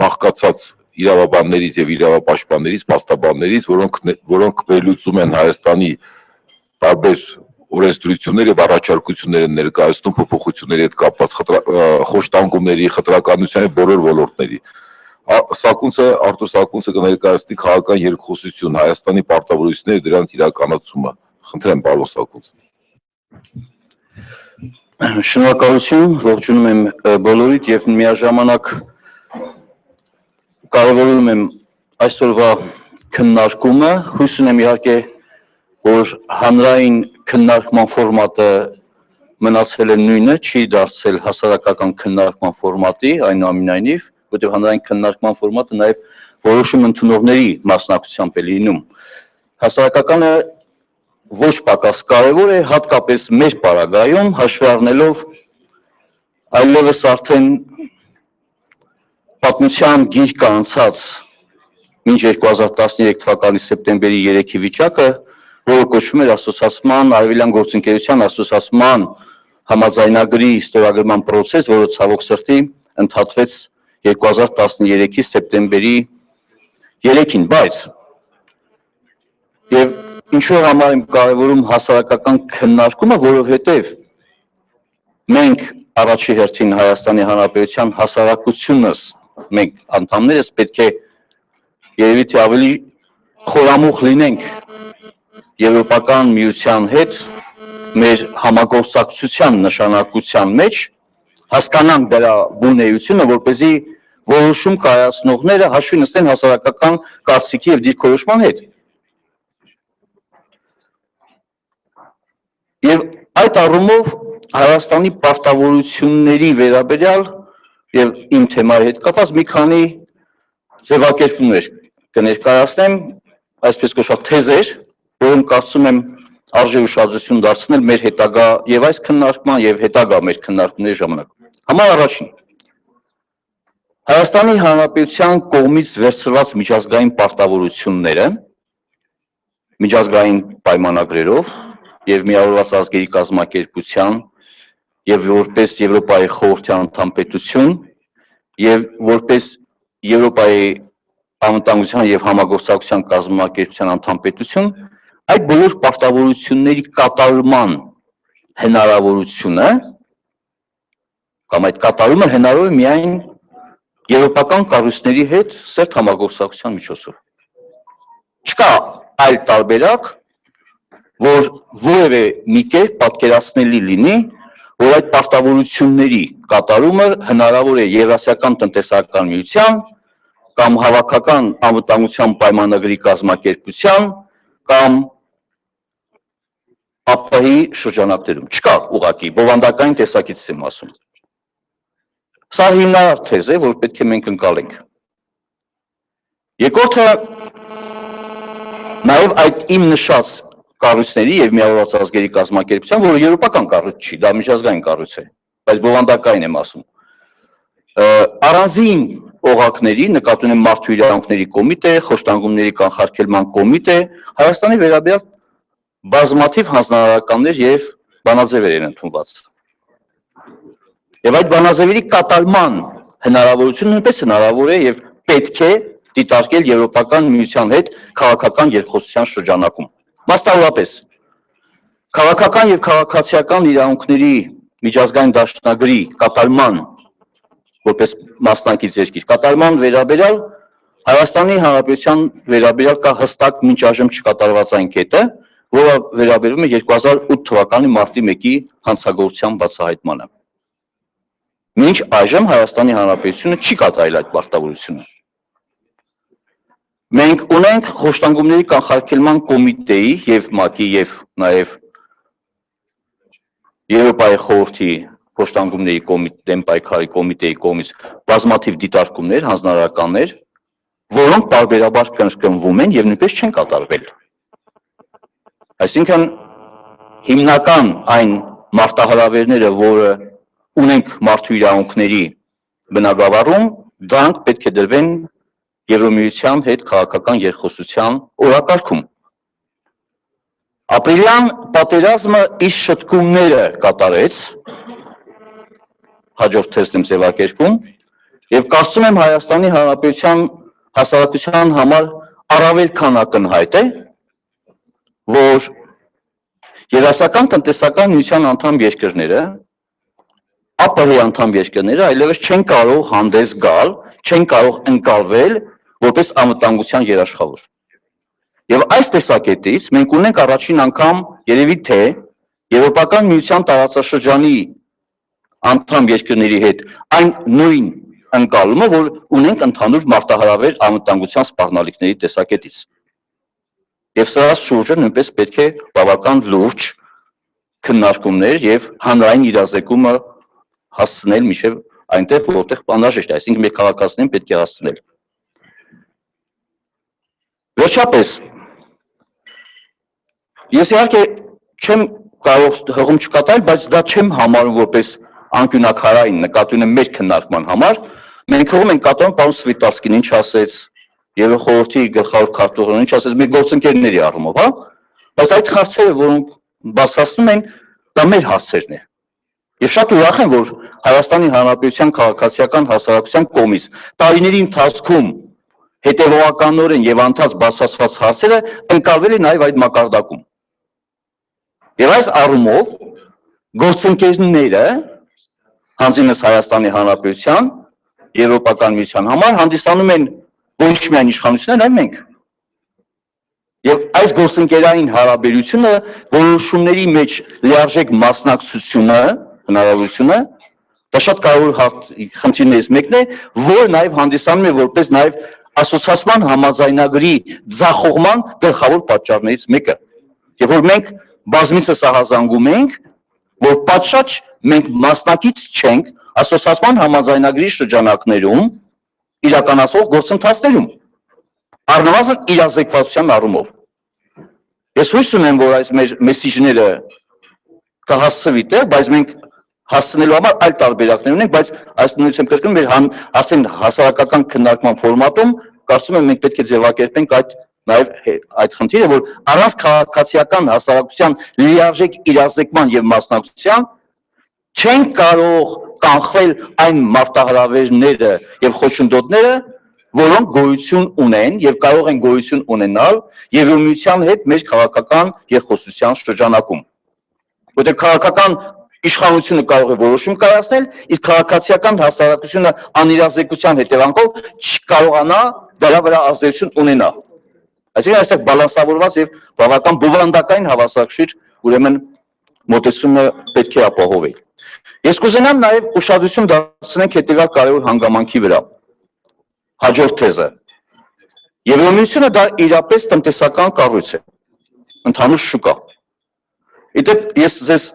բաղկացած իրավաբաններից եւ իրավապաշտպաններից, փաստաբաններից, որոնք վերլուծում են Հայաստանի տարբեր օրենսդրություններ եւ առաջարկություններ են ներկայացնում փոփոխությունների հետ կապված խոշտանգումների, խտրականության եւ բոլոր ոլորտների։ Արտուր Սակունցը կներկայացնի քաղաքական երկխոսություն, Հայաստանի պարտավորությունները եւ դրանց իրականացումը։ Խնդրեմ, պարոն Սակունց։ Շնորհակալություն, ողջունում եմ բոլորիդ եւ միաժամանակ կարևորում եմ այսօրվա քննարկումը, հույս ունեմ իհարկե, որ հանրային քննարկման ֆորմատը մնացել է նույնը, չի դարձել հասարակական քննարկման ֆորմատի, այնուամենայնիվ, որտեղ հանրային քննարկման ֆորմատը նաև որոշում ընդունողների մասնակցությամբ է լինում։ Հասարակականը ոչ պակաս կարևոր է, հատկապես մեր պարագայում, հաշվի առնելով այլևս արդեն պատմության գիրկը անցած մինչ 2013 թվականի սեպտեմբերի 3-ի վիճակը, որը կոչվում էր ասոցիացման, Արևելյան գործընկերության ասոցիացման համաձայնագրի ստորագրման process, որը ցավոք սրտի ընդհատվեց 2013-ի սեպտեմբերի 3-ին, բայց եւ ինչու համար եմ կարևորում հասարակական քննարկումը, որովհետեւ մենք առաջի հերթին Հայաստանի Հանրապետության հասարակությունս, մենք անդամներս պետք է երևի թե ավելի խորամուխ լինենք Եվրոպական միության հետ մեր համագործակցության նշանակության մեջ, հասկանանք դրա բունեությունը, որպեսզի որոշում կայացնողները հաշվի նստեն հասարակական կարծիքի եւ դիրքորոշման հետ։ Եվ այդ առումով Հայաստանի պարտավորությունների վերաբերյալ եւ իմ թեմայի հետ կապված մի քանի ձևակերպումներ կներկայացնեմ, այսպես կոչված թեզեր, որոնք կարծում եմ արժե ուշադրություն դարձնել մեր հետագա եւ այս քննարկման եւ հետագա մեր քննարկումների ժամանակ։ Համար առաջին Հայաստանի Հանրապետության կողմից վերցրված միջազգային պարտավորությունները միջազգային պայմանագրերով եւ Միավորված ազգերի կազմակերպության եւ որպես Եվրոպայի խորհրդի անդամ պետություն եւ որպես Եվրոպայի անվտանգության եւ համագործակցության կազմակերպության անդամ պետություն, այդ բոլոր պարտավորությունների կատարման հնարավորությունը կամ այդ կատարումը հնարավոր է միայն եվրոպական կառույցների հետ սերտ համագործակցության միջոցով։ Չկա այլ տարբերակ, որ որևէ մի կերպ պատկերացնելի լինի, որ այդ պարտավորությունների կատարումը հնարավոր է Եվրասիական տնտեսական միության կամ հավաքական անվտանգության պայմանագրի կազմակերպության կամ ԱՊՀ-ի շրջանակներում։ Չկա ուղղակի, բովանդակային տեսակետից եմ ասում։ Սա հիմնարար թեզ է, որ պետք է մենք ընկալենք։ Երկրորդը նաև այդ իմ նշած կառույցների եւ Միավորված ազգերի կազմակերպության, որը եվրոպական կառույց չի, դա միջազգային կառույց է, բայց բովանդակային եմ ասում։ Առանձին օղակների, նկատի ունեմ մարդու իրավունքների կոմիտե, խոշտանգումների կանխարգելման կոմիտե, Հայաստանի վերաբերյալ բազմաթիվ հանձնարարականներ եւ բանաձևեր են ընդունված։ Եվ այդ բանաձևերի կատարման հնարավորությունը նույնպես հնարավոր է եւ պետք է դիտարկել Եվրոպական միության հետ քաղաքական երկխոսության շրջանակում։ Մասնավորապես, քաղաքական եւ քաղաքացիական իրավունքների միջազգային դաշնագրի կատարման որպես մասնակից երկիր կատարման վերաբերյալ Հայաստանի Հանրապետության վերաբերյալ կա հստակ մինչ այժմ չկատարված այն կետը, որը վերաբերում է 2008 թվականի մարտի 1-ի հանցագործության բացահայտմանը։ Մինչ այժմ Հայաստանի Հանրապետությունը չի կատարել այդ պարտավորությունը։ Մենք ունենք խոշտանգումների կանխարգելման կոմիտեի եւ ՄԱԿ-ի եւ նաեւ Եվրոպայի խորհրդի խոշտանգումների դեմ պայքարի կոմիտեի կողմից բազմաթիվ դիտարկումներ, հանձնարարականներ, որոնք տարբերաբար կրկնվում են եւ նույնպես չեն կատարվել։ Այսինքն հիմնական այն մարտահրավերները, որը ունենք մարդու իրավունքների բնագավառում, դրանք պետք է դրվեն Եվրոմիության հետ քաղաքական երկխոսության օրակարգում։ Ապրիլյան պատերազմը իր շտկումները կատարեց, հաջորդ թեստն եմ ձևակերպում, եւ կարծում եմ Հայաստանի Հանրապետության հասարակության համար առավել քան ակնհայտ է, որ երասական տնտեսական միության անդամ երկրները, ԱՊՀ-ի անդամ երկրները այլևս չեն կարող հանդես գալ, չեն կարող ընկալվել որպես անվտանգության երաշխավոր։ Եվ այս տեսակետից մենք ունենք առաջին անգամ երևի թե Եվրոպական միության տարածաշրջանի անդամ երկրների հետ այն նույն ընկալումը, որ ունենք ընդհանուր մարտահրավեր անվտանգության սպառնալիքների տեսակետից։ Եվ սրա շուրջը նույնպես պետք է բավական լուրջ քննարկումներ եւ հանրային իրազեկումը հասցնել մինչեւ այնտեղ, որտեղ անհրաժեշտ է, այսինքն մեր քաղաքացիներին պետք է հասցնել։ Վերջապես, ես իհարկե չեմ կարող հղում չկատարել, բայց դա չեմ համարում որպես անկյունակարային նկատի ունեմ մեր քննարկման համար, մենք հղում ենք կատարում պարոն Սվիտարսկին ինչ ասեց, Եվրոխորհրդի գլխավոր քարտուղարն ինչ ասեց մեր գործընկերների առումով, հա, բայց այդ հարցերը, որոնք բացասնում են, դա մեր հարցերն է։ Եվ շատ ուրախ եմ, որ Հայաստանի Հանրապետության քաղաքացիական հասարակության կողմից տարիների ընթացքում հետևողականորեն եւ անդադար բացասված հարցերը ընկալվել են նաեւ այդ մակարդակում։ Եվ այս առումով գործընկերները հանձինս Հայաստանի Հանրապետության Եվրոպական միության համար հանդիսանում են ոչ միայն իշխանությունները, այլ մենք։ Եվ այս գործընկերային հարաբերությունը որոշումների մեջ լիարժեք մասնակցությունը, հնարավորությունը, դա շատ կարևոր խնդիրներից մեկն է, որ նաև հանդիսանում է որպես նաև ասոցիացիան համաձայնագրի ձախողման գլխավոր պատճառներից մեկը։ Եվ որ մենք բազմիցս ահազանգում ենք, որ պատշաճ մենք մասնակից չենք ասոցիացիան համաձայնագրի շրջանակներում իրականացվող գործընթացներում, առնվազն իրազեկվածության առումով։ Ես հույս ունեմ, որ այս մեր մեսիջները կհասցվի տեղ, բայց մենք հասցնելու համար այլ տարբերակներ ունենք, բայց այս նույնից եմ կրկնում, մեր արդեն հասարակական քննարկման ֆորմատում կարծում եմ մենք պետք է ձևակերպենք նաև այդ խնդիրը, որ առանց քաղաքացիական հասարակության լիարժեք իրազեկման եւ մասնակցության չեն կարող կանխվել այն մարտահրավերները եւ խոչընդոտները, որոնք գոյություն ունեն եւ կարող են գոյություն ունենալ Եվրոմիության հետ մեր քաղաքական երկխոսության շրջանակում։ Որտեղ քաղաքական իշխանությունը կարող է որոշում կայացնել, իսկ քաղաքացիական հասարակությունը անիրազեկության հետևանքով չկարողանա դրա վրա ազդեցություն ունենալ։ Այսինքն այստեղ բալանսավորված եւ բավական բովանդակային հավասարակշիռ ուրեմն մոտեցումը պետք է ապահովել։ Ես կուզենամ նաև ուշադրություն դարձնենք հետևյալ կարևոր հանգամանքի վրա։ Հաջորդ թեզը։ Եվրոմիությունը դա իրապես տնտեսական կառույց է, ընդհանուր շուկա։ Իդեպ ես ձեզ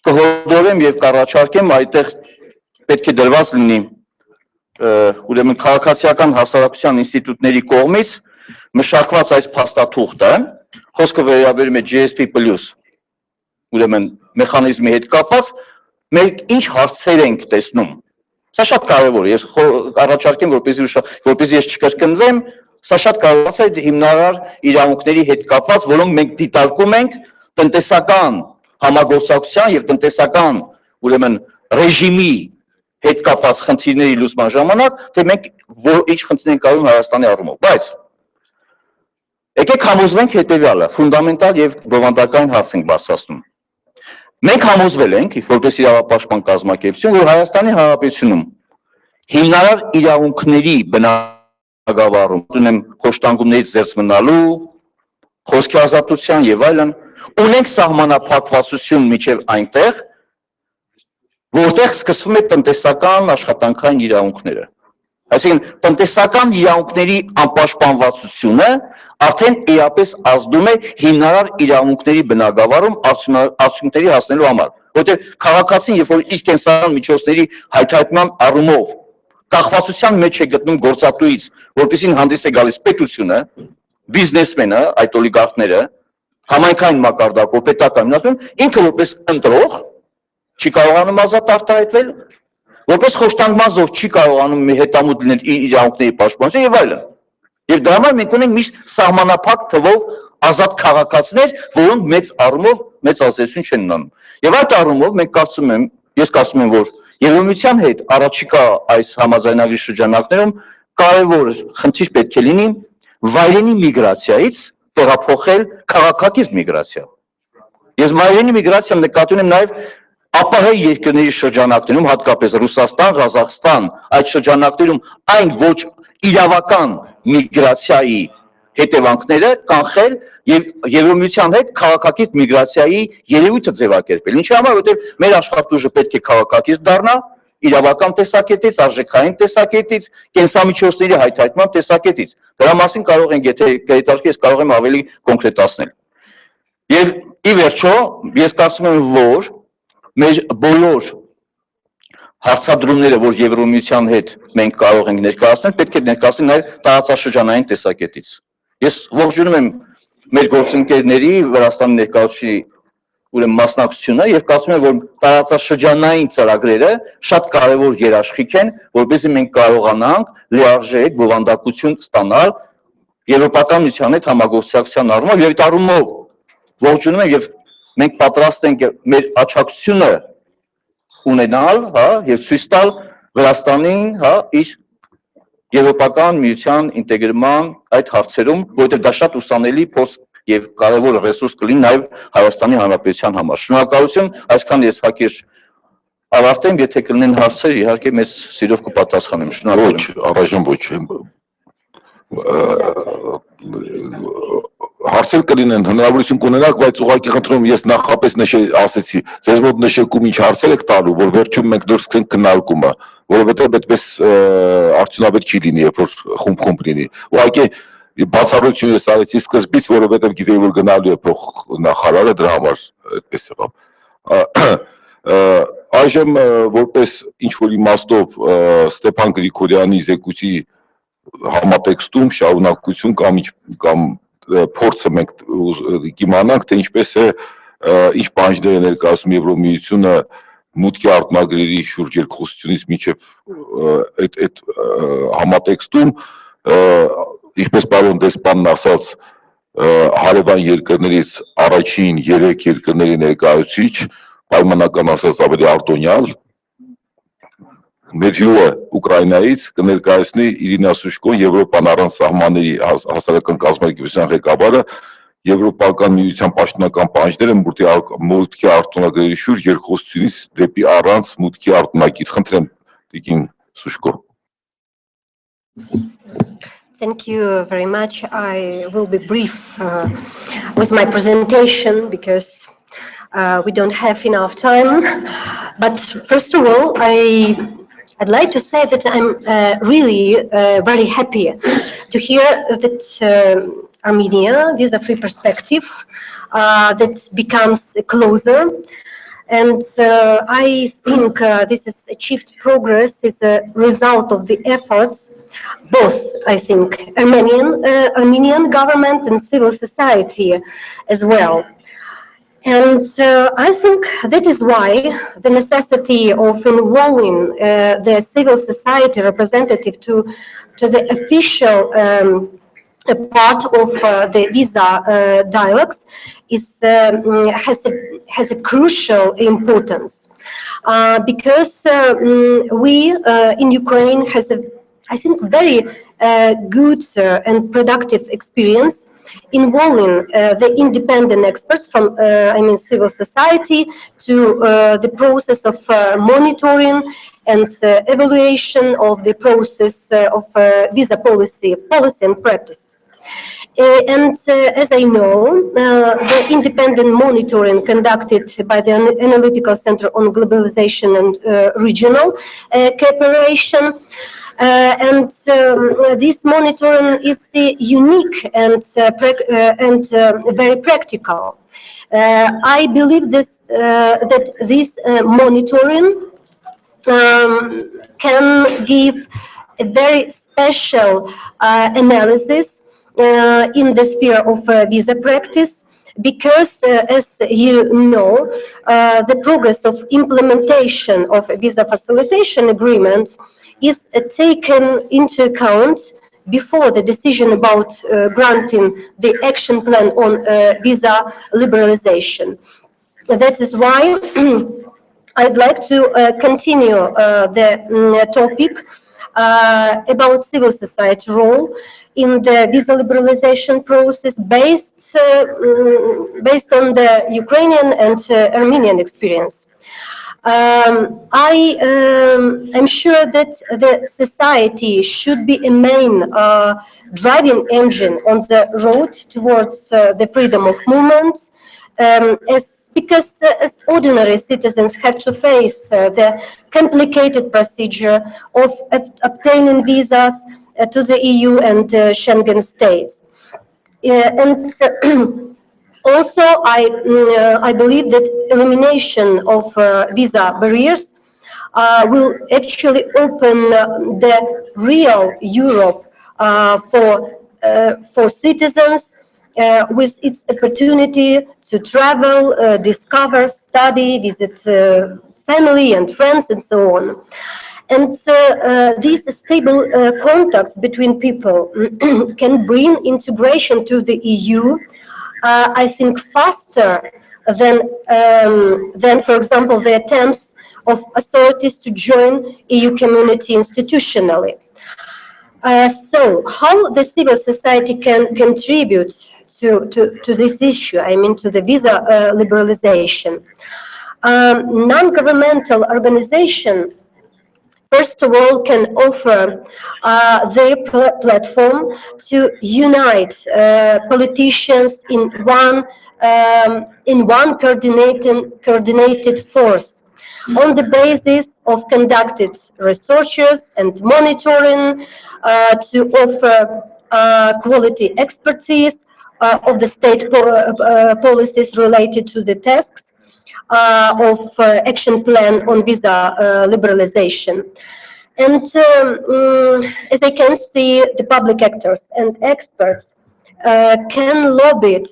կհորդորեմ եւ կառաջարկեմ այդտեղ պետք է դրված լինի ուրեմն քաղաքացիական հասարակության ինստիտուտների կողմից մշակված այս փաստաթուղթը, խոսքը վերաբերում է GSP+, ուրեմն մեխանիզմի հետ կապված, մենք ինչ հարցեր ենք տեսնում։ Սա շատ կարևոր է, ես առաջարկեմ, որպեսզի ես չկրկնվեմ, սա շատ կարևոր է հիմնարար իրավունքների հետ կապված, որոնք մենք դիտարկում ենք տնտեսական համագործակցության եւ տնտեսական ուրեմն ռեժիմի հետ կապված խնդիրների լուծման ժամանակ, թե մենք ինչ խնդիր ենք կայանում Հայաստանի առումով, բայց եկեք համոզվենք հետևյալը, ֆունդամենտալ եւ բովանդակային հարց ենք բարձրացնում։ Մենք համոզվել ենք, որպես իրավապաշտպան կազմակերպություն, որ Հայաստանի Հանրապետությունում հիմնարար իրավունքների բնագավառում, ունեմ խոշտանգումներից զերծ մնալու, խոսքի ազատության եւ այլն, ունենք սահմանափակվածություն միջև այնտեղ, որտեղ սկսվում է տնտեսական աշխատանքային իրավունքները։ Այսինքն տնտեսական իրավունքների անպաշտպանվածությունը արդեն իրապես ազդում է հիմնարար իրավունքների բնագավառում արդյունքների հասնելու համար, որտեղ քաղաքացին, երբ որ իր կենսական միջոցների հայթայթման առումով կախվածության մեջ է գտնում գործատուից, որպեսզի հանդես է գալիս պետությունը, բիզնեսմենը, այդ օլիգարխները, համայնքային մակարդակով պետական մնացում, ինքը որպես ընտրող չի կարողանում ազատ արտահայտվել, որպես խոշտանգման զոհ չի կարողանում հետամուտ լինել իր իրավունքների պաշտպանություն եւ այլն։ Եվ դրա համար մենք ունենք միշտ սահմանափակ թվով ազատ քաղաքացիներ, որոնք մեծ առումով մեծ ազդեցություն չեն ունենում։ Եվ այդ առումով ես կարծում եմ, որ Եվրոմիության հետ առաջիկա այս համաձայնագրի շրջանակներում կարևոր խնդիր պետք է լինի վայրենի միգրացիայից տեղափոխել քաղաքակիրթ միգրացիա։ Ես մայրենի միգրացիան նկատի ունեմ նաև ապահով երկրների շրջանակներում, հատկապես Ռուսաստան, Ղազախստան, այդ շրջանակներում այն ոչ իրավական միգրացիայի հետևանքները կանխել եւ Եվրոմիության հետ քաղաքակիրթ միգրացիայի երևույթը ձևակերպել։ Ինչի համար, որովհետեւ մեր աշխատուժը պետք է քաղաքակիրթ դառնա, իրավական տեսակետից, արժեքային տեսակետից, կենսամիջոցների հայթայթման տեսակետից։ Դրա մասին կարող ենք, եթե կհետաքրքրի, ես կարող եմ ավելի կոնկրետացնել։ Եվ ի վերջո, ես կարծում եմ, որ մեր բոլոր հարցադրումները, որ Եվրոմիության հետ մենք կարող ենք ներկայացնել, պետք է ներկայացնել նաև տարածաշրջանային տեսակետից։ Ես ողջունում եմ մեր գործընկերների Վրաստանի ներկայացուցիչի ուրեմն մասնակցությունը եւ կարծում եմ, որ տարածաշրջանային ծրագրերը շատ կարեւոր երաշխիք են, որովհետեւ մենք կարողանանք լիարժեք բովանդակություն ստանալ Եվրոպական միության հետ համագործակցության առումով եւ այդ առումով ողջունում եմ եւ մենք պատրաստ ենք մեր աջակցությունը ունենալ, հա, եւ ցույց տալ Վրաստանին, հա, իր Եվրոպական միության ինտեգրման այդ հարցերում, որովհետեւ դա շատ ուսանելի փոս եւ կարեւոր ռեսուրս կլինի նաեւ Հայաստանի Հանրապետության համար։ Շնորհակալություն, այսքան ես հակիրճ ավարտեմ, եթե կլինեն հարցեր, իհարկե մեծ սիրով կպատասխանեմ։ Շնորհակալություն։ Ոչ, առայժմ ոչ։ Հարցեր կլինեն, հնարավորություն կունենաք, բայց ուղղակի խնդրում ես նախապես ասեցի, ձեզ մոտ նշեցիք ինչ հարցեր եք տալու, որ վերջում մենք դուրս գնանք քննարկումը, որովհետև այդպես արդյունավետ չի լինի, երբ որ խումբ լինի։ Ուղղակի բացառություն ես արեցի սկզբից, որովհետև գիտեի, որ գնալու է փոխնախարարը, դրա համար այդպես եղավ։ Այժմ որպես ինչ-որ իմաստով Ստեփան Գրիգորյանի զեկույցի համատեքստում շարունակություն կամ փորձը մենք կիմանանք, թե ինչպես է, ինչ պահանջներ է ներկայացնում Եվրոմիությունը մուտքի արտոնագրերի շուրջ երկխոսությունից մինչև այդ համատեքստում, ինչպես պարոն դեսպանն ասաց, հարևան երկրներից առաջին 3 երկրների ներկայացուցիչ, պայմանական ասած ավելի արտոնյալ, մեր հյուրը Ուկրաինայից կներկայացնի Իրինա Սուշկոն, Եվրոպան առանց սահմանների հասարակական կազմակերպության ղեկավարը, Եվրոպական միության պաշտոնական պահանջները մուտքի արտոնագրերի շուրջ երկխոսությունից դեպի առանց մուտքի արտոնագիր։ Խնդրեմ, Տիկին Սուշկո։ Thank you very much. I will be brief with my presentation because we don't have enough time. But first of all, I'd like to say that I'm really very happy to hear that Armenia visa-free perspective that becomes closer. And I think this is achieved progress is a result of the efforts both, I think, Armenian government and civil society as well. And I think that is why the necessity of involving the civil society representative to the official part of the visa dialogues is has a crucial importance because we in Ukraine has a, I think, very good and productive experience involving the independent experts from civil society to the process of monitoring and evaluation of the process of visa policy and practices. And as I know, the independent monitoring conducted by the Analytical Center on Globalization and Regional Cooperation, and this monitoring is unique and very practical. I believe that this monitoring can give a very special analysis in the sphere of visa practice, because as you know, the progress of implementation of a visa facilitation agreement is taken into account before the decision about granting the action plan on visa liberalization. That is why I'd like to continue the topic about civil society role in the visa liberalization process based on the Ukrainian and Armenian experience. I'm sure that the society should be a main driving engine on the road towards the freedom of movement, because as ordinary citizens have to face the complicated procedure of obtaining visas to the EU and Schengen states. And also, I believe that elimination of visa barriers will actually open the real Europe for citizens, with its opportunity to travel, discover, study, visit family and friends, and so on. And these stable contacts between people can bring integration to the EU, I think, faster than, for example, the attempts of authorities to join EU community institutionally. So, how the civil society can contribute to this issue, I mean, to the visa liberalization? Non-governmental organization, first of all, can offer their platform to unite politicians in one coordinated force on the basis of conducted researches and monitoring, to offer quality expertise of the state policies related to the tasks of action plan on visa liberalization. And as I can see, the public actors and experts can lobby,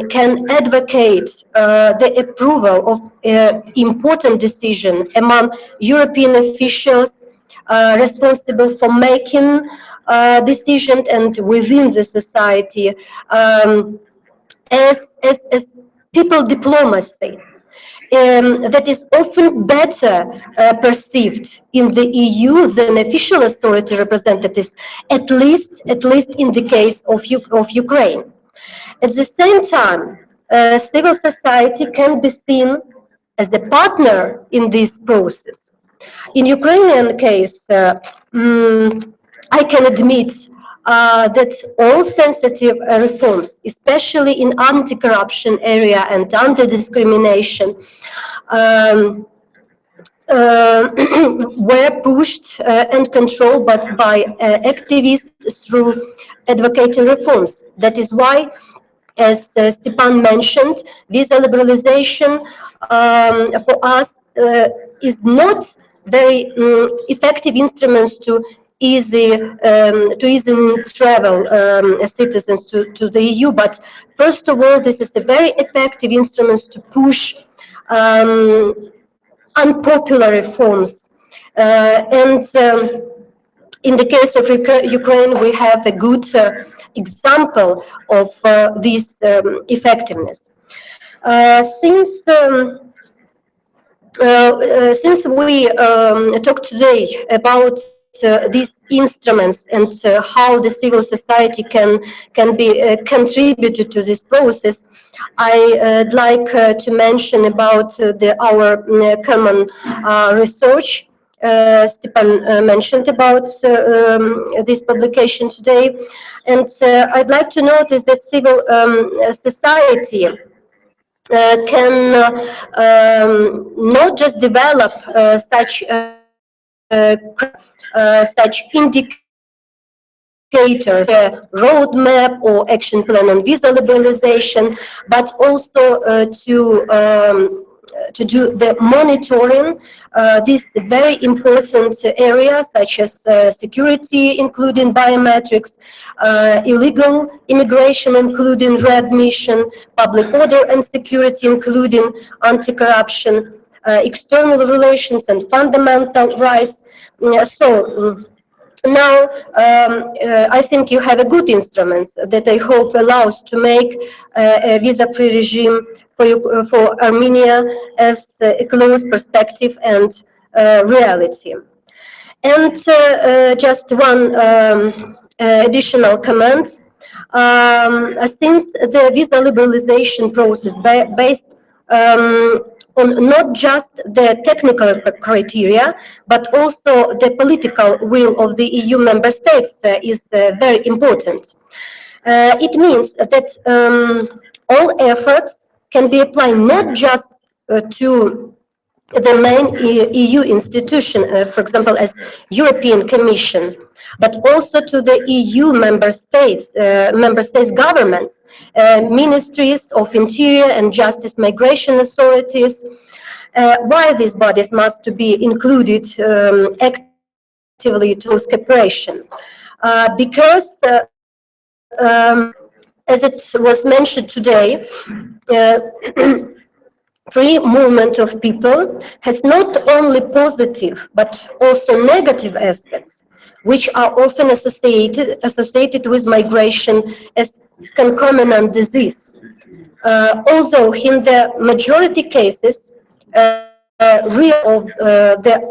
can advocate the approval of important decision among European officials responsible for making decisions, and within the society, as people diplomacy. That is often better perceived in the EU than official authority representatives, at least in the case of Ukraine. At the same time, civil society can be seen as a partner in this process. In Ukrainian case, I can admit that all sensitive reforms, especially in anti-corruption area and anti-discrimination, were pushed and controlled by activists through advocating reforms. That is why, as Stepan mentioned, visa liberalization for us is not very effective instruments to easy travel citizens to the EU. But first of all, this is a very effective instrument to push unpopular reforms. And in the case of Ukraine, we have a good example of this effectiveness. Since we talked today about these instruments and how the civil society can be contributed to this process, I'd like to mention about our common research. Stepan mentioned about this publication today, and I'd like to notice that civil society can not just develop such indicators, a roadmap or action plan on visa liberalization, but also to do the monitoring, these very important areas such as security, including biometrics, illegal immigration, including readmission, public order and security, including anti-corruption, external relations and fundamental rights. Now, I think you have a good instruments that I hope allows to make a visa-free regime for Armenia as a close perspective and reality. And just one additional comment. Since the visa liberalization process based on not just the technical criteria, but also the political will of the EU member states is very important. It means that all efforts can be applied not just to the main EU institution, for example, as European Commission, but also to the EU member states governments, ministries of interior and justice, migration authorities. Why these bodies must be included actively to close cooperation? Because as it was mentioned today, free movement of people has not only positive but also negative aspects, which are often associated with migration as concomitant disease. Although in the majority cases, real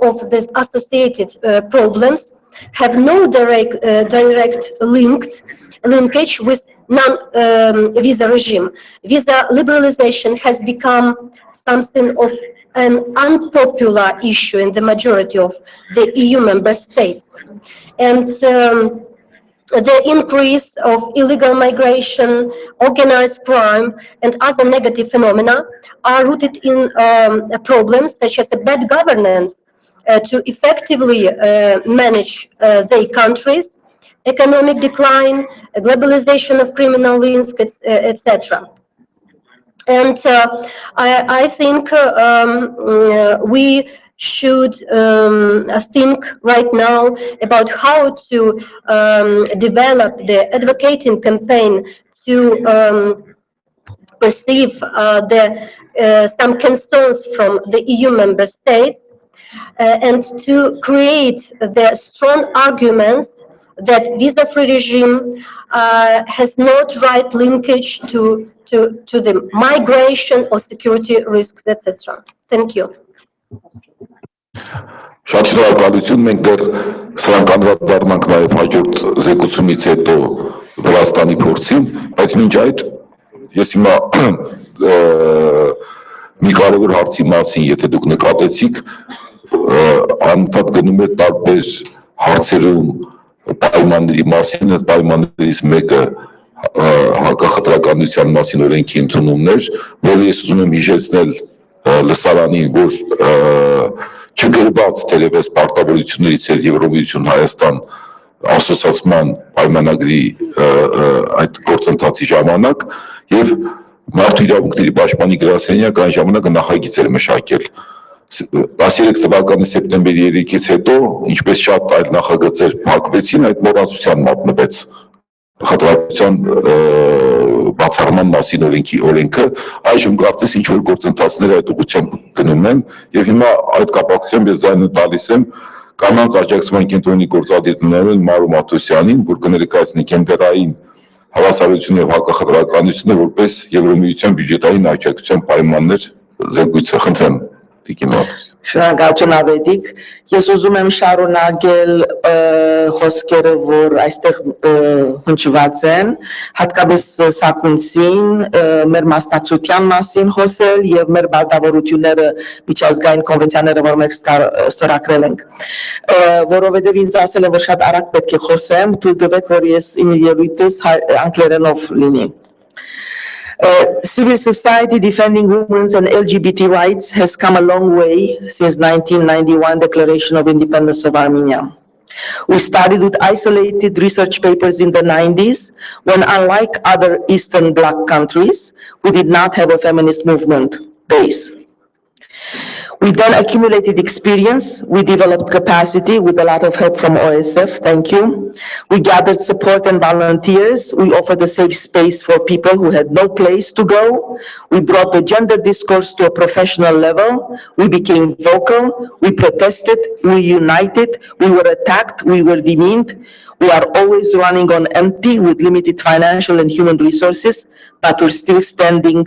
of these associated problems have no direct linkage with non-visa regime. Visa liberalization has become something of an unpopular issue in the majority of the EU member states. And the increase of illegal migration, organized crime, and other negative phenomena are rooted in problems such as bad governance to effectively manage their countries, economic decline, globalization of criminal links, etc. And I think we should think right now about how to develop the advocating campaign to perceive some concerns from the EU member states and to create the strong arguments that visa-free regime has not right linkage to the migration or security risks, etc. Thank you. Շատ շնորհակալություն, մենք դեռ սրանք անդրադառնանք նաև հաջորդ զեկուցումից հետո Վրաստանի փորձին, բայց մինչ այդ ես հիմա մի կարևոր հարցի մասին, եթե դուք նկատեցիք, անընդհատ գնում է տարբեր հարցերում պայմանների մասին, այդ պայմաններից մեկը հակախտրականության մասին օրենքի ընդունումներ, որը ես ուզում եմ հիշեցնել լսարանին, որ չգրված թերևս պարտավորություններից էր Եվրոմիություն Հայաստան ասոցիացման պայմանագրի այդ գործընթացի ժամանակ եւ մարդու իրավունքների պաշտպանի գրասենյակը այն ժամանակ նախագիծ էր մշակել 13 թվականի սեպտեմբերի 3-ից հետո ինչպես շատ այլ նախագծեր փակվեցին այդ մոռացության մատնվեց խտրականության բացառման մասին օրենքը այժմ կարծես ինչ որ գործընթացներ այդ ուղղությամբ գնում են եւ հիմա այդ կապակցությամբ ես ձայնը տալիս եմ կանանց աջակցման կենտրոնի գործադիրներին Մարո Մաթոսյանին որ կներկայացնի գենդերային հավասարություն եւ հակախտրականությունը որպես Եվրոմիության բյուջետային աջակցության պայմաններ զեկույցը խնդրեմ Տիկին Մաթոսյան Շնորհակալություն Ավետիք ես ուզում եմ շարունակել խոսքերը որ այստեղ հնչված են հատկապես սակունցին մեր մասնակցության մասին խոսել եւ մեր բարտավորությունները միջազգային կոնվենցիաները որ մենք ստորագրել ենք որովհետեւ ինձ ասել են որ շատ արագ պետք է խոսեմ թույլ տվեք որ ես իմ ելույթս անգլերենով լինի Civil society defending women's and LGBT rights has come a long way since 1991 Declaration of Independence of Armenia. We started with isolated research papers in the 90s when unlike other Eastern Bloc countries, we did not have a feminist movement base. We then accumulated experience, we developed capacity with a lot of help from OSF, thank you. We gathered support and volunteers, we offered a safe space for people who had no place to go. We brought the gender discourse to a professional level, we became vocal, we protested, we united, we were attacked, we were demeaned. We are always running on empty with limited financial and human resources, but we're still standing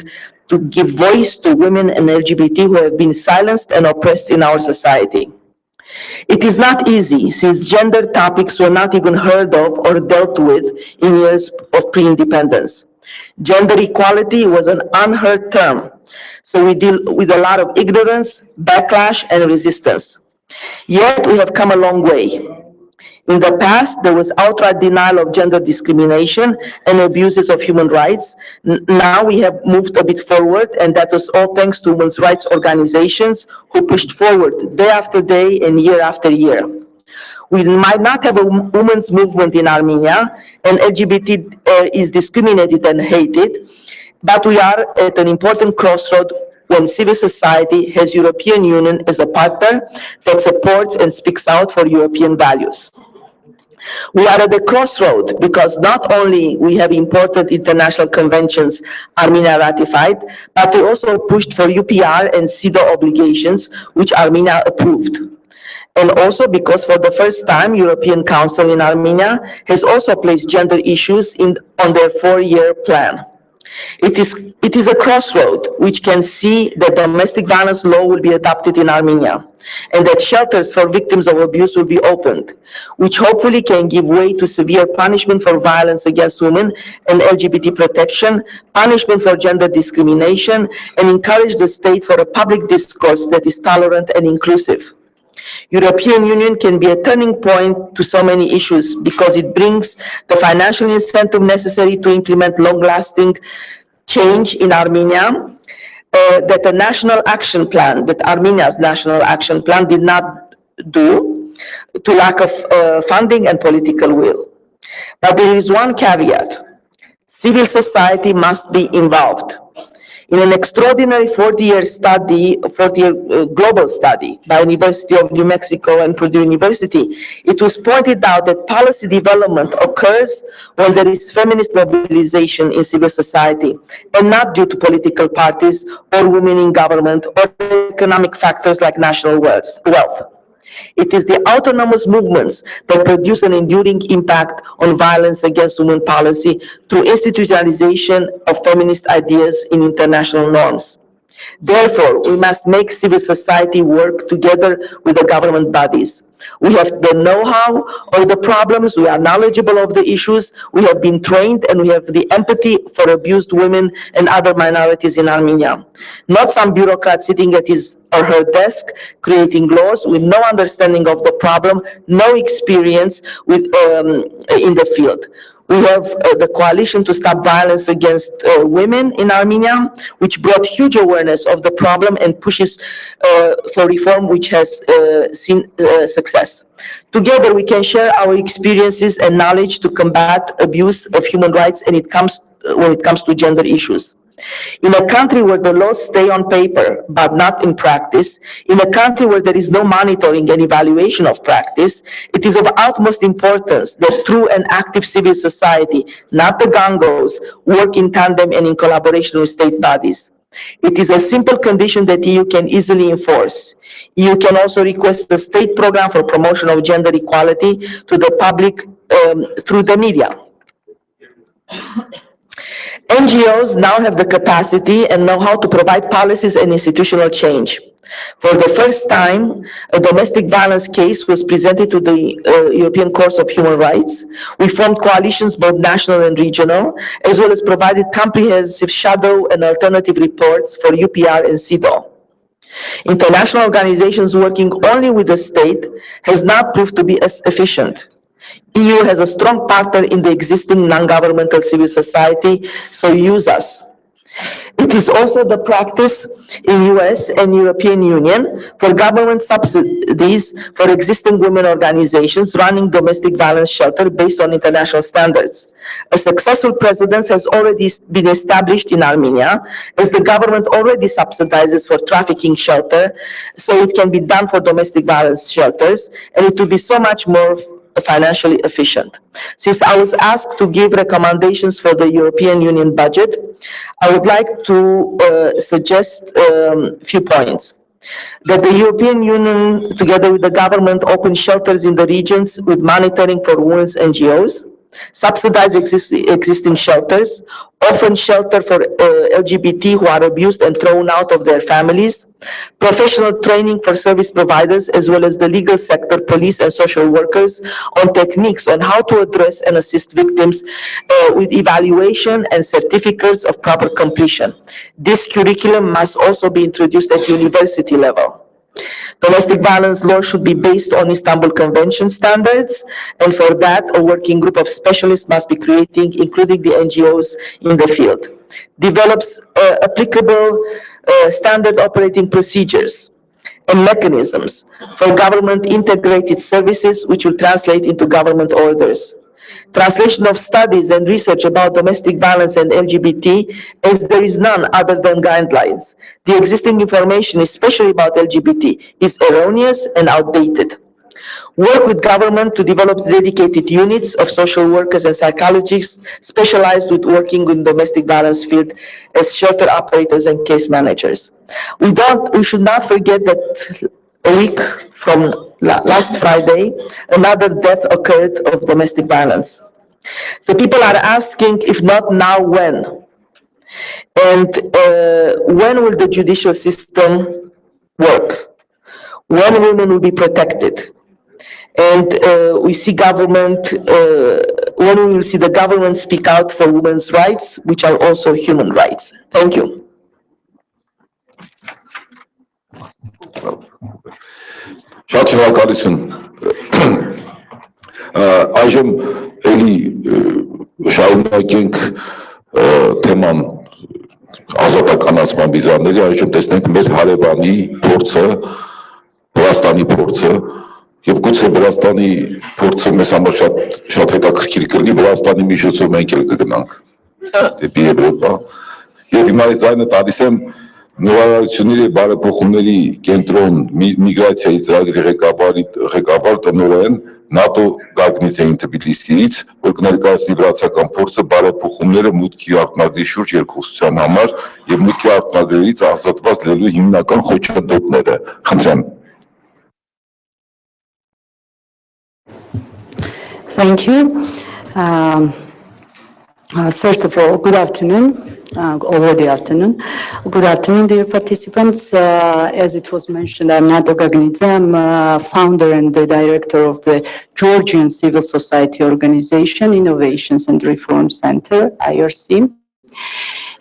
to give voice to women and LGBT who have been silenced and oppressed in our society. It is not easy since gender topics were not even heard of or dealt with in years of pre-independence. Gender equality was an unheard term, so we deal with a lot of ignorance, backlash, and resistance. Yet we have come a long way. In the past, there was outright denial of gender discrimination and abuses of human rights. Now we have moved a bit forward, and that was all thanks to women's rights organizations who pushed forward day after day and year after year. We might not have a women's movement in Armenia, and LGBT is discriminated and hated, but we are at an important crossroad when civil society has European Union as a partner that supports and speaks out for European values. We are at the crossroad because not only we have important international conventions Armenia ratified, but we also pushed for UPR and CEDAW obligations, which Armenia approved. And also because for the first time, European Council in Armenia has also placed gender issues on their 4-year plan. It is a crossroad which can see that domestic violence law will be adopted in Armenia and that shelters for victims of abuse will be opened, which hopefully can give way to severe punishment for violence against women and LGBT protection, punishment for gender discrimination, and encourage the state for a public discourse that is tolerant and inclusive. European Union can be a turning point to so many issues because it brings the financial incentive necessary to implement long-lasting change in Armenia that the national action plan, that Armenia's national action plan did not do to lack of funding and political will. But there is one caveat. Civil society must be involved. In an extraordinary 40-year study, 40-year global study by University of New Mexico and Purdue University, it was pointed out that policy development occurs when there is feminist mobilization in civil society and not due to political parties or women in government or economic factors like national wealth. It is the autonomous movements that produce an enduring impact on violence against women policy through institutionalization of feminist ideas in international norms. Therefore, we must make civil society work together with the government bodies. We have the know-how of the problems, we are knowledgeable of the issues, we have been trained, and we have the empathy for abused women and other minorities in Armenia. Not some bureaucrat sitting at his or her desk creating laws with no understanding of the problem, no experience with, in the field. We have the Coalition to Stop Violence Against Women in Armenia, which brought huge awareness of the problem and pushes for reform, which has seen success. Together, we can share our experiences and knowledge to combat abuse of human rights when it comes to gender issues. In a country where the laws stay on paper but not in practice, in a country where there is no monitoring and evaluation of practice, it is of utmost importance that true and active civil society, not the gongos, work in tandem and in collaboration with state bodies. It is a simple condition that EU can easily enforce. EU can also request a state program for promotion of gender equality to the public through the media. NGOs now have the capacity and know how to provide policies and institutional change. For the first time, a domestic violence case was presented to the European Court of Human Rights. We formed coalitions, both national and regional, as well as provided comprehensive shadow and alternative reports for UPR and CEDAW. International organizations working only with the state has not proved to be as efficient. EU has a strong partner in the existing non-governmental civil society, so use us. It is also the practice in US and European Union for government subsidies for existing women organizations running domestic violence shelter based on international standards. A successful precedent has already been established in Armenia, as the government already subsidizes for trafficking shelter, so it can be done for domestic violence shelters, and it will be so much more financially efficient. Since I was asked to give recommendations for the European Union budget, I would like to suggest a few points. That the European Union, together with the government, open shelters in the regions with monitoring for women's NGOs. subsidize existing shelters, often shelter for LGBT who are abused and thrown out of their families, professional training for service providers as well as the legal sector, police and social workers on techniques on how to address and assist victims with evaluation and certificates of proper completion. This curriculum must also be introduced at university level. Domestic violence law should be based on Istanbul Convention standards, and for that, a working group of specialists must be created, including the NGOs in the field. Develops applicable standard operating procedures and mechanisms for government integrated services, which will translate into government orders. Translation of studies and research about domestic violence and LGBT, as there is none other than guidelines. The existing information, especially about LGBT, is erroneous and outdated. Work with government to develop dedicated units of social workers and psychologists specialized with working in domestic violence field as shelter operators and case managers. We should not forget that a week from last Friday, another death occurred of domestic violence. The people are asking, if not now, when? And when will the judicial system work? When women will be protected? And we see government, when we will see the government speak out for women's rights, which are also human rights. Thank you. Շատ շնորհակալություն։ Այժմ էլի շարունակենք թեման ազատականացման վիզաների, այժմ տեսնենք մեր հարևանի փորձը, Վրաստանի փորձը, եւ գուցե Վրաստանի փորձը մեզ համար շատ հետաքրքիր կլինի, Վրաստանի միջոցով մենք էլ կգնանք դեպի Եվրոպա։ Եվ հիմա այս ձայնը տալիս եմ նորարարությունների բարեփոխումների կենտրոն միգրացիայի ծրագրի ղեկավար տնօրեն ՆԱՏՕ Գագնիցեին Թբիլիսիից, որ կներկայացնի վրացական փորձը բարեփոխումները մուտքի ակնագրի շուրջ երկխոսության համար եւ մուտքի ակնագրերից ազատված լինելու հիմնական խոչընդոտները։ Խնդրեմ։ Thank you. First of all, good afternoon. Already afternoon. Good afternoon, dear participants. As it was mentioned, I'm Nato Gagnidze. I'm founder and the director of the Georgian Civil Society Organization Innovations and Reform Center, IRC.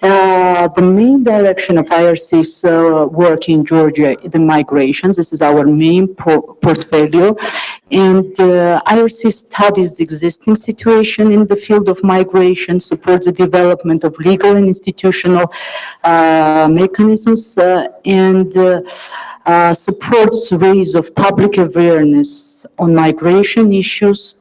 The main direction of IRC's work in Georgia, the migrations. This is our main portfolio. And IRC studies the existing situation in the field of migration, supports the development of legal and institutional mechanisms, and supports ways of public awareness on migration issues,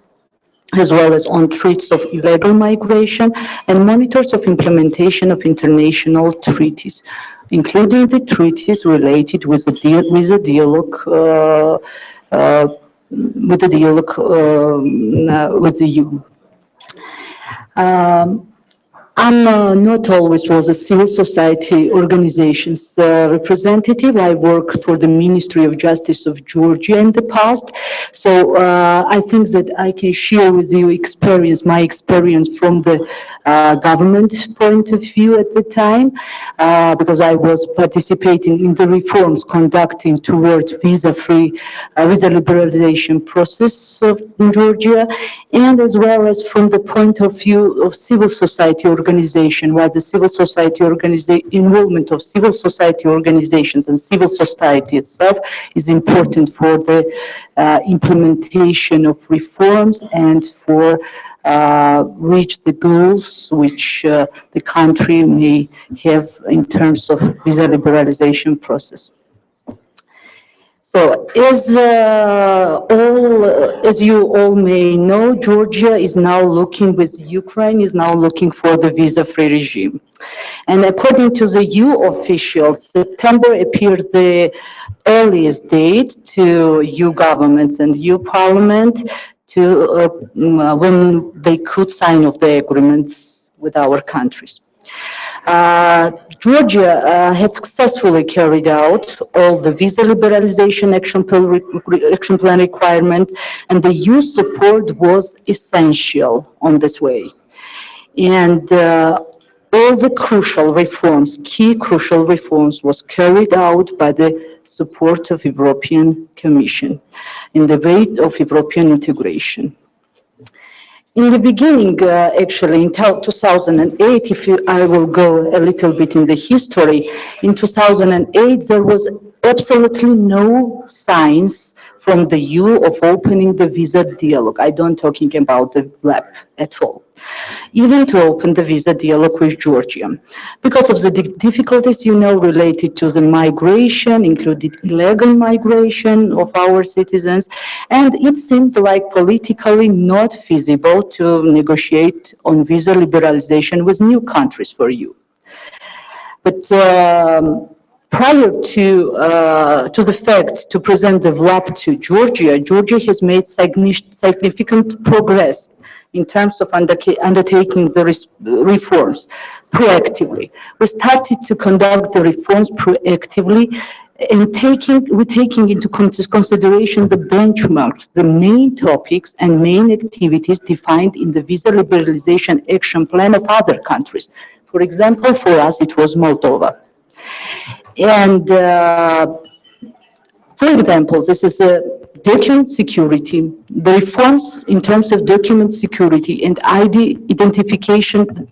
as well as on threats of illegal migration, and monitors of implementation of international treaties, including the treaties related with the dialogue with the EU. I'm not always was a civil society organization's representative. I worked for the Ministry of Justice of Georgia in the past. So I think that I can share with you my experience from the government point of view at the time, because I was participating in the reforms conducting towards visa liberalization process in Georgia, and as well as from the point of view of civil society organization, where the civil society involvement of civil society organizations and civil society itself is important for the implementation of reforms and for reach the goals which the country may have in terms of visa liberalization process. So, as you all may know, Georgia is now looking with Ukraine is now looking for the visa-free regime, and according to the EU officials, September appears the earliest date to EU governments and EU Parliament to when they could sign off the agreements with our countries. Georgia had successfully carried out all the visa liberalization action plan requirement, and the EU support was essential on this way. And all the crucial reforms, key crucial reforms, was carried out by the support of European Commission in the way of European integration. In the beginning, actually, in 2008, I will go a little bit in the history, in 2008, there was absolutely no signs from the EU of opening the visa dialogue. I don't talking about the LAP at all. Even to open the visa dialogue with Georgia. Because of the difficulties, related to the migration, including illegal migration of our citizens, and it seemed like politically not feasible to negotiate on visa liberalization with new countries for you. But prior to the fact to present the VLAP to Georgia, Georgia has made significant progress in terms of undertaking the reforms proactively. We started to conduct the reforms proactively and we're taking into consideration the benchmarks, the main topics and main activities defined in the visa liberalization action plan of other countries. For example, for us, it was Moldova. And for example, this is a document security. The reforms in terms of document security and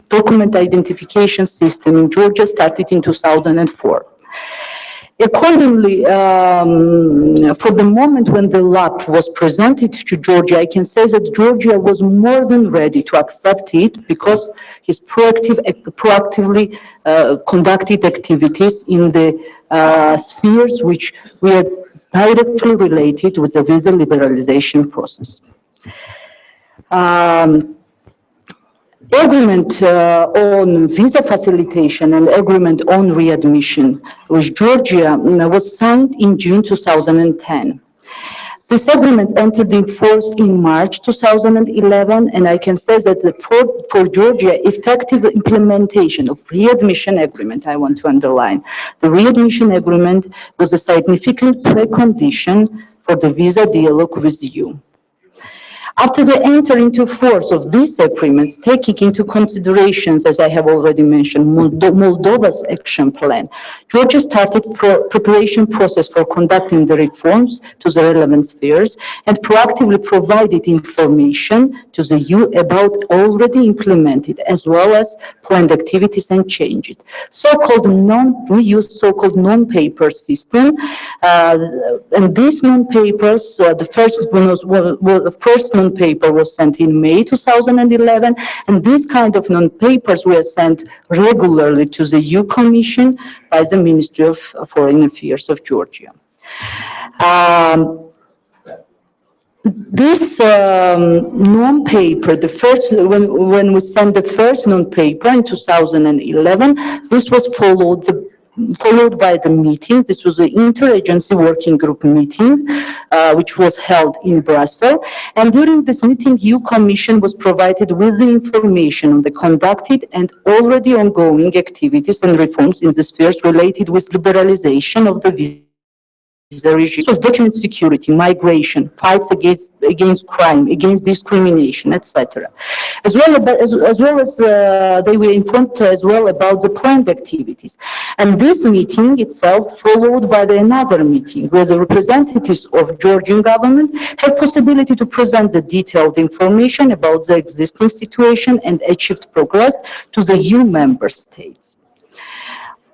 document identification system in Georgia started in 2004. Accordingly, for the moment when the LAP was presented to Georgia, I can say that Georgia was more than ready to accept it because he's proactively conducted activities in the spheres which were directly related with the visa liberalization process. Agreement on visa facilitation and agreement on readmission with Georgia was signed in June 2010. This agreement entered in force in March 2011, and I can say that for Georgia, effective implementation of readmission agreement, I want to underline, the readmission agreement was a significant precondition for the visa dialogue with you. After the entry into force of these agreements, taking into considerations, as I have already mentioned, Moldova's action plan, Georgia started preparation process for conducting the reforms to the relevant spheres and proactively provided information to the EU about already implemented as well as planned activities and changes. We use so-called non-paper system, and these non-papers, the first non-paper was sent in May 2011, and these kind of non-papers were sent regularly to the EU Commission by the Ministry of Foreign Affairs of Georgia. This non-paper, when we sent the first non-paper in 2011, this was followed by the meetings. This was the interagency working group meeting, which was held in Brussels. And during this meeting, EU Commission was provided with the information on the conducted and already ongoing activities and reforms in the spheres related with liberalization of the visa regime. It was document security, migration, fights against crime, against discrimination, etc. As well as they were informed as well about the planned activities. And this meeting itself followed by another meeting where the representatives of Georgian government had possibility to present the detailed information about the existing situation and achieved progress to the EU member states.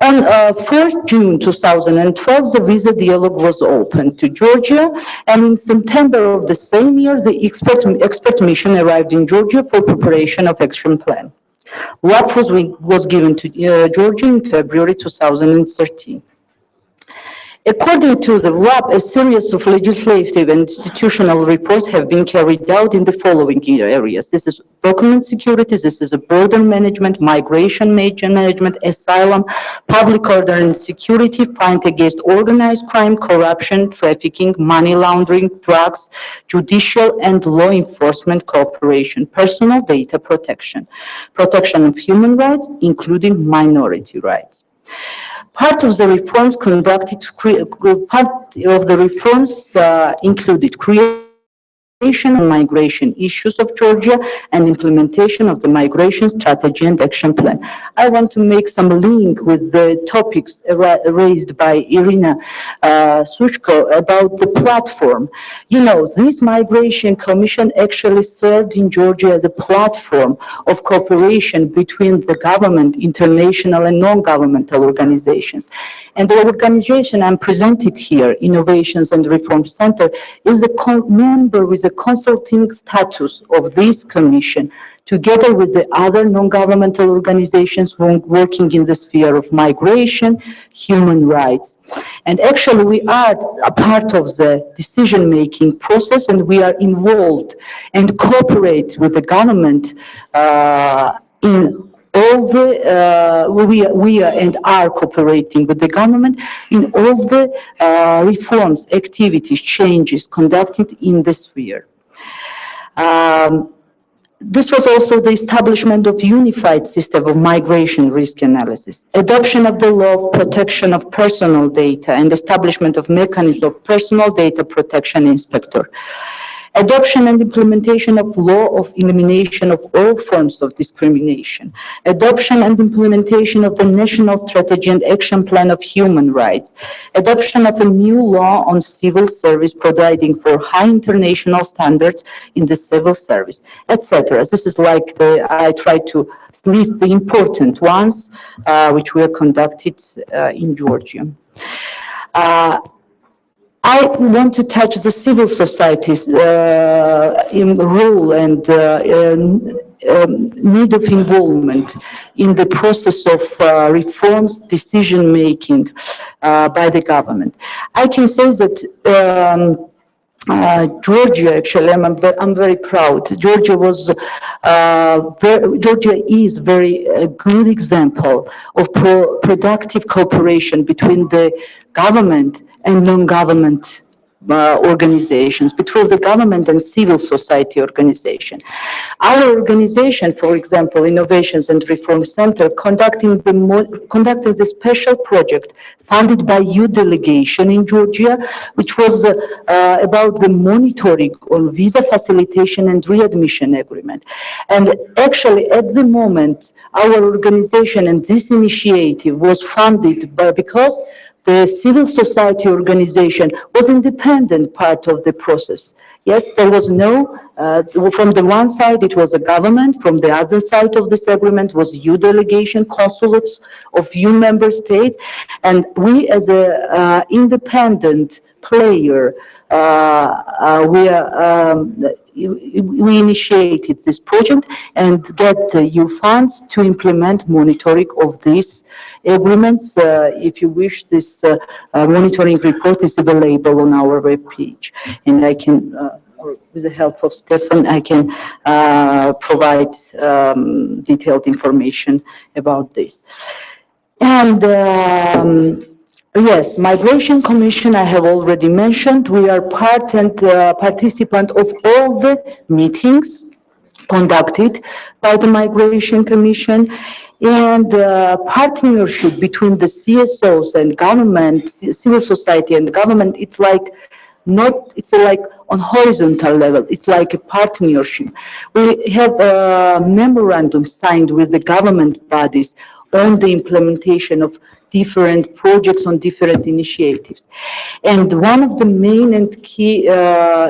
On 1st June 2012, the visa dialogue was opened to Georgia, and in September of the same year, the expert mission arrived in Georgia for preparation of action plan. LAP was given to Georgia in February 2013. According to the WAP, a series of legislative and institutional reports have been carried out in the following areas. This is document security, this is a border management, migration management, asylum, public order and security, fight against organized crime, corruption, trafficking, money laundering, drugs, judicial and law enforcement cooperation, personal data protection, protection of human rights, including minority rights. Part of the reforms included creation and migration issues of Georgia and implementation of the migration strategy and action plan. I want to make some link with the topics raised by Irina Suchko about the platform. You know, this migration commission actually served in Georgia as a platform of cooperation between the government, international and non-governmental organizations. And the organization I'm presented here, Innovations and Reform Center, is a member with a consulting status of this commission, together with the other non-governmental organizations working in the sphere of migration, human rights. And actually we are a part of the decision-making process, and we are involved and cooperate with the government in all the, we are and are cooperating with the government in all the reforms, activities, changes conducted in the sphere. This was also the establishment of unified system of migration risk analysis, adoption of the law of protection of personal data, and establishment of mechanism of personal data protection inspector. Adoption and implementation of law of elimination of all forms of discrimination. Adoption and implementation of the National Strategy and Action Plan of Human Rights. Adoption of a new law on civil service providing for high international standards in the civil service, etc. This is like I try to list the important ones which were conducted in Georgia. I want to touch the civil society's role and need of involvement in the process of reforms, decision-making by the government. I can say that Georgia, actually, I'm very proud. Georgia was, Georgia is very good example of productive cooperation between the government and non-government organizations, between the government and civil society organization. Our organization, for example, Innovations and Reform Center, conducted the special project funded by EU delegation in Georgia, which was about the monitoring on visa facilitation and readmission agreement. And actually, at the moment, our organization and this initiative was funded because the civil society organization was independent part of the process. Yes, there was no, from the one side it was the government, from the other side of this agreement was EU delegation, consulates of EU member states, and we as a independent player, we initiated this project and get the EU funds to implement monitoring of these agreements. If you wish, this monitoring report is available on our webpage, and I can, with the help of Stefan, I can provide detailed information about this. And yes, Migration Commission, I have already mentioned. We are part and participant of all the meetings conducted by the Migration Commission, and partnership between the CSOs and government, civil society and government, it's like on horizontal level, it's like a partnership. We have a memorandum signed with the government bodies on the implementation of different projects, on different initiatives. And one of the main and key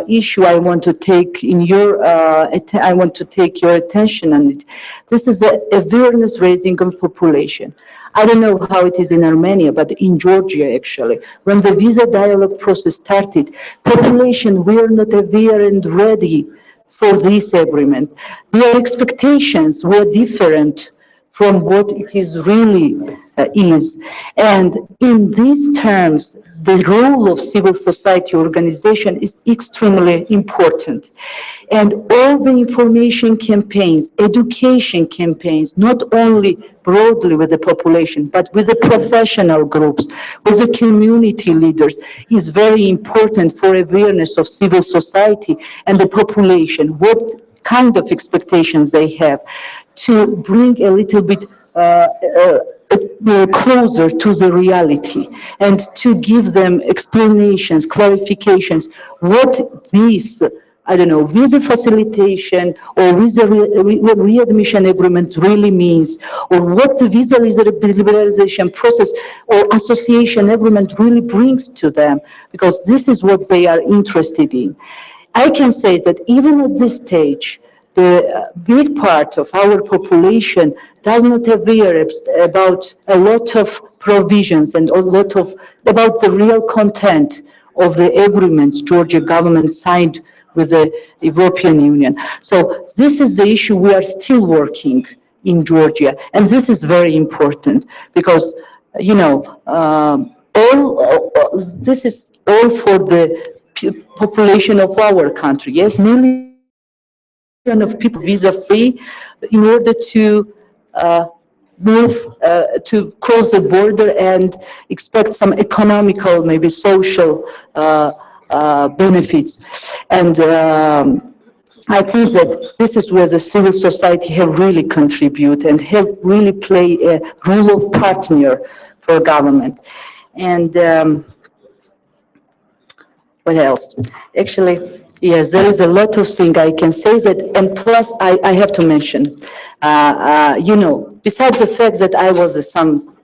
issue I want to take in your, I want to take your attention on it. This is the awareness raising of population. I don't know how it is in Armenia, but in Georgia actually, when the visa dialogue process started, population were not aware and ready for this agreement. Their expectations were different from what it is really is. And in these terms, the role of civil society organization is extremely important. And all the information campaigns, education campaigns, not only broadly with the population, but with the professional groups, with the community leaders, is very important for awareness of civil society and the population, what kind of expectations they have, to bring a little bit closer to the reality and to give them explanations, clarifications, what this, I don't know, visa facilitation or visa readmission agreement really means, or what the visa liberalization process or association agreement really brings to them, because this is what they are interested in. I can say that even at this stage, the big part of our population does not aware about a lot of provisions and a lot of about the real content of the agreements Georgia government signed with the European Union. So this is the issue we are still working in Georgia, and this is very important because, you know, this is all for the population of our country. Yes, millions of people visa-free in order to move to cross the border and expect some economical, maybe social benefits. And I think that this is where the civil society have really contribute and have really play a role of partner for government. And what else? Actually, yes, there is a lot of things I can say that, and plus I have to mention, you know, besides the fact that I was some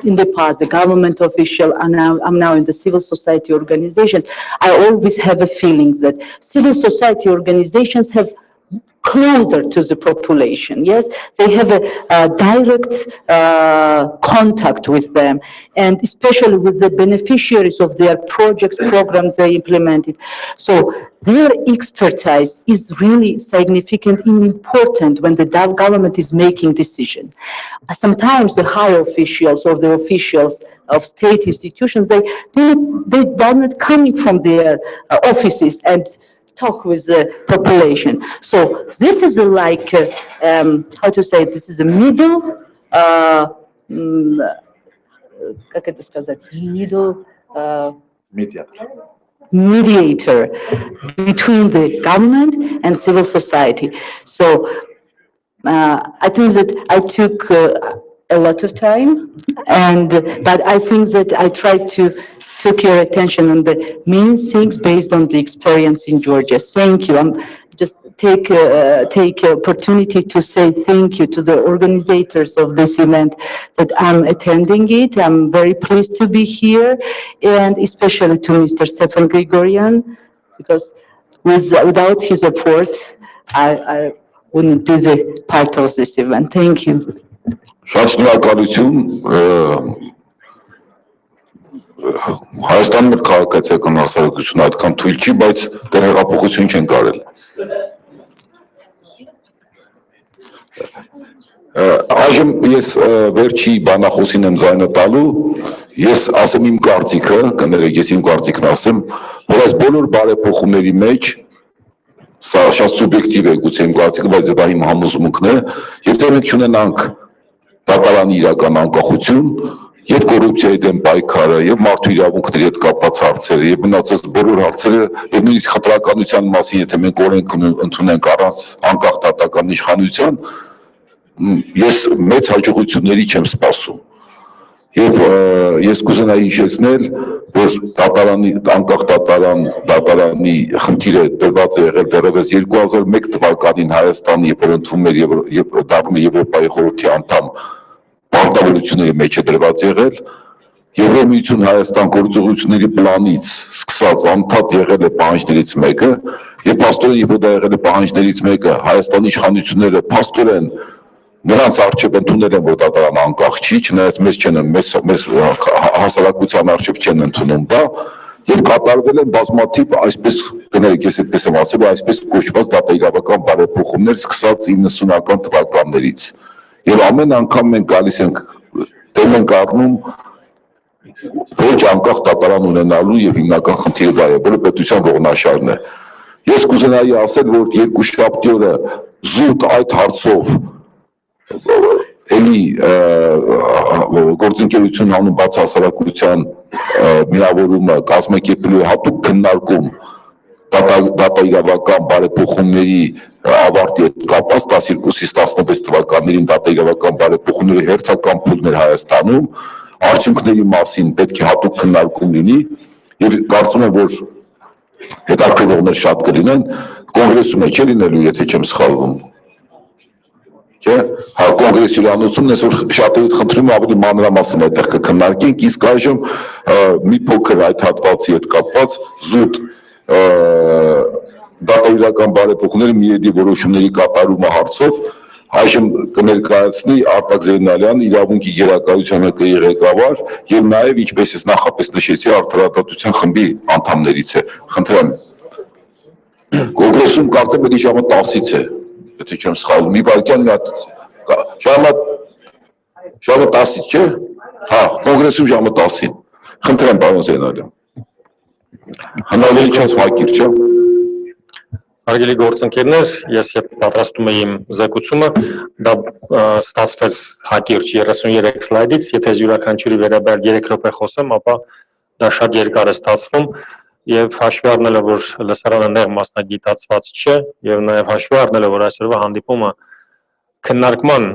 in the past, the government official, and now I'm now in the civil society organizations, I always have a feeling that civil society organizations have closer to the population. Yes, they have a direct contact with them, and especially with the beneficiaries of their projects, programs they implemented. So their expertise is really significant and important when the government is making decision. Sometimes the higher officials or the officials of state institutions, they are not coming from their offices and talk with the population. So this is like, how to say, this is a middle, как это сказать, middle, mediator between the government and civil society. So I think that I took a lot of time, but I think that I tried to took your attention on the main things based on the experience in Georgia. Thank you. I'm just take opportunity to say thank you to the organizers of this event that I'm attending it. I'm very pleased to be here, and especially to Mr. Stefan Grigorian, because without his support, I wouldn't be the part of this event. Thank you. Հայաստանում քաղաքացիական հասարակությունը այդքան թույլ չի, բայց դեռ հեղափոխություն չեն կարել։ Այժմ ես վերջի բանախոսին եմ ձայնը տալու, ես ասեմ իմ կարծիքը, կներեք ես իմ կարծիքն ասեմ, որ այս բոլոր բարեփոխումների մեջ, սա շատ սուբյեկտիվ է գուցե իմ կարծիքը, բայց դա իմ համոզմունքն է, եթե մենք չունենանք դատարանի իրական անկախություն, եւ կոռուպցիայի դեմ պայքարը, եւ մարդու իրավունքների հետ կապված հարցերը, եւ մնացած բոլոր հարցերը, եւ նույնիսկ խտրականության մասին, եթե մենք օրենք ընդունենք առանց անկախ դատական իշխանության, ես մեծ հաջողությունների չեմ սպասում։ Եվ ես կուզենայի հիշեցնել, որ անկախ դատարանի խնդիրը դրված է եղել դեռևս 2001 թվականին Հայաստանի, երբ որ ընդվում էր եւ դառնում է Եվրոպայի խորհրդի անդամ, պարտավորությունների մեջ է դրված եղել, Եվրամիություն Հայաստան գործողությունների պլանից սկսած անդադ եղել է պահանջներից մեկը, եւ փաստորեն երբ դա եղել է պահանջներից մեկը, Հայաստանի իշխանությունները փաստորեն նրանց արժեվ ընդունել են, որ դատարանը անկախ չի, չնայած մեզ հասարակության արժեվ չեն ընդունում դա, եւ կատարվել են բազմաթիվ, այսպես կներեք, ես այդպես եմ ասել, այսպես կոչված դատաիրավական բարեփոխումներ սկսած 90-ական թվականներից։ Եվ ամեն անգամ մենք գալիս ենք դեմ ենք առնում ոչ անկախ դատարան ունենալու եւ հիմնական խնդիրը դա է, որը պետության ողնաշարն է։ Ես կուզենայի ասել, որ երկուշաբթի օրը զուտ այդ հարցով էլի գործընկերություն անուն բաց հասարակության միավորումը կազմակերպելու հատուկ քննարկում դատաիրավական բարեփոխումների ավարտի հետ կապված 12-ից 16 թվականներին դատաիրավական բարեփոխումների հերթական փուլներ Հայաստանում, արդյունքների մասին պետք է հատուկ քննարկում լինի եւ կարծում եմ, որ հետաքրքրողներ շատ կլինեն, կոնգրեսում է չէ լինելու, եթե չեմ սխալվում։ Չէ, հա կոնգրեսի հյուրանոցումն այսօր շատերիդ խնդրում ավելի մանրամասն այդտեղ կքննարկենք, իսկ այժմ մի փոքր այդ հատվածի հետ կապված զուտ դատաիրական բարեփոխումների միեդի որոշումների կատարումը հարցով այժմ կներկայացնի Արտակ Զեյնալյանը, իրավունքի գերակայության ՀԿ-ի ղեկավար եւ նաեւ ինչպես ես նախապես նշեցի արդարադատության խմբի անդամներից է։ Խնդրեմ։ Կոնգրեսում կարծեմ էլի ժամը 10-ից է, եթե չեմ սխալվում, մի վայրկյան մի հատ ժամը 10-ից չէ։ Հա, կոնգրեսում ժամը 10-ին։ Խնդրեմ, պարոն Զեյնալյան։ Հնարավոր չէ հակիր, չէ։ Հարգելի գործընկերներ, ես երբ պատրաստում էի իմ զեկուցումը, դա ստացվեց հակիրճ 33 սլայդից, եթե յուրաքանչյուրի վերաբերյալ 3 րոպե խոսեմ, ապա դա շատ երկար է ստացվում եւ հաշվի առնելով, որ լսարանը նեղ մասնագիտացված չէ եւ նաեւ հաշվի առնելով, որ այսօրվա հանդիպումը քննարկման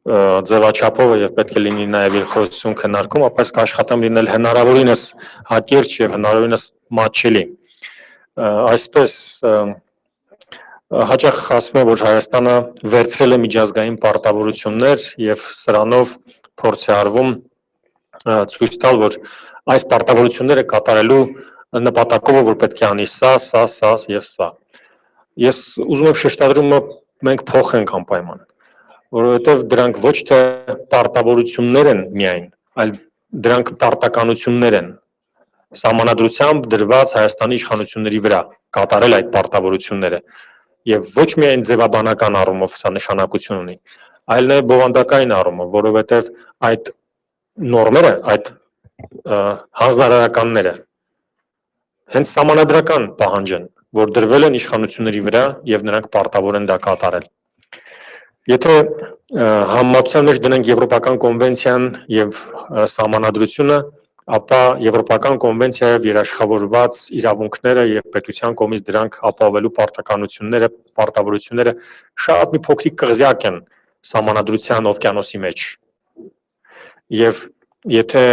ձևաչափով եւ պետք է լինի նաեւ իր խոսություն քննարկում, ապա ես կաշխատեմ լինել հնարավորինս հակիրճ եւ հնարավորինս մատչելի։ Այսպես հաճախ ասում են, որ Հայաստանը վերցրել է միջազգային պարտավորություններ եւ սրանով փորձ է արվում ցույց տալ, որ այս պարտավորությունները կատարելու նպատակով, որ պետք է անի սա եւ սա։ Ես ուզում եմ շեշտադրում մենք փոխենք անպայման, որովհետեւ դրանք ոչ թե պարտավորություններ են միայն, այլ դրանք պարտականություններ են սահմանադրությամբ դրված Հայաստանի իշխանությունների վրա կատարել այդ պարտավորությունները եւ ոչ միայն ձևաբանական առումով սա նշանակություն ունի, այլ նաեւ բովանդակային առումով, որովհետեւ այդ նորմերը, այդ հանձնարարականները հենց սահմանադրական պահանջ են, որ դրվել են իշխանությունների վրա եւ նրանք պարտավոր են դա կատարել։ Եթե համապատասխան մեջ դնենք Եվրոպական կոնվենցիան եւ սահմանադրությունը, ապա Եվրոպական կոնվենցիայով երաշխավորված իրավունքները եւ պետության կողմից դրանք ապահովելու պարտականությունները, պարտավորությունները շատ մի փոքրիկ կղզյակ են սահմանադրության օվկիանոսի մեջ։ Եւ եթե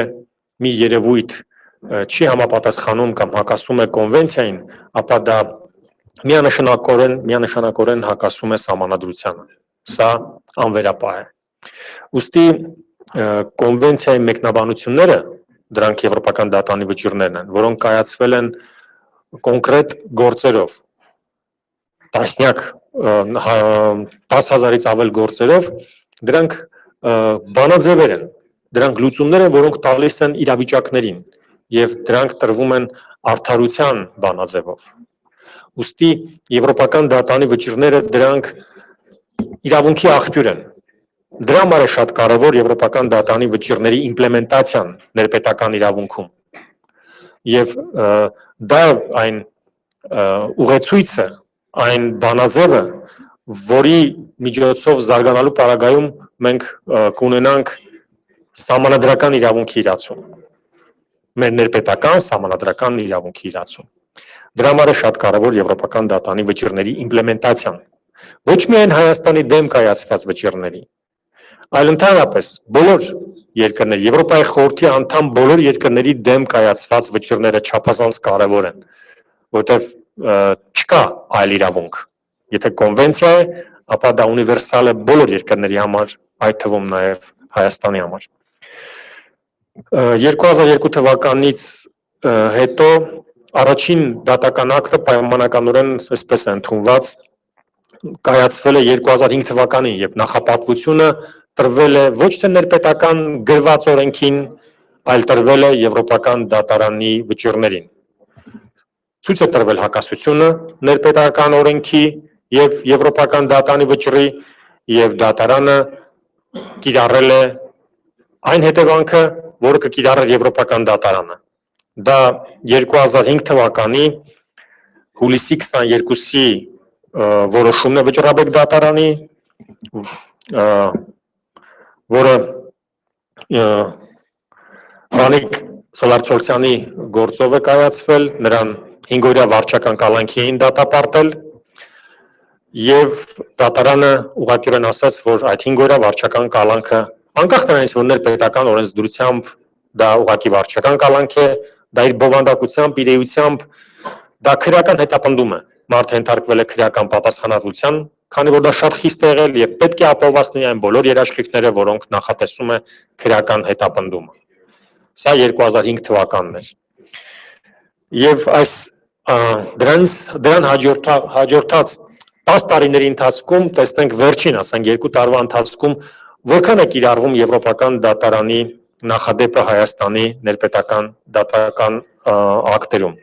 մի երևույթ չի համապատասխանում կամ հակասում է կոնվենցիային, ապա դա միանշանակորեն հակասում է սահմանադրությանը։ Սա անվերապահ է։ Ոստի կոնվենցիայի մեկնաբանությունները, դրանք եվրոպական դատանի վճիռներն են, որոնք կայացվել են կոնկրետ գործերով, տասնյակ 10,000-ից ավել գործերով, դրանք բանաձևեր են, դրանք լուծումներ են, որոնք տալիս են իրավիճակներին եւ դրանք տրվում են արդարության բանաձևով։ Ոստի եվրոպական դատանի վճիռները դրանք իրավունքի աղբյուր են։ Դրա համար է շատ կարևոր եվրոպական դատանի վճիռների իմպլեմենտացիան ներպետական իրավունքում։ Եվ դա այն ուղեցույցը, այն բանաձևը, որի միջոցով զարգանալու պարագայում մենք կունենանք սահմանադրական իրավունքի իրացում։ Մեր ներպետական սահմանադրական իրավունքի իրացում։ Դրա համար է շատ կարևոր եվրոպական դատանի վճիռների իմպլեմենտացիան։ Ոչ միայն Հայաստանի դեմ կայացված վճիռների, այլ ընդհանրապես բոլոր երկրների, Եվրոպայի խորհրդի անդամ բոլոր երկրների դեմ կայացված վճիռները չափազանց կարևոր են, որտեղ չկա այլ իրավունք։ Եթե կոնվենցիա է, ապա դա ունիվերսալ է բոլոր երկրների համար, այդ թվում նաև Հայաստանի համար։ 2002 թվականից հետո առաջին դատական ակտը պայմանականորեն այսպես է ընդունված, կայացվել է 2005 թվականին, երբ նախապատվությունը տրվել է ոչ թե ներպետական գրված օրենքին, այլ տրվել է Եվրոպական դատարանի վճիռներին։ Ցույց է տրվել հակասությունը ներպետական օրենքի եւ Եվրոպական դատանի վճռի եւ դատարանը կիրառել է այն հետևանքը, որը կկիրառեր Եվրոպական դատարանը։ Դա 2005 թվականի հուլիսի 22-ի որոշումն է վճռաբեկ դատարանի, որը Վանիկ Սոլարչովցյանի գործով է կայացվել, նրան 5-օրյա վարչական կալանքի էին դատապարտել եւ դատարանը ուղղակիորեն ասաց, որ այդ 5-օրյա վարչական կալանքը անկախ նրանից, որ ներպետական օրենսդրությամբ դա ուղղակի վարչական կալանք է, դա իր բովանդակությամբ, իր էությամբ դա քրեական հետապնդում է։ Մարդը ենթարկվել է քրեական պատասխանատվության, քանի որ դա շատ խիստ է եղել եւ պետք է ապահովացնի այն բոլոր երաշխիքները, որոնք նախատեսում է քրեական հետապնդումը։ Սա 2005 թվականն էր։ Եվ այս դրան հաջորդած 10 տարիների ընթացքում տեսնենք վերջին, ասենք 2 տարվա ընթացքում որքան է կիրառվում Եվրոպական դատարանի նախադեպը Հայաստանի ներպետական դատական ակտերում։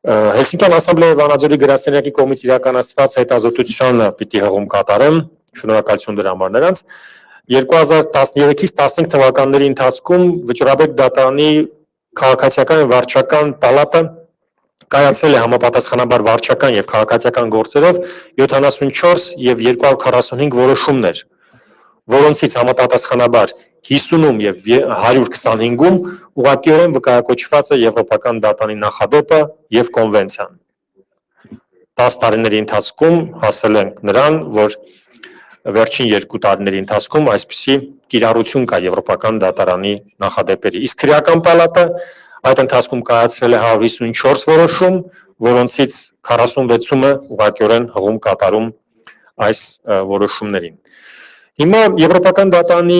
Հելսինկյան ասամբլեայի Վանաձորի գրասենյակի կողմից իրականացված հետազոտությանը պիտի հղում կատարեմ, շնորհակալություն դրա համար նրանց։ 2013-ից 15 թվականների ընթացքում վճռաբեկ դատարանի քաղաքացիական եւ վարչական պալատը կայացրել է համապատասխանաբար վարչական եւ քաղաքացիական գործերով 74 եւ 245 որոշումներ, որոնցից համապատասխանաբար 50-ում եւ 125-ում ուղղակիորեն վկայակոչված է Եվրոպական դատարանի նախադեպը եւ կոնվենցիան։ 10 տարիների ընթացքում հասել ենք նրան, որ վերջին 2 տարիների ընթացքում այսպիսի կիրառություն կա Եվրոպական դատարանի նախադեպերի։ Իսկ քրեական պալատը այդ ընթացքում կայացրել է 154 որոշում, որոնցից 46-ը ուղղակիորեն հղում կատարում այս որոշումներին։ Հիմա Եվրոպական դատարանի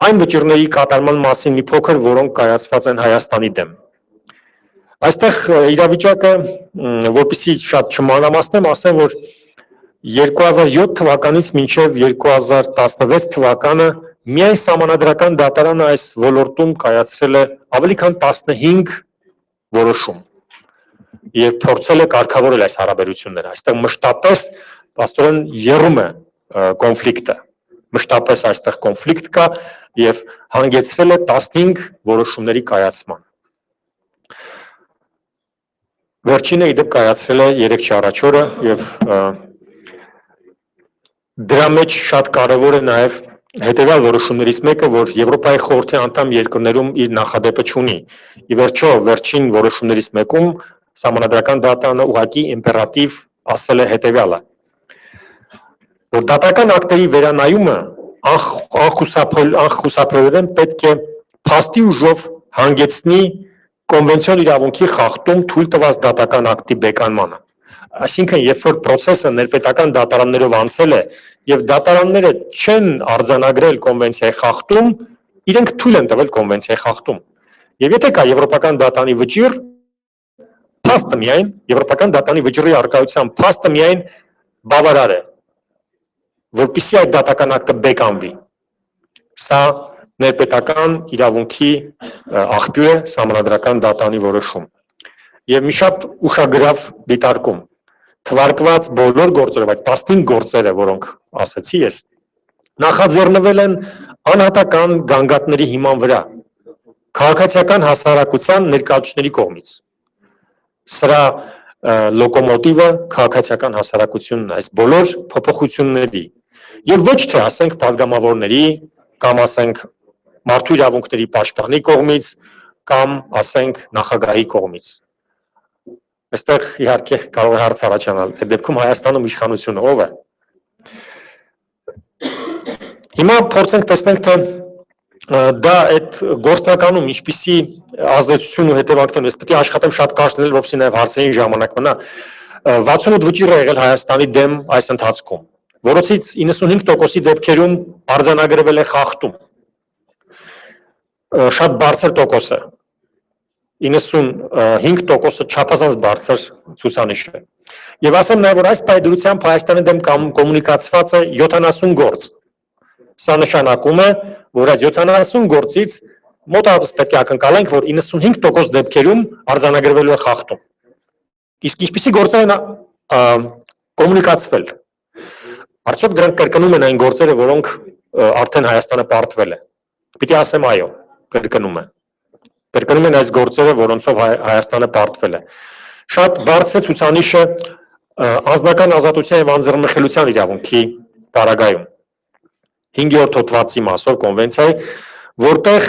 այն վճիռների կատարման մասին մի փոքր, որոնք կայացված են Հայաստանի դեմ։ Այստեղ իրավիճակը, որպեսզի շատ չմանրամասնեմ, ասեմ, որ 2007 թվականից մինչև 2016 թվականը միայն սահմանադրական դատարանը այս ոլորտում կայացրել է ավելի քան 15 որոշում եւ փորձել է կարգավորել այս հարաբերությունները։ Այստեղ մշտապես աստորեն եռում է կոնֆլիկտը։ Մշտապես այստեղ կոնֆլիկտ կա եւ հանգեցրել է 15 որոշումների կայացման։ Վերջինը իդեպ կայացրել է 3 առաջ օրը եւ դրա մեջ շատ կարևոր է նաեւ հետեւյալ որոշումներից մեկը, որ Եվրոպայի խորհրդի անդամ երկրներում իր նախադեպը չունի։ Ի վերջո, վերջին որոշումներից մեկում սահմանադրական դատարանը ուղղակի իմպերատիվ ասել է հետեւյալը, որ դատական ակտերի վերանայումը անխուսափելիորեն պետք է փաստի ուժով հանգեցնի կոնվենցիոն իրավունքի խախտում թույլ տված դատական ակտի բեկանմանը։ Այսինքն, երբ որ process-ը ներպետական դատարաններով անցել է եւ դատարանները չեն արձանագրել կոնվենցիայի խախտում, իրենք թույլ են տվել կոնվենցիայի խախտում։ Եվ եթե կա Եվրոպական դատարանի վճիռ, փաստը միայն Եվրոպական դատարանի վճռի առկայության փաստը միայն բավարար է, որպեսզի այդ դատական ակտը բեկանվի։ Սա ներպետական իրավունքի աղբյուր է, սահմանադրական դատարանի որոշում։ Եվ մի շատ ուշագրավ դիտարկում։ Թվարկված բոլոր գործերով, այդ 15 գործերը, որոնք ասացի ես, նախաձեռնվել են անհատական գանգատների հիման վրա, քաղաքացիական հասարակության ներկայացուցիչների կողմից։ Սրա լոկոմոտիվը քաղաքացիական հասարակությունն է, այս բոլոր փոփոխությունների եւ ոչ թե ասենք падգամավորների կամ ասենք մարդու իրավունքների պաշտպանի կողմից կամ ասենք նախագահի կողմից։ Այստեղ իհարկե կարող է հարց առաջանալ, այդ դեպքում Հայաստանում իշխանությունը ով է։ Հիմա փորձենք տեսնենք, թե դա այդ գործնականում ինչպիսի ազդեցություն ու հետևանքներ ունի։ Պետք է աշխատեմ շատ կարճ լինել, որպեսզի նաև հարցերին ժամանակ մնա։ 68 վճիռ է եղել Հայաստանի դեմ այս ընթացքում, որոնցից 95%-ի դեպքերում արձանագրվել է խախտում։ Շատ բարձր տոկոս է։ 95%-ը չափազանց բարձր ցուցանիշ է։ Եվ ասեմ նաև, որ այս պայդրությամբ Հայաստանի դեմ կոմունիկացված է 70 գործ։ Սա նշանակում է, որ այս 70 գործից մոտավորապես պետք է ակնկալենք, որ 95% դեպքերում արձանագրվելու է խախտում։ Իսկ ինչպիսի գործեր են կոմունիկացվել։ Արդյոք դրանք կրկնում են այն գործերը, որոնք արդեն Հայաստանը պարտվել է։ Պիտի ասեմ այո, կրկնում եմ։ Կրկնում են այս գործերը, որոնցով Հայաստանը պարտվել է։ Շատ բարձր է ցուցանիշը անձնական ազատության եւ անձեռնմխելիության իրավունքի պարագայում 5-րդ հոդվածի մասով կոնվենցիայի, որտեղ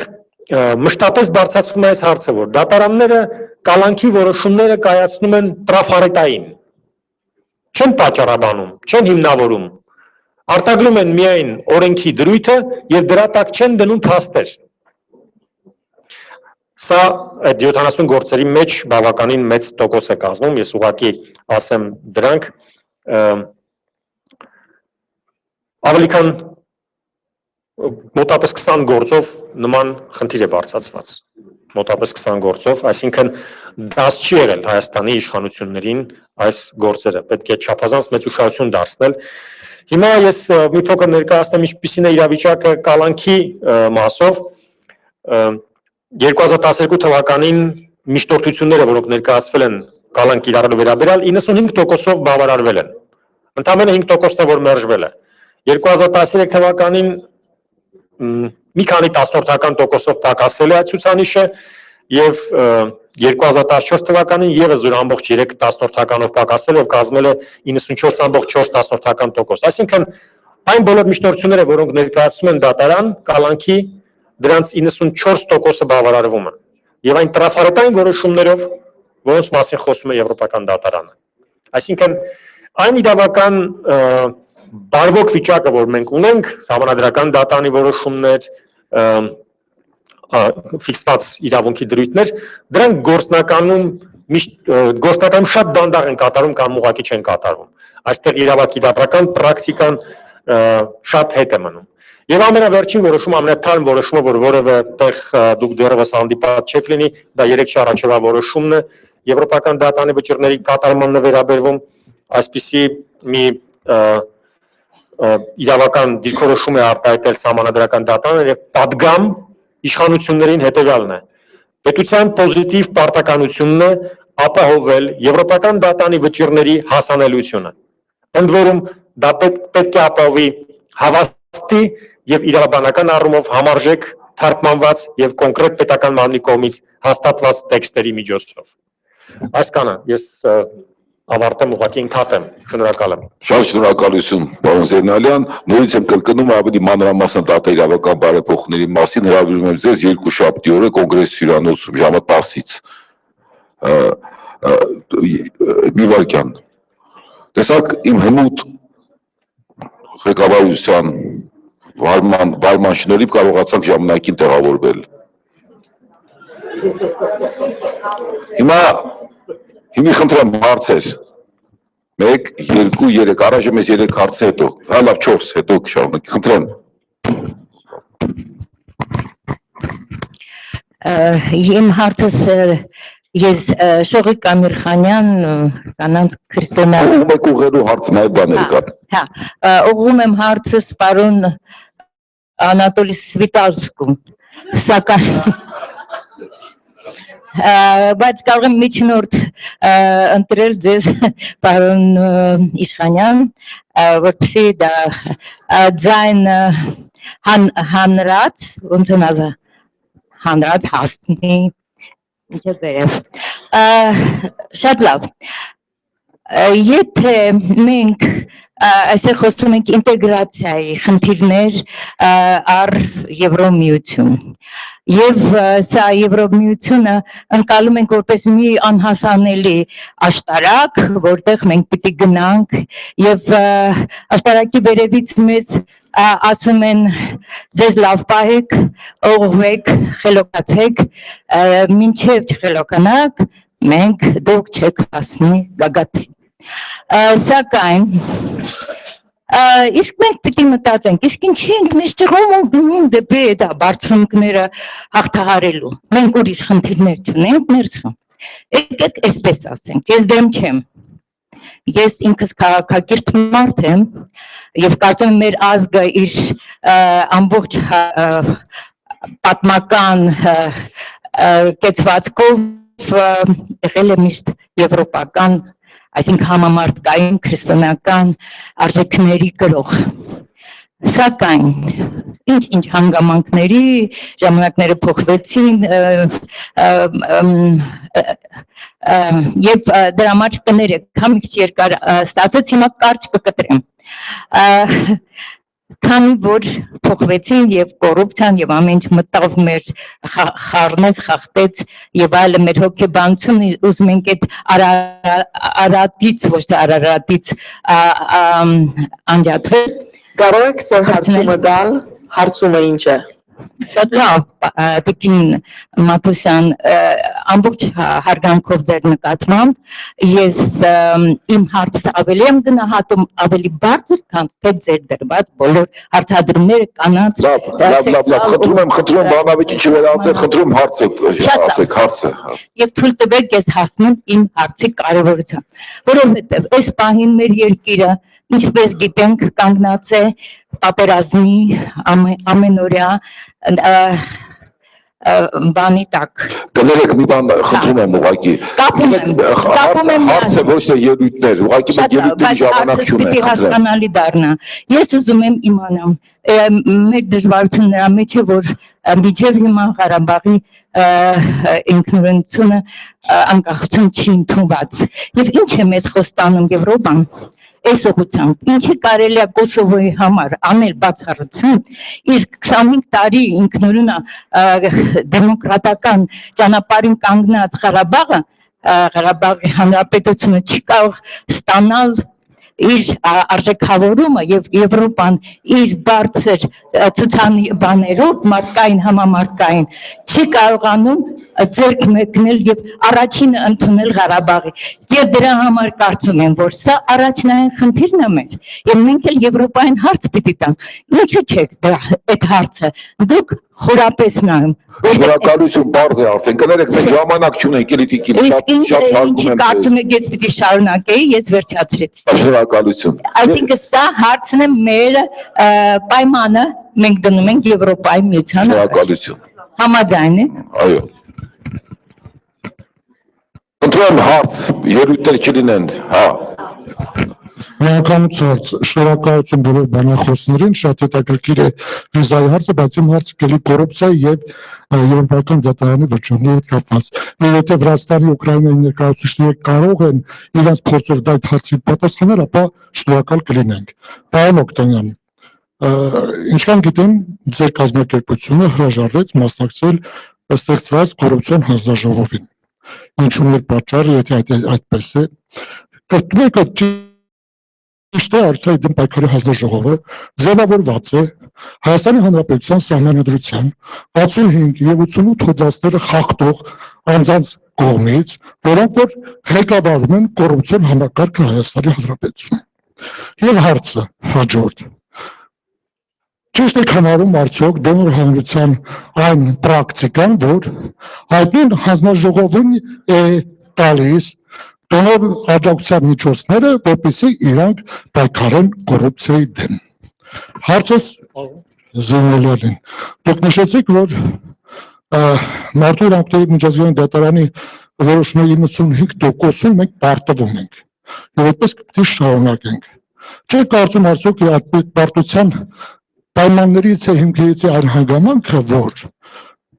մշտապես բարձրացվում է այս հարցը, որ դատարանները կալանքի որոշումները կայացնում են տրաֆարետային, չեն պատճառաբանում, չեն հիմնավորում, արտագլում են միայն օրենքի դրույթը եւ դրա տակ չեն դնում փաստեր։ Սա այդ 70 գործերի մեջ բավականին մեծ տոկոս է կազմում, ես ուղղակի ասեմ դրանք ավելի քան մոտապես 20 գործով նման խնդիր է բարձրացված, մոտապես 20 գործով, այսինքն դաս չի եղել Հայաստանի իշխանություններին այս գործերը, պետք է չափազանց մեծ ուշադրություն դարձնել։ Հիմա ես մի փոքր ներկայացնեմ ինչպիսին է իրավիճակը կալանքի մասով 2012 թվականին միշտորդությունները, որոնք ներկայացվել են կալանք կիրառելու վերաբերյալ 95%-ով բավարարվել են, ընդամենը 5%-ը որ մերժվել է, 2013 թվականին մի քանի տասնորդական տոկոսով պակասել է այդ ցուցանիշը եւ 2014 թվականին եւս 0.3%-ով պակասել եւ կազմել է 94.4%։ Այսինքն այն բոլոր միջնորդությունները, որոնք ներկայացվում են դատարան, կալանքի դրանց 94%-ը բավարարվում են եւ այն տրաֆարետային որոշումներով, որոնց մասին խոսում է Եվրոպական դատարանը։ Այսինքն այն իրավական բարվոք վիճակը, որ մենք ունենք, համանդրական դատարանի որոշումներ, ֆիքսված իրավունքի դրույթներ, դրանք գործնականում շատ դանդաղ են կատարում կամ ուղղակի չեն կատարվում։ Այստեղ իրավակիրառական պրակտիկան շատ հետ է մնում։ Եվ ամենավերջին որոշումը, ամենաթարմ որոշումը, որ որևէ տեղ դուք դեռևս հանդիպած չեք լինի, դա 3 առաջվա որոշումն է Եվրոպական դատարանի վճիռների կատարմանն է վերաբերվում, այսպիսի մի իրավական դիրքորոշում է արտահայտել Սահմանադրական դատարանը եւ պատգամ իշխանություններին հետեւյալն է. պետության պոզիտիվ պարտականությունն է ապահովել Եվրոպական դատարանի վճիռների հասանելիությունը։ Ընդ որում դա պետք է ապահովի հավաստի եւ իրավաբանական առումով համարժեք թարգմանված եւ կոնկրետ պետական մարմնի կողմից հաստատված տեքստերի միջոցով։ Այսքանը ես ավարտեմ, ուղղակի ընդհատեմ, շնորհակալ եմ։ Շատ շնորհակալություն, պարոն Զերնալյան, նորից եմ կրկնում ավելի մանրամասն դատաիրավական բարեփոխումների մասին հրավիրում եմ ձեզ 2 օրը կոնգրես հյուրանոցում ժամը 10-ից։ Մի վայրկյան։ Տեսակ իմ հմուտ ղեկավարության վարման շնորհիվ կարողացանք ժամանակին տեղավորվել։ Հիմա խնդրեմ հարցեր։ 1, 2, 3, առայժմ ես 3 հարցը հետո, լավ 4 հետո կշարունակի, խնդրեմ։ Իմ հարցս ես Շողիկ Ամիրխանյան կանանց քրիստոնյա Եք ուղղելու հարցն այլ բաներ կան։ Հա, ուղղում եմ հարցս պարոն Անատոլի Սվիտալսկուն, սակայն բայց կարող եմ միջնորդ ընտրել ձեզ պարոն Իշխանյան, որպեսզի դա ձայն հանրած, ոնց են ասա, հանրած հասնի, ինչը գրև։ Շատ լավ։ Եթե մենք այսօր խոսում ենք ինտեգրացիայի խնդիրներ առ Եվրոմիություն եւ սա Եվրոմիությունը ընկալում ենք որպես մի անհասանելի աշտարակ, որտեղ մենք պիտի գնանք եւ աշտարակի վերևից մեզ ասում են ձեզ լավ պահեք, օղվեք, խելոքացեք, մինչեւ չխելոքանաք, մենք դուք չեք հասնի գագաթին։ Սակայն իսկ մենք պիտի մտածենք, իսկ ինչի ենք մեզ ճղում ու գնում դեպի դա բարձունքները հաղթահարելու։ Մենք ուրիշ խնդիրներ չունենք ներսում։ Եկեք այսպես ասենք, ես դեմ չեմ։ Ես ինքս քաղաքակիրթ մարդ եմ եւ կարծում եմ մեր ազգը իր ամբողջ պատմական կեցվածքով եղել է միշտ եվրոպական, այսինքն համամարտկային քրիստոնեական արժեքների գրող։ Սակայն ինչ հանգամանքների ժամանակները փոխվեցին եւ դրա համար կներեք, քանի երկար ստացեց, հիմա կարճ կկտրեմ։ Քանի որ փոխվեցին եւ կոռուպցիան եւ ամեն ինչ մտավ մեր խառնեց, խախտեց եւ այլը մեր հոգեբանությունը ուզում ենք այդ արարատից ոչ թե արարատից անջատվել։ Կարող եք ձեր հարցումը տալ, հարցումը ինչ է։ Շատ լավ, Տիկին Մաթոսյան, ամբողջ հարգանքով ձեր նկատմամբ ես իմ հարցը ավելի եմ գնահատում, ավելի բարձր, քան թե ձեր դրված բոլոր հարցադրումները կանանց։ Լավ, խնդրում բանավեճի չվերացեք, խնդրում հարցը ասեք, հարցը։ Եվ թույլ տվեք ես հասնեմ իմ հարցի կարևորության, որովհետև այս պահին մեր երկիրը, ինչպես գիտենք, կանգնած է պատերազմի ամենօրյա բանի տակ։ Կներեք մի բան խնդրում եմ ուղղակի։ Հարցը ոչ թե ելույթներ, ուղղակի մենք ելույթների ժամանակ չունենք։ Պիտի հասկանալի դառնա։ Ես ուզում եմ իմանամ, մեր դժվարությունը նրա մեջ է, որ մինչև հիմա Ղարաբաղի ինքնուրույնությունը անկախություն չի ընդունված։ Եվ ինչ է մեզ խոստանում Եվրոպան։ Այս ուղղությամբ ինչի կարելի է Կոսովոյի համար անել բացառություն, իսկ 25 տարի ինքնուրույն դեմոկրատական ճանապարհին կանգնած Ղարաբաղի հանրապետությունը չի կարող ստանալ իր արժեքավորումը եւ Եվրոպան իր բարձր ցուցանիշներով մարդկային համամարտկային չի կարողանում ձեռք մեկնել եւ առաջինը ընդունել Ղարաբաղի եւ դրա համար կարծում եմ որ սա առաջնային խնդիրն է մեր եւ մենք էլ Եվրոպային հարց պիտի տանք ինչու՞ չեք դա այդ հարցը դուք խորապես նայում Շնորհակալություն, բարձ է արդեն, կներեք մենք ժամանակ չունենք, էլի տիկին շատ հարգում եմ։ Կարծում եք ես պիտի շարունակեի, ես վերջացրեցի։ Շնորհակալություն։ Այսինքն սա հարցն է մեր պայմանը մենք դնում ենք Եվրոպայի միության։ Շնորհակալություն։ Համաձայն եք։ Այո։ Ընտրեմ հարց, ելույթներ չլինեն, հա։ Շնորհակալություն բոլոր բանախոսներին, շատ հետաքրքիր է վիզայի հարցը, բայց իմ հարցը կլի կոռուպցիայի եւ եվրոպական դատարանի վճռի հետ կապված։ Եթե Վրաստանի, Ուկրաինայի ներկայացուցիչները կարող են իրենց փորձով դա հարցի պատասխանել, ապա շնորհակալ կլինենք։ Պարոն Օկտանյան, ինչքան գիտեմ, ձեր կազմակերպությունը հրաժարվեց մասնակցել ստեղծված կոռուպցիոն հանձնաժողովին։ Ինչու՞ն է պատճառը, եթե այդպես է։ Կրկնեք Ճիշտ է, Արցախի դեմ պայքարի հանձնաժողովը ձևավորված է Հայաստանի Հանրապետության սահմանադրության 65 եւ 88 հոդվածները խախտող անձանց կողմից, որոնք որ ղեկավարում են կոռուպցիոն համակարգը Հայաստանի Հանրապետությունում։ Եվ հարցը հաջորդ. Ճիշտ է քննարկում արդյոք դոնոր հանրության այն պրակտիկան, որ այդ հանձնաժողովին է տալիս Դոնոր աջակցության միջոցները, որպեսզի իրանք պայքարեն կոռուպցիայի դեմ։ Հարցս Զինվորյանին։ Դուք նշեցիք, որ մարդու իրավունքների միջազգային դատարանի որոշումների 95%-ում մենք պարտվում ենք։ Եվ այդպես պիտի շարունակենք։ Չեք կարծում արդյոք այդ պարտության պայմաններից է հիմքերից է այն հանգամանքը, որ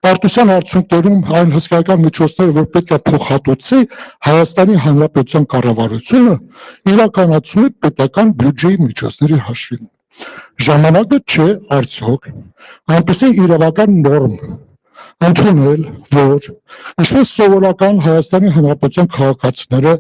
Պարտության արդյունքներում այն հսկայական միջոցները, որ պետք է փոխհատուցի Հայաստանի Հանրապետության կառավարությունը, իրականացում է պետական բյուջեի միջոցների հաշվին։ Ժամանակը չէ արդյոք այնպիսի իրավական նորմ ընդունել, որ ինչպես սովորական Հայաստանի Հանրապետության քաղաքացիները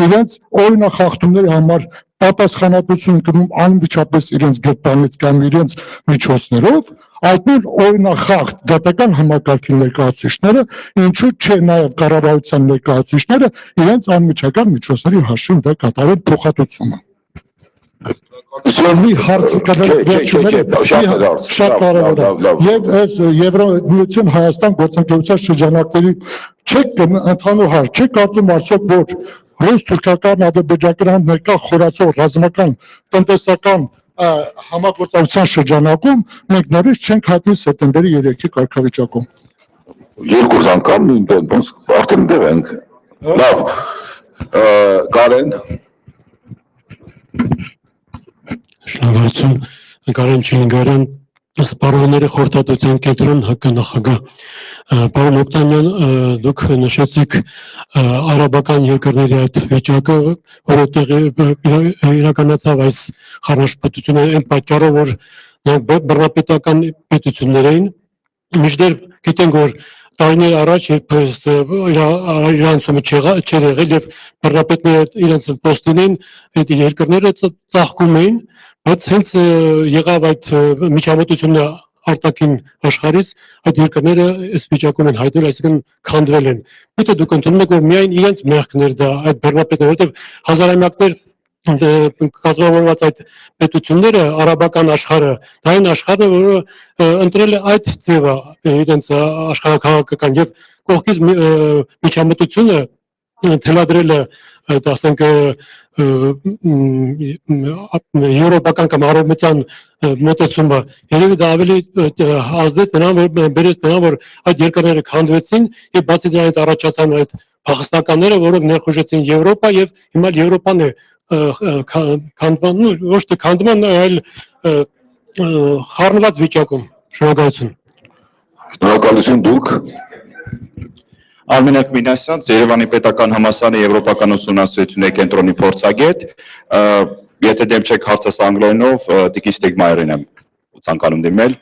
իրենց օրինախախտումների համար պատասխանատվություն կրում անմիջապես իրենց գրպանից կամ իրենց միջոցներով, այդ նույն օրինախախտ դատական համակարգի ներկայացուցիչները, ինչու՞ չէ նաև կառավարության ներկայացուցիչները իրենց անմիջական միջոցների հաշվին դա կատարեն փոխհատուցումը։ Մի հարց շատ կարևոր է։ Եվ այս Եվրամիություն Հայաստան գործընկերության շրջանակների չեք ընդհանուր հարց, չեք կարծում արդյոք, որ ռուս-թուրքական, ադրբեջանական ներկա խորացող ռազմական տնտեսական համագործակցության շրջանակում մենք նորից չենք հայտնի սեպտեմբերի 3-ի կարգավիճակում։ Երկու անգամ նույն բան, արդեն դեռ ենք։ Լավ, Կարեն։ Շնորհակալություն։ Կարեն Չիլինգարյան, սպառողների խորհրդատվության կենտրոն ՀԿ-նախագահ։ Պարոն Օկտանյան, դուք նշեցիք արաբական երկրների այդ վիճակը, որովհետև իրականացավ այս խառնաշփոթությունը այն պատճառով, որ նրանք բռնապետական պետություններ էին, մինչդեռ գիտենք, որ տարիներ առաջ, երբ իրանցումը չէր եղել եւ բռնապետները իրենց պոստին էին, այդ երկրները ծաղկում էին, բայց հենց եղավ այդ միջամտությունը արտաքին աշխարհից, այդ երկրները այս վիճակում են հայտնել, այսինքն քանդվել են։ Եթե դուք ընդունում եք, որ միայն իրենց մեղքն էր դա, այդ բռնապետը, որովհետև հազարամյակներ կազմավորված այդ պետությունները, արաբական աշխարհը, դա այն աշխարհն է, որը ընտրել է այդ ձևը իրենց աշխարհաքաղաքական եւ կողքից միջամտությունը թելադրել է, ասենք, եվրոպական կամ արևմտյան մոտեցումը, երևի դա ավելի ազդեց նրան, որ բերեց նրան, որ այդ երկրները քանդվեցին եւ բացի դրանից առաջացան այդ փախստականները, որոնք ներխուժեցին Եվրոպա եւ հիմա Եվրոպան է քանդման, ոչ թե քանդման, այլ խառնված վիճակում։ Շնորհակալություն։ Շնորհակալություն դուք։ Արմենակ Մինասյան, Երևանի պետական համալսարանի եվրոպական ուսումնասիրությունների կենտրոնի փորձագետ, եթե դեմ չեք հարցս անգլերենով, Տիկին Ստեգմայերին եմ ցանկանում դիմել։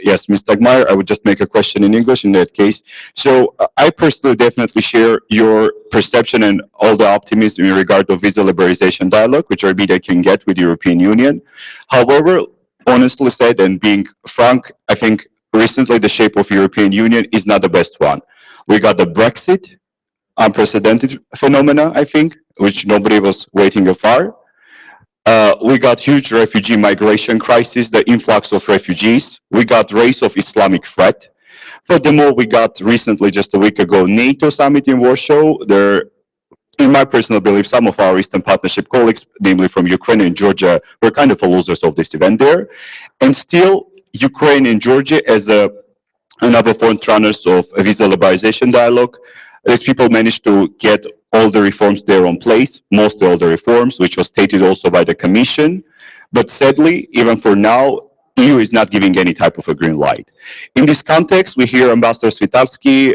Yes, Mr. Stegmaier, I would just make a question in English in that case. So I personally definitely share your perception and all the optimism in regard to visa liberalization dialogue, which Armenia can get with the European Union. However, honestly said, and being frank, I think recently the shape of European Union is not the best one. We got the Brexit, unprecedented phenomena, I think, which nobody was waiting afar. We got huge refugee migration crisis, the influx of refugees. We got rise of Islamic threat. Furthermore, we got recently, just a week ago, NATO summit in Warsaw. There, in my personal belief, some of our Eastern Partnership colleagues, namely from Ukraine and Georgia, were kind of losers of this event there. And still, Ukraine and Georgia as another front runners of a visa liberalization dialogue. These people managed to get all the reforms there on place, mostly all the reforms, which was stated also by the Commission. But sadly, even for now, EU is not giving any type of a green light. In this context, we hear Ambassador Svitalski,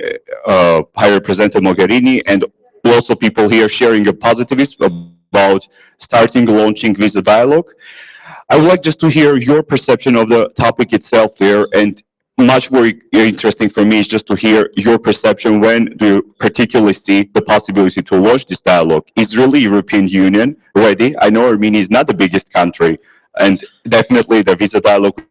High Representative Mogherini, and also people here sharing a positivism about launching visa dialogue. I would like just to hear your perception of the topic itself there, and much more interesting for me is just to hear your perception. When do you particularly see the possibility to launch this dialogue? Is really European Union ready? I know Armenia is not the biggest country, and definitely the visa dialogue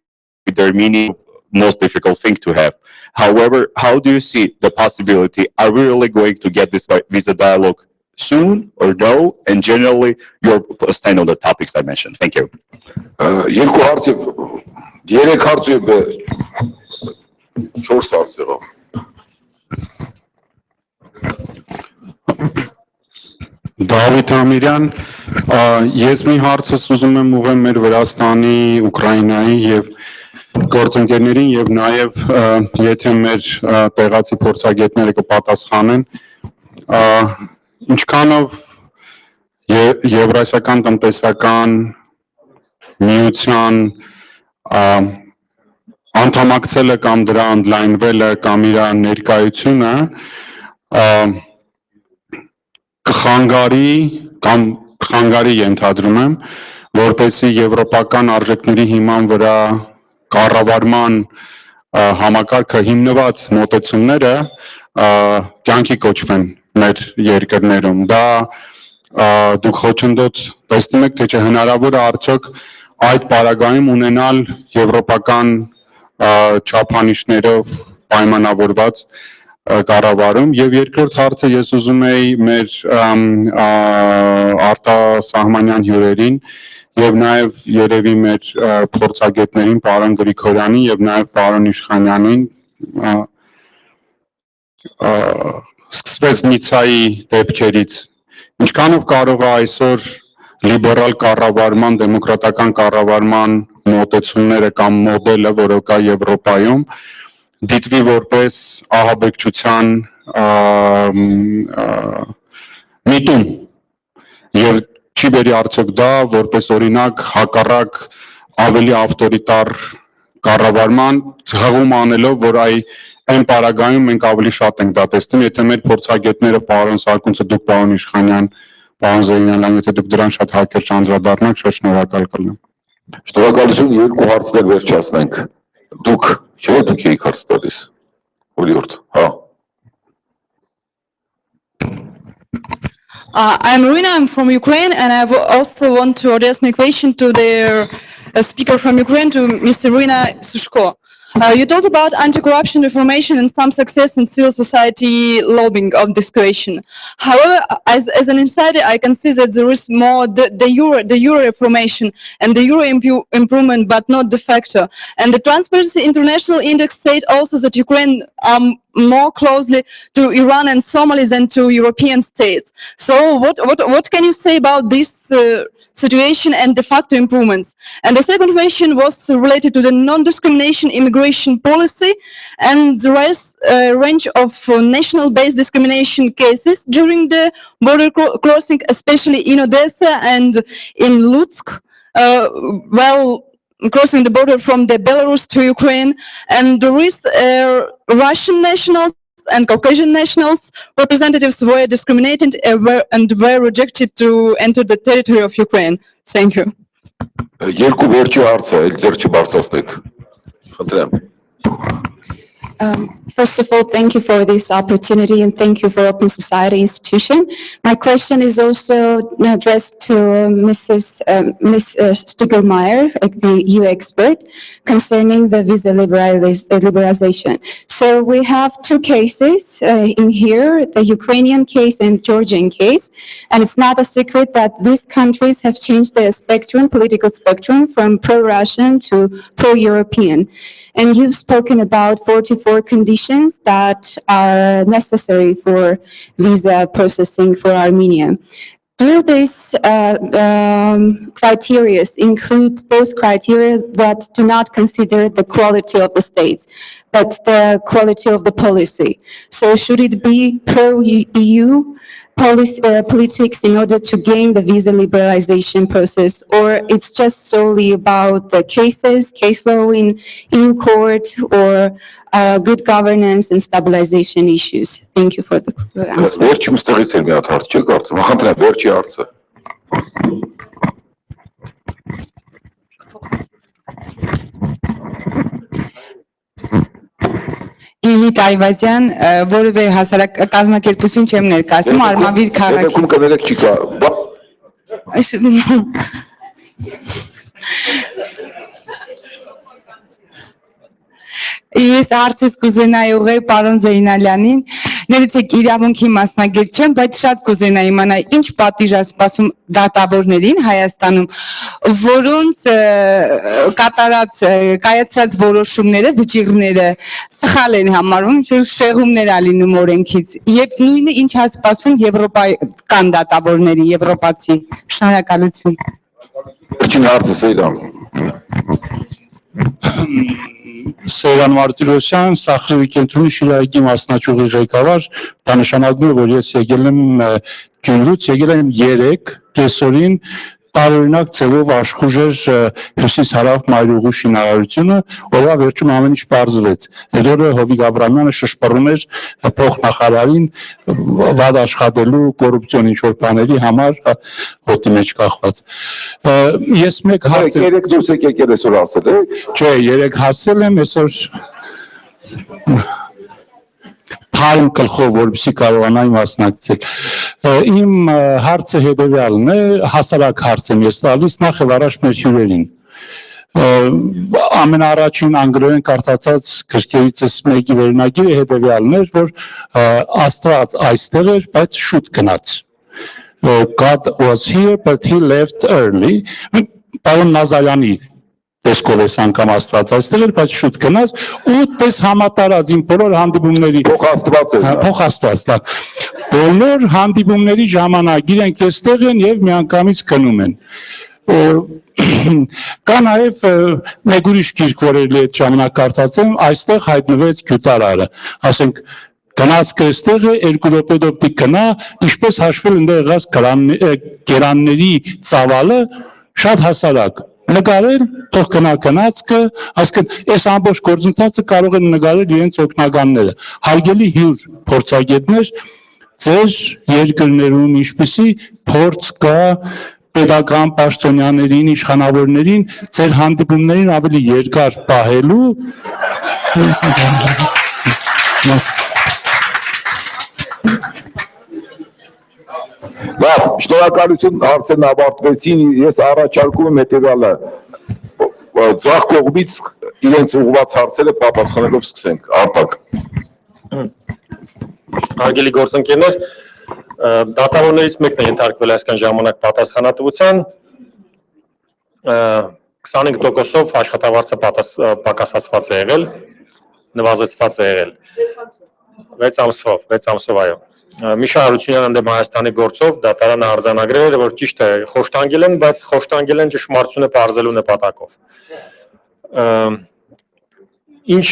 with Armenia most difficult thing to have. However, how do you see the possibility? Are we really going to get this visa dialogue soon or no? And generally, your stand on the topics I mentioned. Thank you. Երկու հարց է, երեք հարց է, 4 հարց եղավ։ Դավիթ Ամիրյան, ես մի հարցս ուզում եմ ուղղեմ մեր Վրաստանի, Ուկրաինայի եւ գործընկերներին եւ նաեւ եթե մեր տեղացի փորձագետները կպատասխանեն, ինչքանով Եվրասիական տնտեսական միության անդամակցելը կամ դրա ընդլայնվելը կամ իր ներկայությունը կխանգարի կամ խանգարի ենթադրում եմ, որպեսզի եվրոպական արժեքների հիման վրա կառավարման համակարգը հիմնված մոտեցումները կյանքի կոչվեն մեր երկրներում։ Դա դուք խոչընդոտ տեսնում եք, թե չէ հնարավոր է արդյոք այդ պարագայում ունենալ եվրոպական չափանիշներով պայմանավորված կառավարում եւ երկրորդ հարցը ես ուզում եի մեր արտասահմանյան հյուրերին եւ նաեւ երևի մեր փորձագետներին պարոն Գրիգորյանին եւ նաեւ պարոն Իշխանյանին սկսվեց Նիցայի դեպքերից ինչքանով կարող է այսօր լիբերալ կառավարման, դեմոկրատական կառավարման մոտեցումները կամ մոդելը, որը կա Եվրոպայում, դիտվի որպես ահաբեկչության միտում եւ չի բերի արդյոք դա որպես օրինակ հակառակ ավելի ավտորիտար կառավարման հղում անելով, որ այն պարագայում մենք ավելի շատ ենք դա տեսնում, եթե մեր փորձագետները, պարոն Սարգունցը, դուք պարոն Իշխանյան, պարոն Զեյնալյան, եթե դուք դրան շատ հակիրճ անդրադառնաք, շատ շնորհակալ կլինեմ։ Շնորհակալություն, երկու հարցներ վերջացնենք։ Դուք եք հարց տալիս։ Օրիորդ, հա։ I'm Marina, I'm from Ukraine, and I also want to address my question to the speaker from Ukraine, to Mr. Rina Sushko. You talked about anti-corruption reformation and some success in civil society lobbying of this question. However, as an insider, I can see that there is more the euro reformation and the euro improvement, but not de facto. And the Transparency International Index said also that Ukraine more closely to Iran and Somalia than to European states. So what can you say about this situation and de facto improvements? And the second question was related to the non-discrimination immigration policy and the range of national-based discrimination cases during the border crossing, especially in Odessa and in Lutsk, while crossing the border from the Belarus to Ukraine. And there is Russian nationals and Caucasian nationals representatives were discriminated and were rejected to enter the territory of Ukraine. Thank you. Երկու վերջի հարցը, էլ դեռ չբարձրացնեք։ Խնդրեմ։ First of all, thank you for this opportunity and thank you for Open Society Institution. My question is also addressed to Ms. Stuggermeyer, the EU expert, concerning the visa liberalization. So we have two cases in here, the Ukrainian case and Georgian case, and it's not a secret that these countries have changed their spectrum, political spectrum, from pro-Russian to pro-European. And you've spoken about 44 conditions that are necessary for visa processing for Armenia. Do these criteria include those criteria that do not consider the quality of the states, but the quality of the policy? So should it be pro-EU politics in order to gain the visa liberalization process, or it's just solely about the case law in court, or good governance and stabilization issues? Thank you for the answer. Վերջի մստեղից էր մի հատ հարց, չի կարծում, խնդրեմ, վերջի հարցը։ Իլիկ Այվազյան, որևէ հասարակ կազմակերպություն չեմ ներկայացնում, Արմավիր քաղաքի։ Դեպքում կներեք չի կա։ Ես հարցս կուզենայի ուղղել պարոն Զեյնալյանին, ներեցեք իրավունքի մասնագետ չեմ, բայց շատ կուզենայի իմանալ ինչ պատիժ է սպասում դատավորներին Հայաստանում, որոնց կայացրած որոշումները, վճիռները սխալ են համարվում, ինչ-որ շեղումներ ա լինում օրենքից, եւ նույնը ինչ է սպասվում եվրոպական դատավորներին, եվրոպացի։ Շնորհակալություն։ Վերջին հարցը Սեյրան։ Սեյրան Մարտիրոսյան, Սախրևի կենտրոնի Շիրայգի մասնաճյուղի ղեկավար, դա նշանակում է, որ ես եկել եմ Գյումրուց, եկել եմ 3 կեսօրին տարօրինակ ձևով աշխուժեր հյուսիս-հարավ մայրուղու շինարարությունը, որը վերջում ամեն ինչ պարզվեց։ Այդ օրը Հովիկ Աբրամյանը շշպռում էր փոխնախարարին վատ աշխատելու կոռուպցիոն ինչ-որ բաների համար հոտի մեջ կախված։ Ես մեկ հարց 3 դուրս եկել այսօր ասել եք։ Չէ, 3 հասել եմ այսօր թարմ գլխով, որպեսզի կարողանայի մասնակցել։ Իմ հարցը հետևյալն է, հասարակ հարց եմ ես տալիս նախ եւ առաջ մեր հյուրերին։ Ամենաառաջին անգլերեն կարդացած գրքերիցս մեկի վերնագիրը հետևյալն էր, որ Աստված այստեղ էր, բայց շուտ գնաց։ God was here, but he left early. Պարոն Նազարյանի տեսքով ես անգամ Աստված այստեղ էր, բայց շուտ գնաց, ու պես համատարած իմ բոլոր հանդիպումների փոխ Աստված էր։ Փոխ Աստված, լավ։ Բոլոր հանդիպումների ժամանակ իրենք այստեղ են եւ միանգամից գնում են։ Կա նաեւ մեկ ուրիշ գիրք, որ էլի այդ ժամանակ կարդացեմ, այստեղ հայտնվեց Գյուտարարը, ասենք գնացքը այստեղ է, 2 րոպեով դի գնա, ինչպես հաշվել ընդեղ եղած գերանների ծավալը շատ հասարակ։ նկարել, թող գնացքը, այսինքն այս ամբողջ գործընթացը կարող են նկարել իրենց օգնականները։ Հարգելի հյուր փորձագետներ, ձեր երկրներում ինչպիսի փորձ կա պետական պաշտոնյաներին, իշխանավորներին ձեր հանդիպումներին ավելի երկար պահելու Լավ, շնորհակալություն, հարցերն ավարտվեցին, ես առաջարկում եմ հետևյալը, ձախ կողմից իրենց ուղղված հարցերը պատասխանելով սկսենք, Արտակ։ Հարգելի գործընկերներ, դատավորներից մեկն է ենթարկվել այսքան ժամանակ պատասխանատվության, 25%-ով աշխատավարձը պակասացված է եղել, նվազեցված է եղել, 6 ամսով, այո։ Միշա Հարությունյանը ընդդեմ Հայաստանի գործով դատարանը արձանագրել էր, որ ճիշտ է խոշտանգել են, բայց խոշտանգել են ճշմարտությունը պարզելու նպատակով։ Ինչ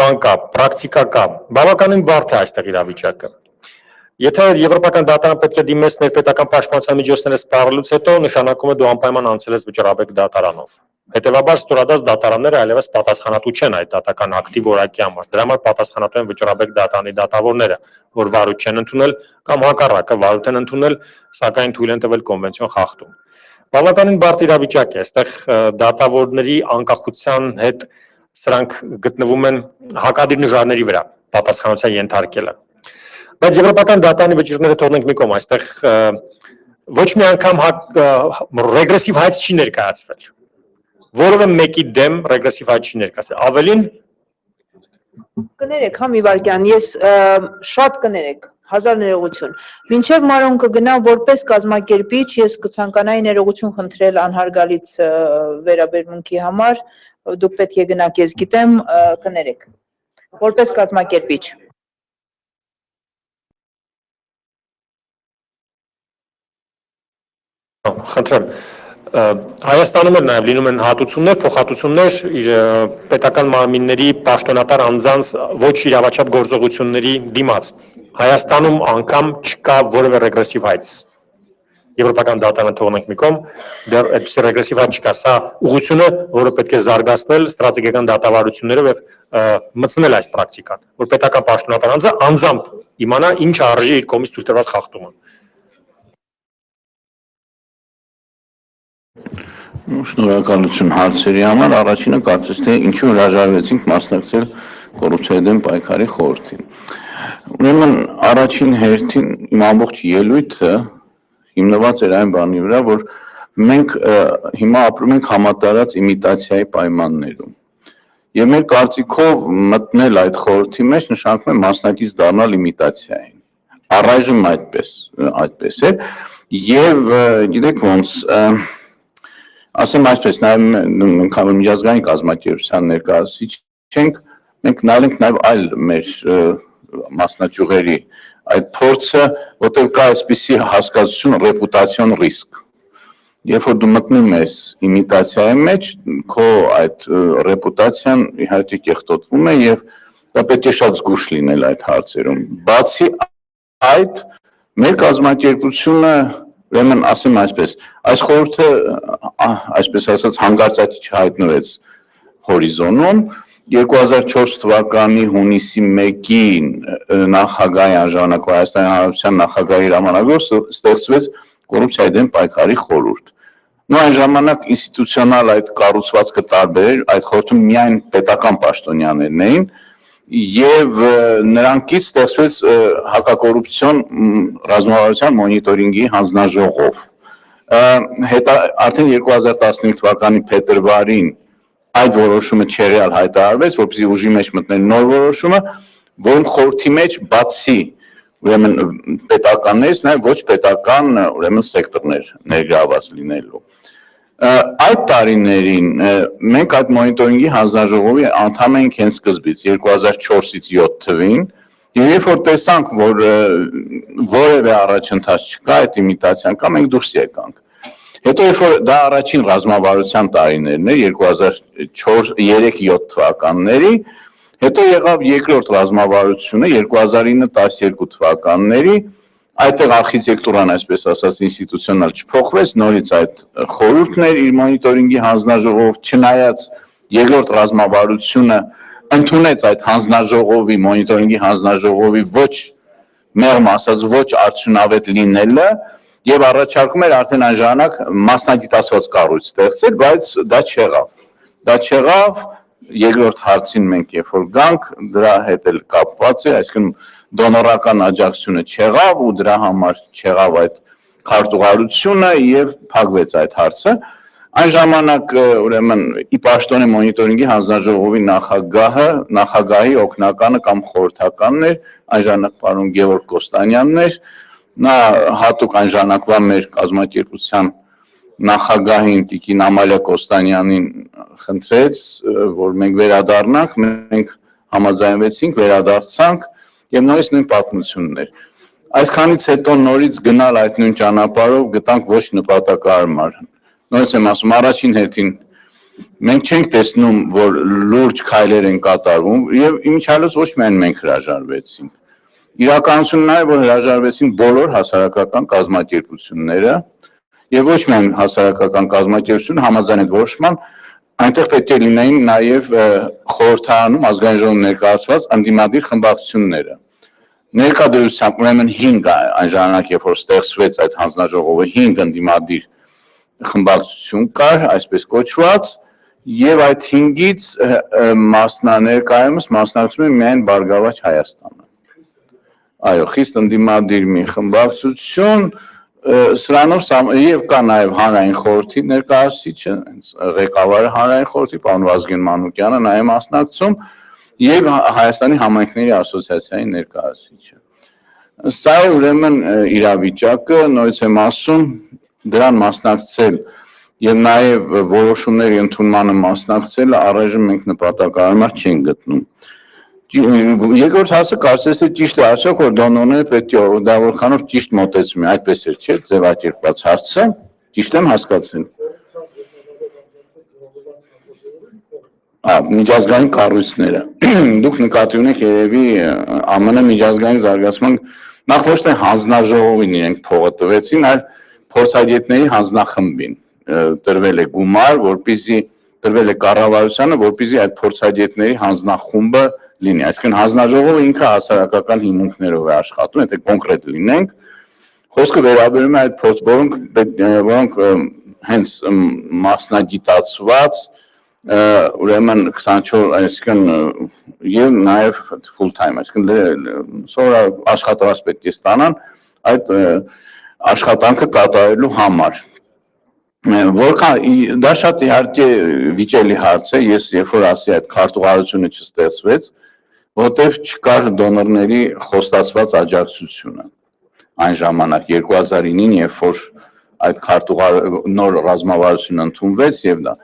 բան կա, պրակտիկա կա, բավականին բարդ է այստեղ իրավիճակը։ Եթե Եվրոպական դատարան պետք է դիմես ներպետական պաշտպանության միջոցները սպառելուց հետո, նշանակում է դու անպայման անցել ես վճռաբեկ դատարանով։ Հետևաբար ստորադաս դատարանները այլևս պատասխանատու չեն այդ դատական ակտի որակի համար։ Դրա համար պատասխանատու են վճռաբեկ դատարանի դատավորները, որ վարույթ չեն ընդունել կամ հակառակը վարույթ են ընդունել, սակայն թույլ են տվել կոնվենցիոն խախտում։ Բավականին բարդ իրավիճակ է, այստեղ դատավորների անկախության հետ սրանք գտնվում են հակադիր նժարների վրա պատասխանատվության ենթարկելը։ Բայց Եվրոպական դատարանի վճիռները թողնենք մի կողմ, այստեղ ոչ մի անգամ ռեգրեսիվ հայց չի ներկայացվել։ Որևէ մեկի դեմ ռեգրեսիվ հայց չի ներկայացվել։ Ավելին Կներեք, համ Իվարկյան, ես շատ կներեք, հազար ներողություն։ Մինչև Մարոն կգնա որպես կազմակերպիչ, ես կցանկանայի ներողություն խնդրել անհարգալից վերաբերմունքի համար, դուք պետք է գնաք, ես գիտեմ, կներեք, որպես կազմակերպիչ։ Խնդրեմ, Հայաստանում էլ նաև լինում են հատուցումներ, փոխհատուցումներ պետական մարմինների պաշտոնատար անձանց ոչ իրավաչափ գործողությունների դիմաց։ Հայաստանում անգամ չկա որևէ ռեգրեսիվ հայց։ Եվրոպական դատարանը թողնենք մի կողմ, դեռ այդպիսի ռեգրեսիվ հայց չկա, սա ուղղությունը, որը պետք է զարգացնել ստրատեգիական դատավարություններով եւ մտցնել այս պրակտիկան, որ պետական պաշտոնատար անձը անձամբ իմանա ինչ արժի իր կողմից ցույց տրված խախտումը։ Շնորհակալություն հարցերի համար, առաջինը կարծես թե ինչու հրաժարվեցինք մասնակցել կոռուպցիայի դեմ պայքարի խորհրդին։ Ուրեմն առաջին հերթին իմ ամբողջ ելույթը հիմնված էր այն բանի վրա, որ մենք հիմա ապրում ենք համատարած իմիտացիայի պայմաններում։ Եվ մեր կարծիքով մտնել այդ խորհրդի մեջ նշանակում է մասնակից դառնալ իմիտացիային։ Առայժմ այդպես է, եւ գիտեք ոնց ասեմ այսպես, նաև միջազգային կազմակերպության ներկայացուցիչ չենք, մենք նայել ենք նաև այլ մեր մասնաճյուղերի այդ փորձը, որտեղ կա այսպիսի հասկացություն ռեպուտացիոն ռիսկ։ Երբ որ դու մտնում ես իմիտացիայի մեջ, քո այդ ռեպուտացիան իհարկե կեղտոտվում է եւ դա պետք է շատ զգուշ լինել այդ հարցերում։ Բացի այդ, մեր կազմակերպությունը ուրեմն ասեմ այսպես, այս խորհուրդը այսպես ասած հանգարցակի չհայտնվեց հորիզոնում 2004 թվականի հունիսի 1-ին նախագահի անժանակ Հայաստանի Հանրապետության նախագահի հրամանագրով ստեղծվեց կոռուպցիայի դեմ պայքարի խորհուրդ։ Նույն այն ժամանակ ինստիտուցիոնալ այդ կառուցվածքը տարբեր էր, այդ խորհրդում միայն պետական պաշտոնյաներն էին եւ նրանքից ստեղծվեց հակակոռուպցիոն ռազմավարության մոնիտորինգի հանձնաժողով։ Արդեն 2015 թվականի փետրվարին այդ որոշումը չեղյալ հայտարարվեց, որպեսզի ուժի մեջ մտներ նոր որոշումը, որում խորհրդի մեջ բացի ուրեմն պետականներից նաև ոչ պետական ուրեմն սեկտորներ ներգրաված լինելու։ Այդ տարիներին մենք այդ մոնիտորինգի հանձնաժողովի անդամ էինք հենց սկզբից 2004-ից 7 թվին եւ երբ որ տեսանք, որ որևէ առաջընթաց չկա այդ իմիտացիան կա, մենք դուրս եկանք։ Հետո երբ որ դա առաջին ռազմավարության տարիներն էր 2003-7 թվականների, հետո եղավ երկրորդ ռազմավարությունը 2009-12 թվականների, այդտեղ արխիտեկտուրան, այսպես ասած, ինստիտուցիոնալ չփոխվեց, նորից այդ խորհուրդն էր իր մոնիտորինգի հանձնաժողով, չնայած երկրորդ ռազմավարությունը ընդունեց այդ հանձնաժողովի, մոնիտորինգի հանձնաժողովի ոչ մեղմ ասած ոչ արդյունավետ լինելը եւ առաջարկում էր արդեն այն ժամանակ մասնագիտացված կառույց ստեղծել, բայց դա չեղավ։ Դա չեղավ, երկրորդ հարցին մենք երբ որ գանք, դրա հետ էլ կապված է, այսինքն դոնորական աջակցությունը չեղավ ու դրա համար չեղավ այդ քարտուղարությունը եւ փակվեց այդ հարցը։ Այն ժամանակ ուրեմն ի պաշտոնե մոնիտորինգի հանձնաժողովի նախագահի օգնականը կամ խորհրդականն էր, այն ժամանակ պարոն Գևորգ Կոստանյանն էր, նա հատուկ այն ժամանակվա մեր կազմակերպության նախագահին տիկին Ամալիա Կոստանյանին խնդրեց, որ մենք վերադառնանք, մենք համաձայնվեցինք, վերադարձանք եւ նորից նույն պատմությունն էր։ Այսքանից հետո նորից գնալ այդ նույն ճանապարհով գտանք ոչ նպատակահարմար։ Նորից եմ ասում, առաջին հերթին մենք չենք տեսնում, որ լուրջ քայլեր են կատարվում եւ իմիջիալից ոչ միայն մենք հրաժարվեցինք։ Իրականությունն այն է, որ հրաժարվեցին բոլոր հասարակական կազմակերպությունները եւ ոչ միայն հասարակական կազմակերպություն համաձայն այդ որոշման, այնտեղ պետք է լինեին նաեւ խորհրդարանում ազգային ժողովում ներկայացված ընդդիմադիր խմբակցությունները։ Ներկա դրությամբ ուրեմն 5 այն ժամանակ, երբ որ ստեղծվեց այդ հանձնաժողովը, 5 ընդդիմադիր խմբակցություն կար, այսպես կոչված, եւ այդ 5-ից ներկայումս մասնակցում է միայն Բարգավաճ Հայաստանը։ Այո, խիստ ընդդիմադիր մի խմբակցություն, սրանով եւ կա նաեւ հանրային խորհրդի ներկայացուցիչը, ղեկավարը հանրային խորհրդի, պարոն Վազգեն Մանուկյանը նաեւ մասնակցում եւ Հայաստանի համայնքների ասոցիացիայի ներկայացուցիչը։ Սա է ուրեմն իրավիճակը, նորից եմ ասում, դրան մասնակցել եւ նաեւ որոշումների ընդունմանը մասնակցելը առայժմ մենք նպատակահարմար չենք գտնում։ Երկրորդ հարցը կարծես թե ճիշտ է, արդյոք որ դոնորները պետք է դա որքանով ճիշտ մոտեցում է, այդպես էր, չէ՞, ձևակերպված հարցը, ճիշտ եմ հասկացել։ Միջազգային կառույցները։ Դուք նկատի ունեք երևի ԱՄՆ միջազգային զարգացման նախ ոչ թե հանձնաժողովին իրենք փողը տվեցին, այլ փորձագետների հանձնախմբին տրվել է գումար, որպեսզի տրվել է կառավարությանը, որպեսզի այդ փորձագետների հանձնախումբը լինի։ Այսինքն հանձնաժողովը ինքը հասարակական հիմունքներով է աշխատում, եթե կոնկրետ լինենք, խոսքը վերաբերում է այդ փորձ, որոնք հենց մասնագիտացված ուրեմն 24, այսինքն եւ նաեւ full time, այսինքն սովորաբար աշխատավարձ պետք է ստանան այդ աշխատանքը կատարելու համար։ Որքան դա շատ իհարկե վիճելի հարց է, ես երբ որ ասի այդ քարտուղարությունը չստեղծվեց, որտեղ չկար դոնորների խոստացված աջակցությունը։ Այն ժամանակ 2009-ին, երբ որ այդ նոր ռազմավարությունը ընդունվեց եւ դա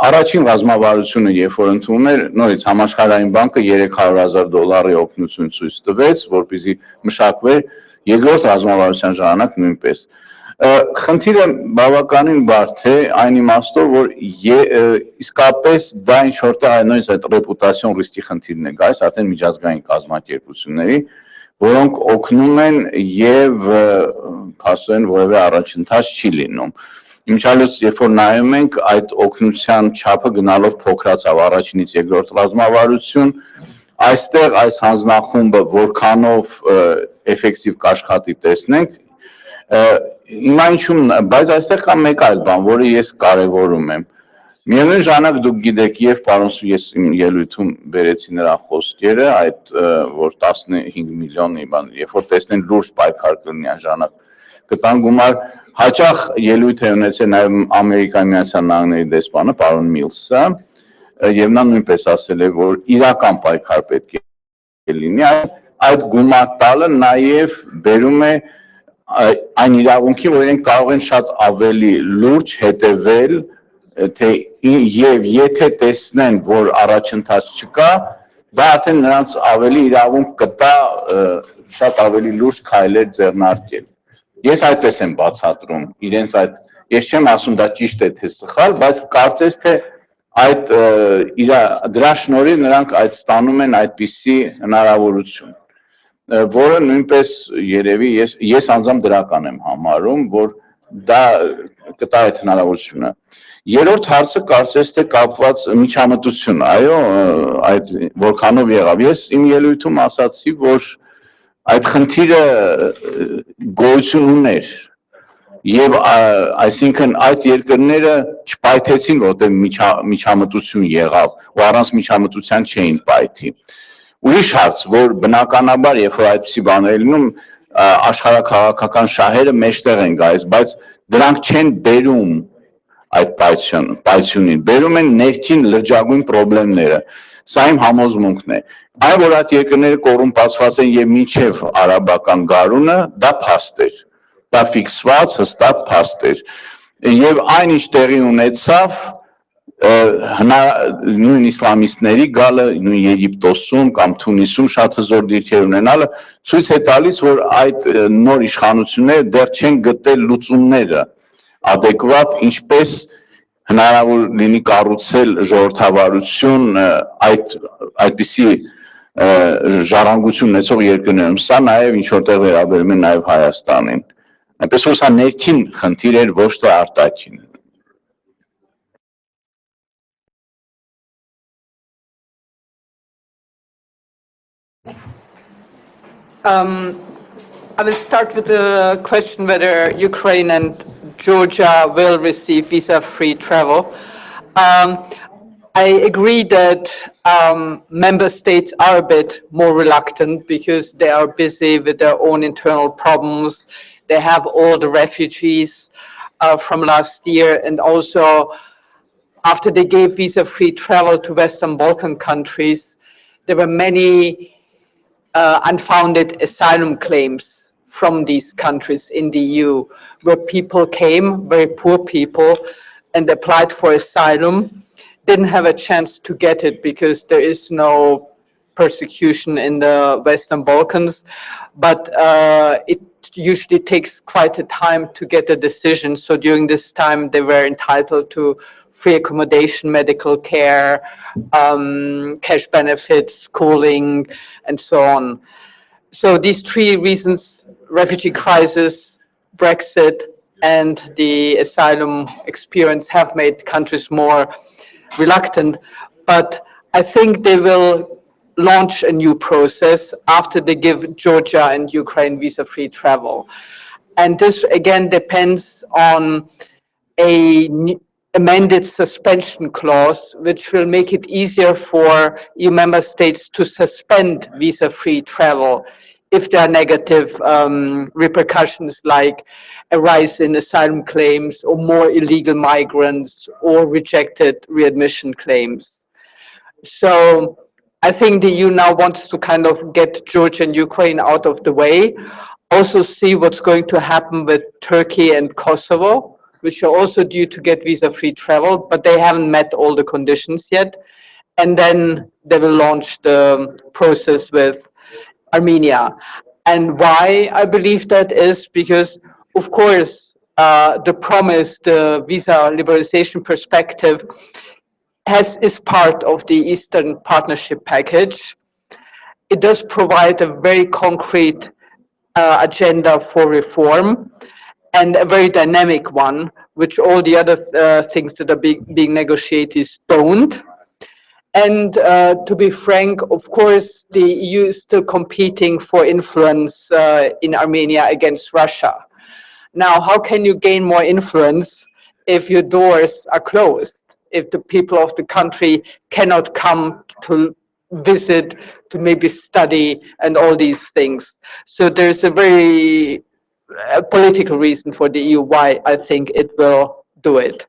առաջին ռազմավարությունը երբ որ ընդունում էր, նորից համաշխարհային բանկը $300,000 օգնություն ցույց տվեց, որպեսզի մշակվեր երկրորդ ռազմավարության ժամանակ նույնպես։ Խնդիրը բավականին բարդ է այն իմաստով, որ իսկապես դա ինչ որտեղ նույնիսկ այդ ռեպուտացիոն ռիսկի խնդիրն է գալիս արդեն միջազգային կազմակերպությունների, որոնք օգնում են եւ փաստորեն որևէ առաջընթաց չի լինում։ Իմիջիալից երբ որ նայում ենք այդ օգնության չափը գնալով փոքրացավ առաջինից երկրորդ ռազմավարություն, այստեղ այս հանձնախումբը որքանով էֆեկտիվ կաշխատի տեսնենք, հիմա ինչու՞մ, բայց այստեղ կա մեկ այլ բան, որը ես կարևորում եմ։ Միևնույն ժամանակ դուք գիտեք եւ պարոն ես իմ ելույթում բերեցի նրա խոսքերը, այդ որ 15 միլիոնի բան, երբ որ տեսնեն լուրջ պայքար կլինի այն ժամանակ կտան գումար, հաճախ ելույթ է ունեցել նաեւ Ամերիկայի Միացյալ Նահանգների դեսպանը պարոն Միլսը, եւ նա նույնպես ասել է, որ իրական պայքար պետք է լինի, այդ գումար տալը նաեւ բերում է այն իրավունքի, որ իրենք կարող են շատ ավելի լուրջ հետևել, թե եւ եթե տեսնեն, որ առաջընթաց չկա, դա արդեն նրանց ավելի իրավունք կտա շատ ավելի լուրջ քայլեր ձեռնարկել։ Ես այդպես եմ բացատրում իրենց այդ, ես չեմ ասում դա ճիշտ է թե սխալ, բայց կարծես թե այդ դրա շնորհիվ նրանք այդ ստանում են այդպիսի հնարավորություն։ որը նույնպես երևի ես անձամբ դրական եմ համարում, որ դա կտա այդ հնարավորությունը։ Երրորդ հարցը կարծես թե կապված միջամտություն, այո, այդ որքանով եղավ։ Ես իմ ելույթում ասացի, որ այդ խնդիրը գոյություն ուներ եւ այսինքն այդ երկրները չպայթեցին, որտեղ միջամտություն եղավ, ու առանց միջամտության չէին պայթի։ Ուրիշ հարց, որ բնականաբար, երբ որ այդպիսի բաներ լինում, աշխարհաքաղաքական շահերը մեջտեղ են գալիս, բայց դրանք չեն բերում այդ պայթյունին, բերում են ներքին լրջագույն խնդիրները։ Սա իմ համոզմունքն է։ Այն, որ այդ երկրները կոռումպացված են եւ մինչեւ արաբական գարունը, դա փաստ էր, դա ֆիքսված հստակ փաստ էր։ Եվ այն ինչ տեղի ունեցավ, նույն իսլամիստների գալը նույն Եգիպտոսում կամ Թունիսում շատ հզոր դիրքեր ունենալը ցույց է տալիս, որ այդ նոր իշխանությունները դեռ չեն գտել լուծումները adekvat, ինչպես հնարավոր լինի կառուցել ժողովրդավարություն այդպիսի ժառանգություն ունեցող երկրներում։ Սա նաև ինչ որտեղ վերաբերում է նաև Հայաստանին։ Այնպես որ սա ներքին խնդիր էր, ոչ թե արտաքին։ I will start with the question whether Ukraine and Georgia will receive visa-free travel. I agree that member states are a bit more reluctant because they are busy with their own internal problems. They have all the refugees from last year, and also after they gave visa-free travel to Western Balkan countries, there were many unfounded asylum claims from these countries in the EU, where people came, very poor people, and applied for asylum, didn't have a chance to get it because there is no persecution in the Western Balkans, but it usually takes quite a time to get a decision. So during this time, they were entitled to free accommodation, medical care, cash benefits, schooling, and so on. So these three reasons, refugee crisis, Brexit, and the asylum experience have made countries more reluctant. But I think they will launch a new process after they give Georgia and Ukraine visa-free travel. And this again depends on an amended suspension clause, which will make it easier for EU member states to suspend visa-free travel if there are negative repercussions like a rise in asylum claims or more illegal migrants or rejected readmission claims. So I think the EU now wants to kind of get Georgia and Ukraine out of the way, also see what's going to happen with Turkey and Kosovo, which are also due to get visa-free travel, but they haven't met all the conditions yet. And then they will launch the process with Armenia. And why I believe that is because, of course, the promise, the visa liberalization perspective is part of the Eastern Partnership package. It does provide a very concrete agenda for reform and a very dynamic one, which all the other things that are being negotiated don't. And to be frank, of course, the EU is still competing for influence in Armenia against Russia. Now, how can you gain more influence if your doors are closed, if the people of the country cannot come to visit, to maybe study, and all these things? So there's a very political reason for the EU why I think it will do it.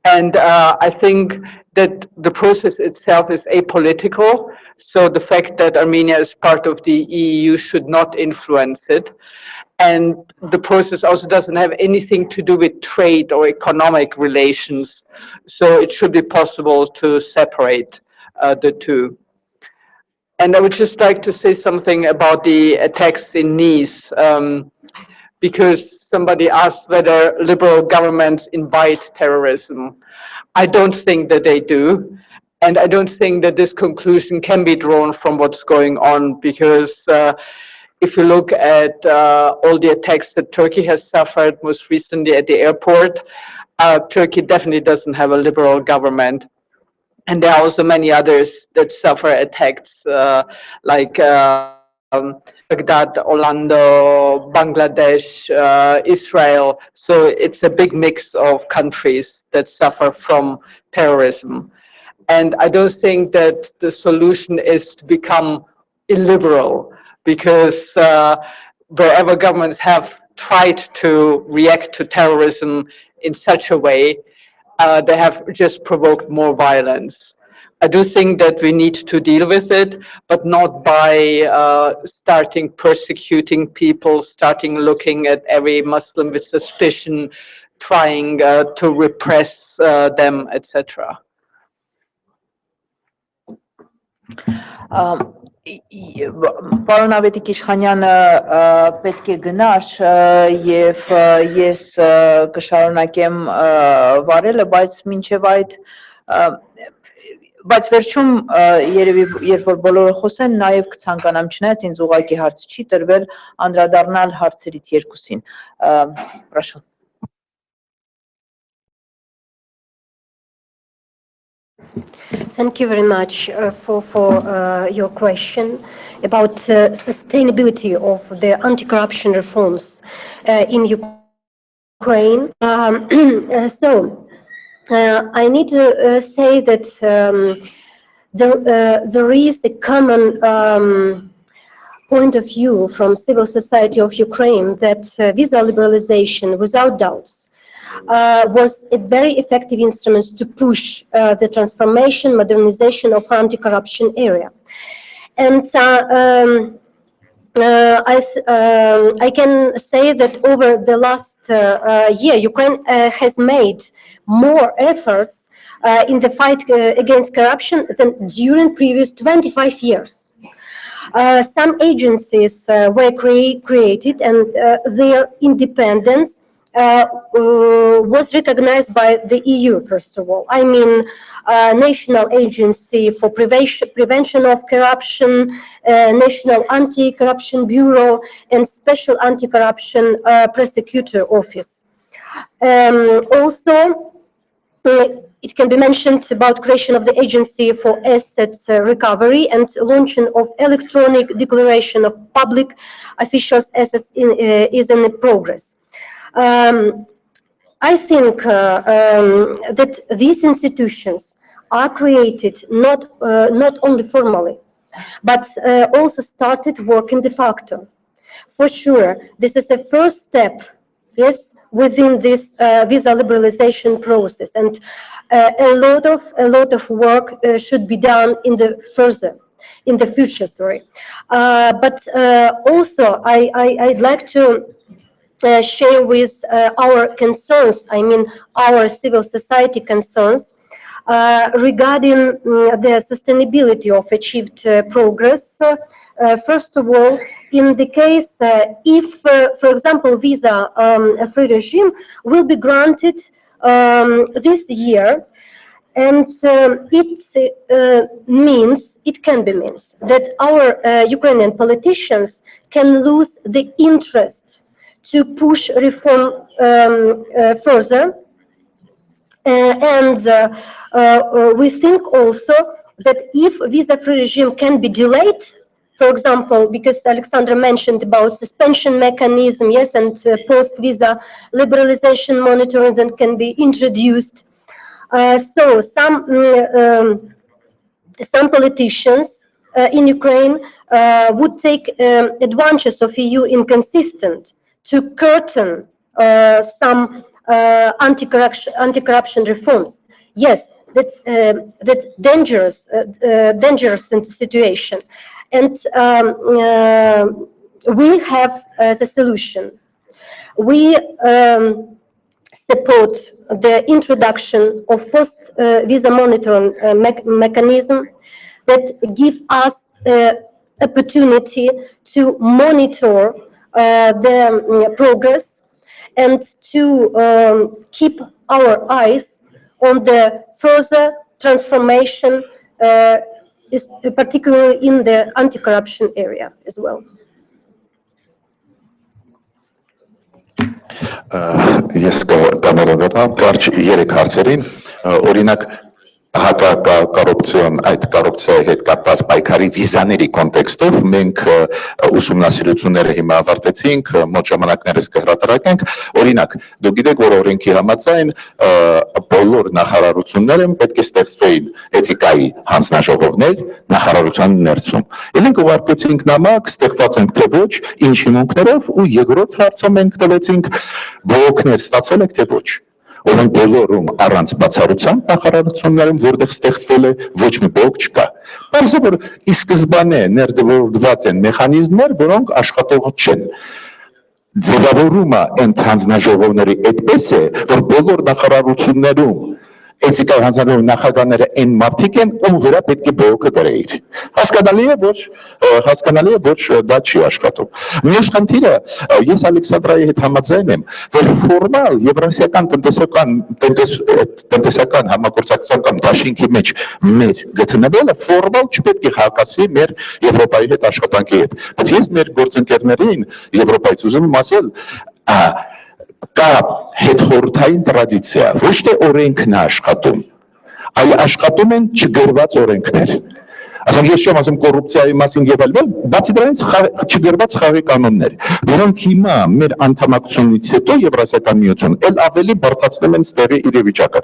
And I think that the process itself is apolitical, so the fact that Armenia is part of the EU should not influence it. And the process also doesn't have anything to do with trade or economic relations, so it should be possible to separate the two. And I would just like to say something about the attacks in Nice, because somebody asked whether liberal governments invite terrorism. I don't think that they do. And I don't think that this conclusion can be drawn from what's going on, because if you look at all the attacks that Turkey has suffered, most recently at the airport, Turkey definitely doesn't have a liberal government. And there are also many others that suffer attacks, like Baghdad, Orlando, Bangladesh, Israel. So it's a big mix of countries that suffer from terrorism. And I don't think that the solution is to become illiberal, because wherever governments have tried to react to terrorism in such a way, they have just provoked more violence. I do think that we need to deal with it, but not by starting persecuting people, starting looking at every Muslim with suspicion, trying to repress them, etc. Պարոն Ավետիք Իշխանյանը պետք է գնար եւ ես կշարունակեմ վարելը, բայց մինչեւ այդ բայց վերջում երևի երբ որ բոլորը խոսեն, նաև կցանկանամ, չնայած ինձ ուղղակի հարց չի տրվել, անդրադառնալ հարցերից երկուսին։ Прошу. Thank you very much for your question about sustainability of the anti-corruption reforms in Ukraine. I need to say that there is a common point of view from civil society of Ukraine that visa liberalization, without doubts, was a very effective instrument to push the transformation, modernization of anti-corruption area. And I can say that over the last year, Ukraine has made more efforts in the fight against corruption than during previous 25 years. Some agencies were created, and their independence was recognized by the EU, first of all. I mean, National Agency for Prevention of Corruption, National Anti-Corruption Bureau, and Special Anti-Corruption Prosecutor Office. Also, it can be mentioned about creation of the Agency for Assets Recovery and launching of electronic declaration of public officials' assets is in progress. I think that these institutions are created not only formally, but also started working de facto. For sure, this is a first step, yes, within this visa liberalization process, and a lot of work should be done in the future. But also, I'd like to share with our concerns, I mean our civil society concerns, regarding the sustainability of achieved progress. First of all, in the case if, for example, visa-free regime will be granted this year, and it can be means that our Ukrainian politicians can lose the interest to push reform further. And we think also that if visa-free regime can be delayed, for example, because Alexandra mentioned about suspension mechanism, yes, and post-visa liberalization monitoring that can be introduced. So some politicians in Ukraine would take advantage of EU inconsistent to curtain some anti-corruption reforms. Yes, that's dangerous situation, and we have the solution. We support the introduction of post-visa monitoring mechanism that give us opportunity to monitor the progress and to keep our eyes on the further transformation is particularly in the anti-corruption area as well. Ես կամերոնեմ կարճ 3 հարցերի, օրինակ հակակոռուպցիոն այդ կոռուպցիայի հետ կապված պայքարի վիզաների կոնտեքստով մենք ուսումնասիրությունները հիմա ավարտեցինք, մոտ ժամանակներս կհրատարակենք, օրինակ դուք գիտեք որ օրենքի համաձայն բոլոր նախարարությունները պետք է ստեղծվեին էթիկայի հանձնաժողովներ նախարարության ներսում։ Մենք ուղարկեցինք նամակ, ստեղծված ենք թե ոչ, ինչ հիմունքներով ու երկրորդ հարցը մենք տվեցինք բողոքներ ստացել եք թե ոչ։ Որոնք բոլորում առանց բացառության նախարարություններում որտեղ ստեղծվել է ոչ մի բողոք չկա։ Պարզը որ ի սկզբանե ներդրված են մեխանիզմներ, որոնք աշխատող չեն։ Ձևավորումը այն հանձնաժողովների այդպես է, որ բոլոր նախարարություններում էթիկայի հանձնաժողովի նախագահները այն մարդիկ են, ում վրա պետք է բողոքը գրեիր։ Հասկանալի է, որ դա չի աշխատում։ Մյուս խնդիրը, ես Ալեքսանդրայի հետ համաձայն եմ, որ ֆորմալ Եվրասիական տնտեսական համագործակցության կամ դաշինքի մեջ մեր գտնվելը ֆորմալ չպետք է հակասի մեր Եվրոպայի հետ աշխատանքի հետ։ Բայց ես մեր գործընկերներին Եվրոպայից ուզում եմ ասել, կա հետխորհրդային տրադիցիա, ոչ թե օրենքն է աշխատում, այլ աշխատում են չգրված օրենքներ։ Ասենք ես չեմ ասում կոռուպցիայի մասին եւ այլն, բացի դրանից չգրված խաղի կանոններ, որոնք հիմա մեր անդամակցությունից հետո Եվրասիական միություն էլ ավելի բարդացնում են ստեղի իրավիճակը։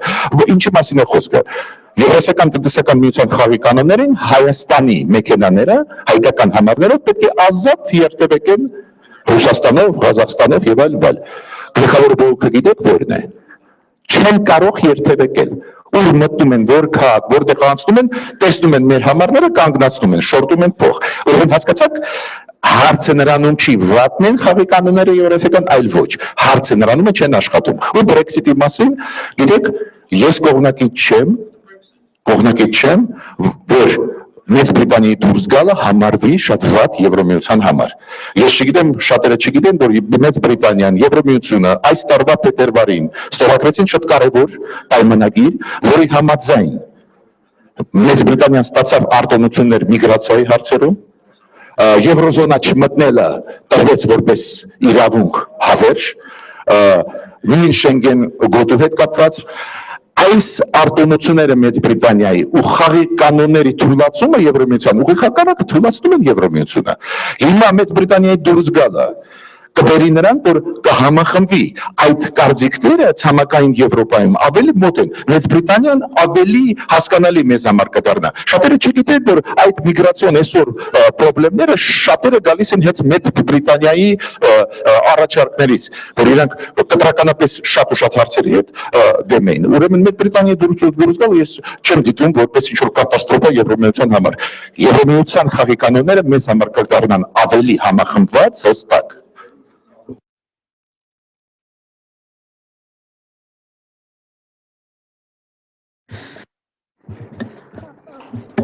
Ինչի մասին է խոսքը։ Եվրասիական տնտեսական միության խաղի կանոններին Հայաստանի մեքենաները, հայկական համարներով պետք է ազատ երթևեկեն Ռուսաստանով, Ղազախստանով եւ այլն։ Գլխավոր բողոքը գիտեք որն է։ Չեն կարող երթևեկել։ Ուր մտնում են, որ քաղաք, որտեղ անցնում են, տեսնում են մեր համարները, կանգնացնում են, շորտում են փող։ Ուրեմն հասկացաք, հարցը նրանում չի վատն են խաղի կանոնները եվրասիական, այլ ոչ։ Հարցը նրանում է չեն աշխատում։ Ու Brexit-ի մասին, գիտեք, ես կողմնակից չեմ, որ Մեծ Բրիտանիայի դուրս գալը համարվի շատ վատ Եվրոմիության համար։ Ես չգիտեմ, շատերը չգիտեն, որ Մեծ Բրիտանիան, Եվրոմիությունը այս տարվա փետրվարին ստորագրեցին շատ կարևոր պայմանագիր, որի համաձայն Մեծ Բրիտանիան ստացավ արտոնություններ միգրացիայի հարցերում, Եվրոզոնա չմտնելը տրվեց որպես իրավունք հավերժ, նույն Շենգեն գոտու հետ կապված այս արտոնությունները Մեծ Բրիտանիայի ու խաղի կանոնների թույլատումը Եվրոմիության ուղղակի թույլատում են Եվրոմիությունը։ Հիմա Մեծ Բրիտանիայի դուրս գալը կբերի նրան, որ կհամախմբվի այդ կարծիքները ցամաքային Եվրոպայում ավելի մոտ են։ Մեծ Բրիտանիան ավելի հասկանալի մեզ համար կդառնա։ Շատերը չգիտեն, որ այդ միգրացիոն այսօր խնդիրները շատերը գալիս են հենց Մեծ Բրիտանիայի առաջարկներից, որ իրանք կտրականապես շատ ու շատ հարցերի հետ դեմ էին։ Ուրեմն Մեծ Բրիտանիայի դուրս գալը ես չեմ դիտում որպես ինչ-որ կատաստրոֆա Եվրոմիության համար։ Եվրոմիության խաղի կանոնները մեզ համար կդառնան ավելի համախմբված, հստակ։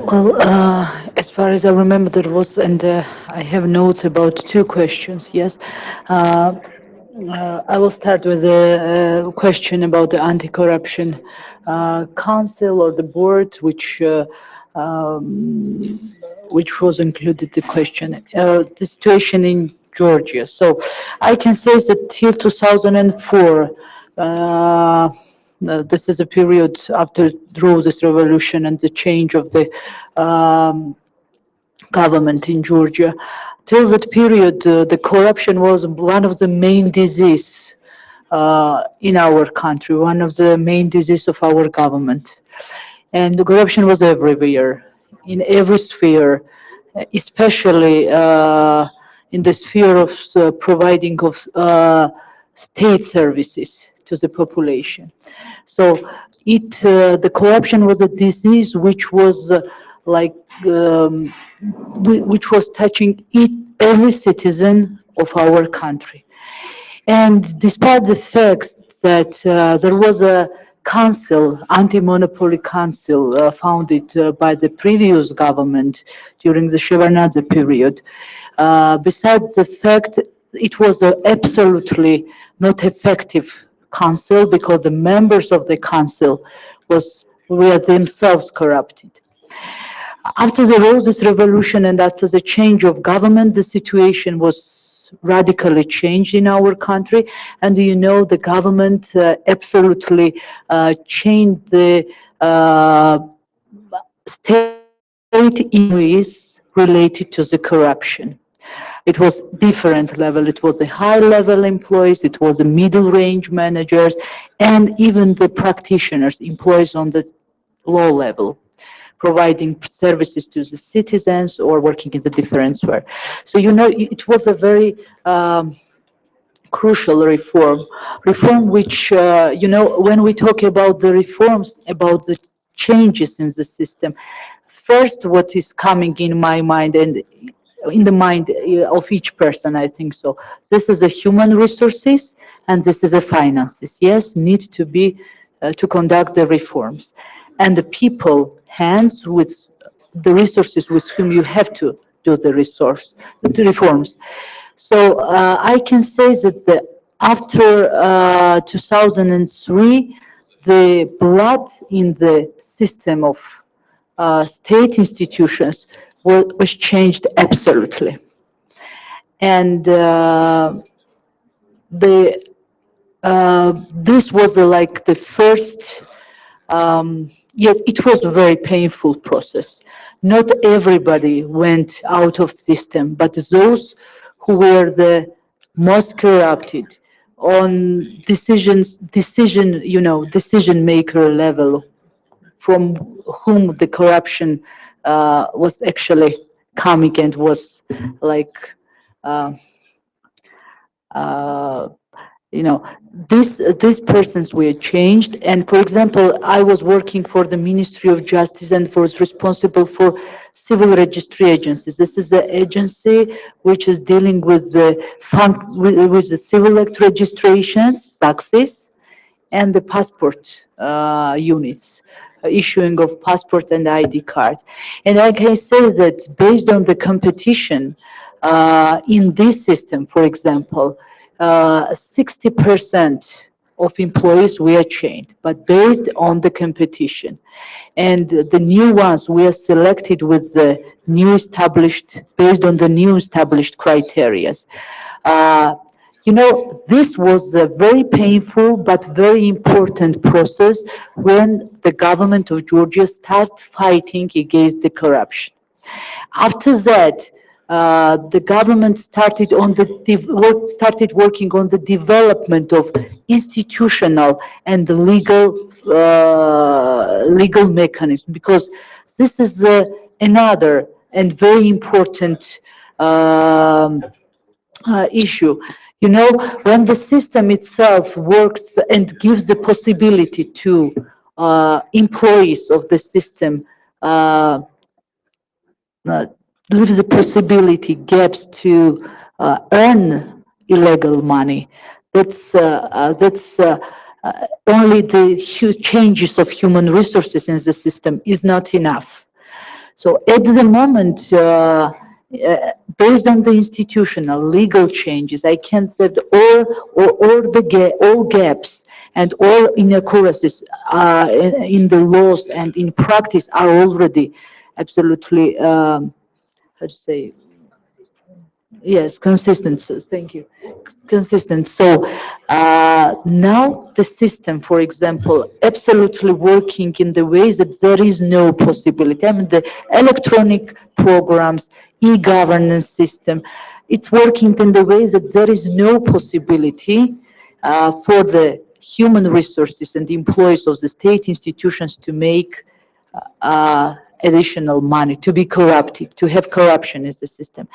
Well, as far as I remember, there was, and I have notes about 2 questions. Yes, I will start with the question about the anti-corruption council or the board, which was included the question, the situation in Georgia. So I can say that till 2004. This is a period after Rose's revolution and the change of the government in Georgia. Till that period, the corruption was one of the main diseases in our country, one of the main diseases of our government. And the corruption was everywhere, in every sphere, especially in the sphere of providing of state services to the population. So the corruption was a disease which was which was touching every citizen of our country. And despite the fact that there was a council, anti-monopoly council, founded by the previous government during the Shevardnadze period, besides the fact it was absolutely not effective council because the members of the council were themselves corrupted. After the Roses Revolution and after the change of government, the situation was radically changed in our country. And you know, the government absolutely changed the state employees related to the corruption. It was different level. It was the high level employees, it was the middle range managers, and even the practitioners, employees on the low level, providing services to the citizens or working in the different sphere. So, you know, it was a very crucial reform which, you know, when we talk about the reforms, about the changes in the system, first what is coming in my mind and in the mind of each person, I think so. This is a human resources and this is a finances. Yes, need to be to conduct the reforms, and the people hands with the resources with whom you have to do the reforms. So I can say that after 2003, the blood in the system of state institutions was changed absolutely. And this was like the first, yes, it was a very painful process. Not everybody went out of system, but those who were the most corrupted on decision maker level, from whom the corruption was actually coming and was like, you know, these persons were changed. And for example, I was working for the Ministry of Justice and was responsible for civil registry agencies. This is the agency which is dealing with the with the civil act registrations, success, and the passport units, issuing of passport and ID card. And I can say that based on the competition in this system, for example, 60% of employees were changed, but based on the competition. And the new ones were selected with the new established, based on the new established criteria. You know, this was a very painful but very important process when the government of Georgia started fighting against the corruption. After that, the government started working on the development of institutional and legal mechanism, because this is another and very important issue. You know, when the system itself works and gives the possibility to employees of the system, leaves the possibility gaps to earn illegal money. That's only the huge changes of human resources in the system is not enough. So at the moment, based on the institutional legal changes, I can say that all gaps and all inaccuracies in the laws and in practice are already absolutely, how to say, yes, consistent. So, thank you. Consistent. So now the system, for example, absolutely working in the ways that there is no possibility. I mean, the electronic programs, e-governance system, it's working in the ways that there is no possibility for the human resources and employees of the state institutions to make additional money, to be corrupted, to have corruption in the system.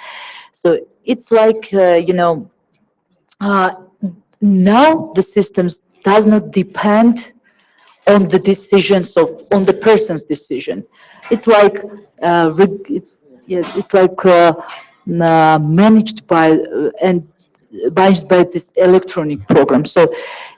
So it's like, you know, now the systems does not depend on the decisions on the person's decision. It's like, yes, it's like managed by by this electronic program. So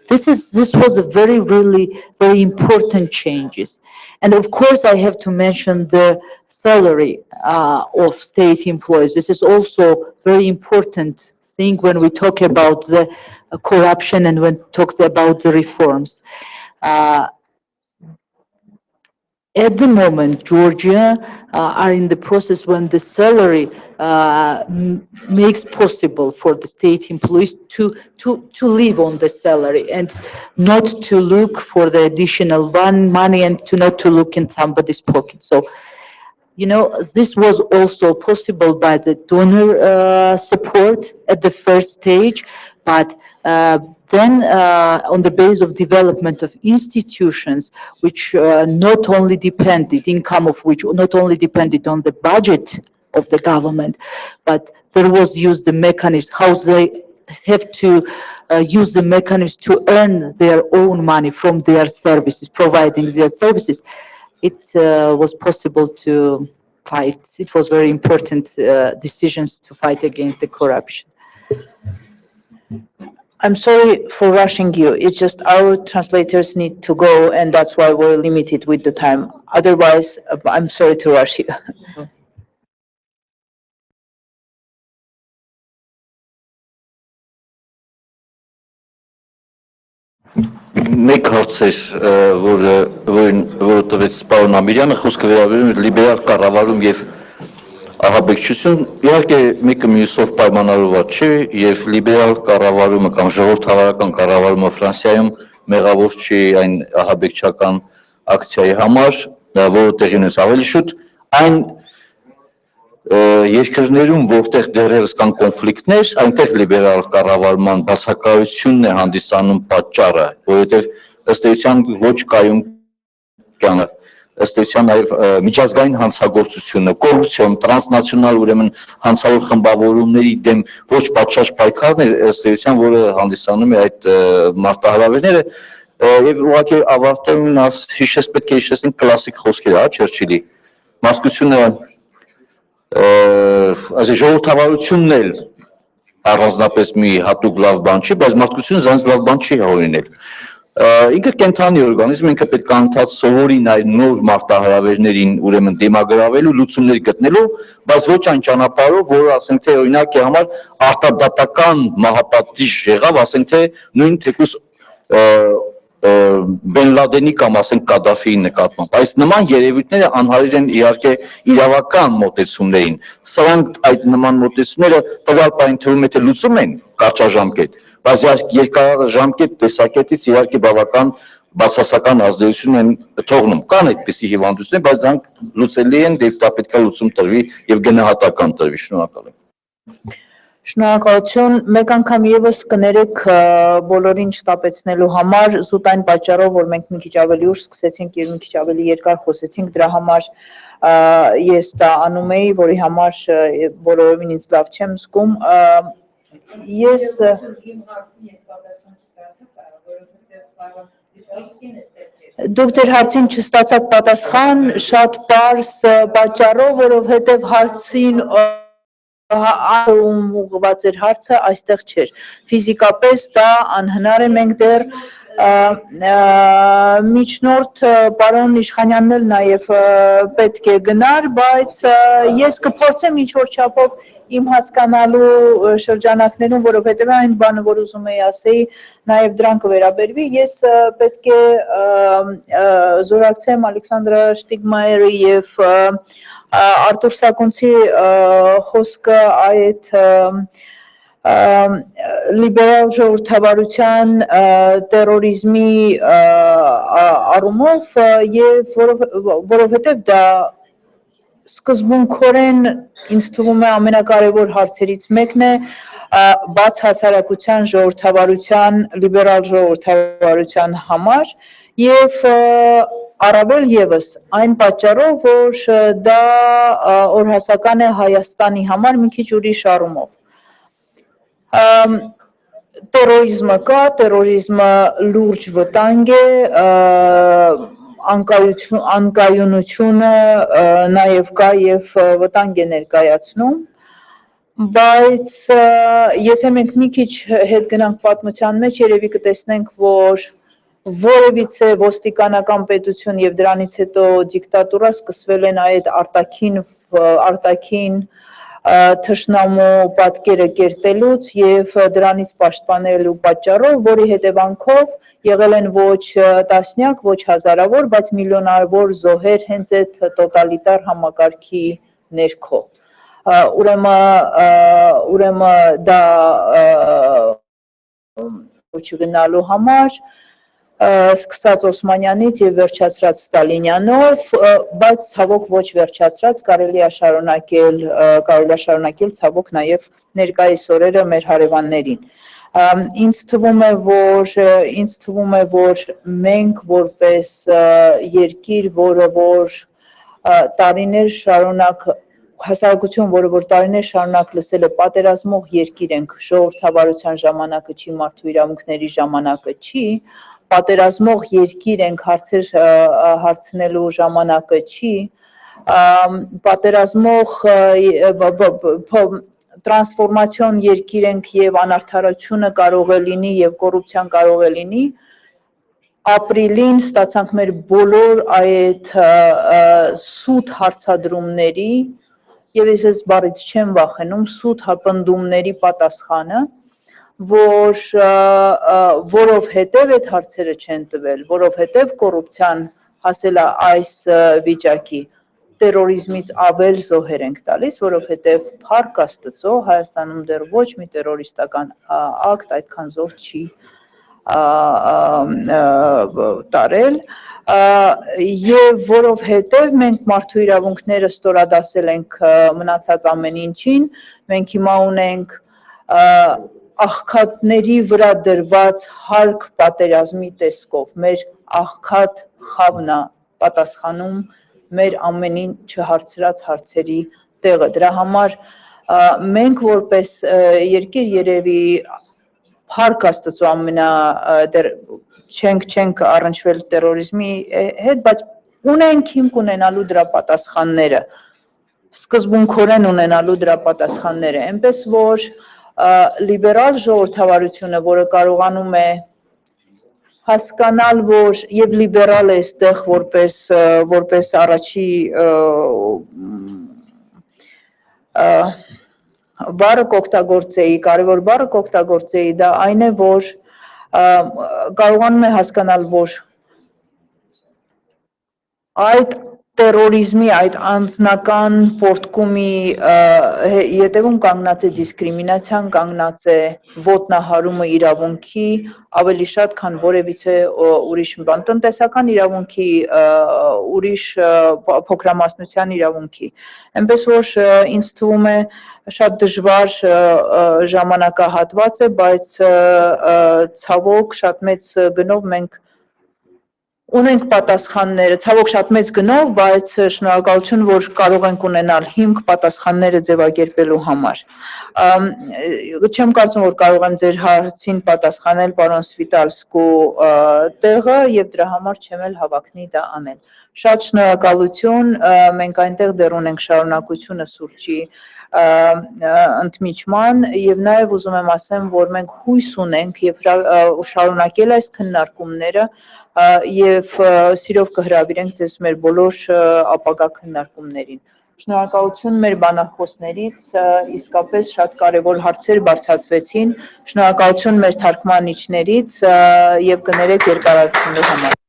this was a very important changes. And of course, I have to mention the salary of state employees. This is also very important thing when we talk about the corruption and when talked about the reforms. At the moment, Georgia are in the process when the salary makes possible for the state employees to live on the salary and not to look for the additional money and not to look in somebody's pocket. So, you know, this was also possible by the donor support at the first stage, but then on the base of development of institutions, which not only depended, income of which not only depended on the budget of the government, but there was used the mechanism, how they have to use the mechanism to earn their own money from their services, providing their services. It was possible to fight. It was very important decisions to fight against the corruption. I'm sorry for rushing you. It's just our translators need to go, and that's why we're limited with the time. Otherwise, I'm sorry to rush you. Մեկ հարց էր, որը տվեց պարոն Ամիրյանը, խոսքը վերաբերում է լիբերալ կառավարում եւ ահաբեկչություն, իհարկե մեկը մյուսով պայմանավորված չէ եւ լիբերալ կառավարումը կամ ժողովրդավարական կառավարումը Ֆրանսիայում մեղավոր չի այն ահաբեկչական ակցիայի համար, որը տեղի ունեց ավելի շուտ, այն երկրներում, որտեղ դեռևս կան կոնֆլիկտներ, այնտեղ լիբերալ կառավարման բացակայությունն է հանդիսանում պատճառը, որովհետև ըստ էության ոչ կայուն կանը, ըստ էության նաև միջազգային հանցագործությունը, կոռուպցիոն, տրանսնացիոնալ ուրեմն հանցավոր խմբավորումների դեմ ոչ պատշաճ պայքարն է, ըստ էության, որը հանդիսանում է այդ մարտահրավերները, եւ ուղղակի ավարտելն պետք է հիշեցնենք կլասիկ խոսքերը, Չերչիլի, մարդկությունը ժողովրդավարությունն էլ առանձնապես մի հատուկ լավ բան չի, բայց մարդկությունը զանց լավ բան չի հորինել։ Ինքը կենթանի օրգանիզմ, ինքը պետք է անդադ սովորի նոր մարտահրավերներին ուրեմն դիմագրավելու, լուծումներ գտնելու, բայց ոչ այն ճանապարհով, որը ասենք թե օրինակի համար արտադատական մահապատիժ եղավ, ասենք թե նույն թեկուզ Բեն Լադենի կամ ասենք Կադաֆիի նկատմամբ։ Այս նման երևույթները անհարիր են իհարկե իրավական մոտեցումներին։ Սրանք այդ նման մոտեցումները տվյալ պահին թվում է թե լուծում են կարճաժամկետ, բայց երկարաժամկետ տեսակետից իհարկե բավական բացասական ազդեցություն են թողնում։ Կան այդպիսի հիվանդություններ, բայց դրանք լուծելի են, դեպի դա պետք է լուծում տրվի եւ գնահատական տրվի։ Շնորհակալ եմ։ Շնորհակալություն։ Մեկ անգամ եւս կներեք բոլորին չտապեցնելու համար, զուտ այն պատճառով, որ մենք մի քիչ ավելի ուշ սկսեցինք եւ մի քիչ ավելի երկար խոսեցինք, դրա համար ես դա անում էի, որի համար բոլորովին ինձ լավ չեմ զգում։ Ես Դուք ձեր հարցին չստացաք պատասխան շատ պարզ պատճառով, որովհետև հարցին ուղղված էր հարցը այստեղ չէր։ Ֆիզիկապես դա անհնար է, մենք դեռ միջնորդ պարոն Իշխանյանն էլ նաև պետք է գնար, բայց ես կփորձեմ ինչ-որ չափով իմ հասկանալու շրջանակներում, որովհետև այն բանը, որ ուզում էի ասեի, նաև դրան կվերաբերվի, ես պետք է զորակցեմ Ալեքսանդրա Շտիգմայերի և Արտուր Սակունցի խոսքը այդ լիբերալ ժողովրդավարության տերորիզմի առումով և որովհետև դա սկզբունքորեն ինձ թվում է ամենակարևոր հարցերից մեկն է բաց հասարակության ժողովրդավարության, լիբերալ ժողովրդավարության համար և առավել ևս այն պատճառով, որ դա օրհասական է Հայաստանի համար մի քիչ ուրիշ առումով։ Տերորիզմը կա, տերորիզմը լուրջ վտանգ է, անկայունությունը նաև կա և վտանգ է ներկայացնում, բայց եթե մենք մի քիչ հետ գնանք պատմության մեջ, երևի կտեսնենք, որ որևիցե ոստիկանական պետություն և դրանից հետո դիկտատուրա սկսվել են այդ արտաքին թշնամու պատկերը կերտելուց եւ դրանից պաշտպանելու պատճառով, որի հետևանքով եղել են ոչ տասնյակ, ոչ հազարավոր, բայց միլիոնավոր զոհեր հենց այդ տոտալիտար համակարգի ներքո։ Ուրեմն դա չգնալու համար սկսած Օսմանյանից եւ վերջացրած Ստալինյանով, բայց ցավոք ոչ վերջացրած, կարելի է շարունակել ցավոք նաեւ ներկայիս օրերը մեր հարևաններին։ Ինձ թվում է, որ մենք որպես երկիր, որ տարիներ շարունակ հասարակություն, որ տարիներ շարունակ լսել է պատերազմող երկիր ենք, ժողովրդավարության ժամանակը չի, մարդու իրավունքների ժամանակը չի, պատերազմող երկիր ենք, հարցեր հարցնելու ժամանակը չի, պատերազմող տրանսֆորմացիոն երկիր ենք եւ անարդարությունը կարող է լինի եւ կոռուպցիան կարող է լինի, ապրիլին ստացանք մեր բոլոր այդ սուտ հարցադրումների եւ ես այս բառից չեմ վախենում, սուտ հապնդումների պատասխանը, որովհետև այդ հարցերը չեն տվել, որովհետև կոռուպցիան հասել է այս վիճակի, տերորիզմից ավել զոհեր ենք տալիս, որովհետև փառք Աստծո Հայաստանում դեռ ոչ մի տերորիստական ակտ այդքան զոհ չի տարել եւ որովհետեւ մենք մարդու իրավունքները ստորադասել ենք մնացած ամեն ինչին, մենք հիմա ունենք աղքատների վրա դրված հարկ պատերազմի տեսքով, մեր աղքատ խավն է պատասխանում մեր ամենին չհարցրած հարցերի տեղը, դրա համար մենք որպես երկիր երևի փառք Աստծո դեռ չենք առնչվել տերորիզմի հետ, բայց ունենք հիմք ունենալու դրա պատասխանները, սկզբունքորեն ունենալու դրա պատասխանները, այնպես որ լիբերալ ժողովրդավարությունը, որը կարողանում է հասկանալ, որ եւ լիբերալ է այստեղ որպես առաջի բառը կօգտագործեի, կարևոր բառը կօգտագործեի, դա այն է, որ կարողանում է հասկանալ, որ այդ տերորիզմի, այդ անձնական պոռթկումի ետևում կանգնած է դիսկրիմինացիան, կանգնած է ոտնահարումը իրավունքի ավելի շատ, քան որևիցե ուրիշ բան, տնտեսական իրավունքի, ուրիշ փոքրամասնության իրավունքի, այնպես որ ինձ թվում է շատ դժվար ժամանակահատված է, բայց ցավոք շատ մեծ գնով մենք ունենք պատասխանները, ցավոք շատ մեծ գնով, բայց շնորհակալություն, որ կարող ենք ունենալ հիմք պատասխանները ձևակերպելու համար։ Չեմ կարծում, որ կարող եմ ձեր հարցին պատասխանել պարոն Սվիտալսկու տեղը եւ դրա համար չեմ էլ հավակնի դա անել։ Շատ շնորհակալություն, մենք այնտեղ դեռ ունենք շարունակությունը սուրճի ընդմիջման եւ նաեւ ուզում եմ ասեմ, որ մենք հույս ունենք եւ շարունակել այս քննարկումները եւ սիրով կհրավիրենք ձեզ մեր բոլոր ապագա քննարկումներին։ Շնորհակալություն մեր բանախոսներից, իսկապես շատ կարևոր հարցեր բարձրացվեցին, շնորհակալություն մեր թարգմանիչներից եւ կներեք երկարացնելու համար։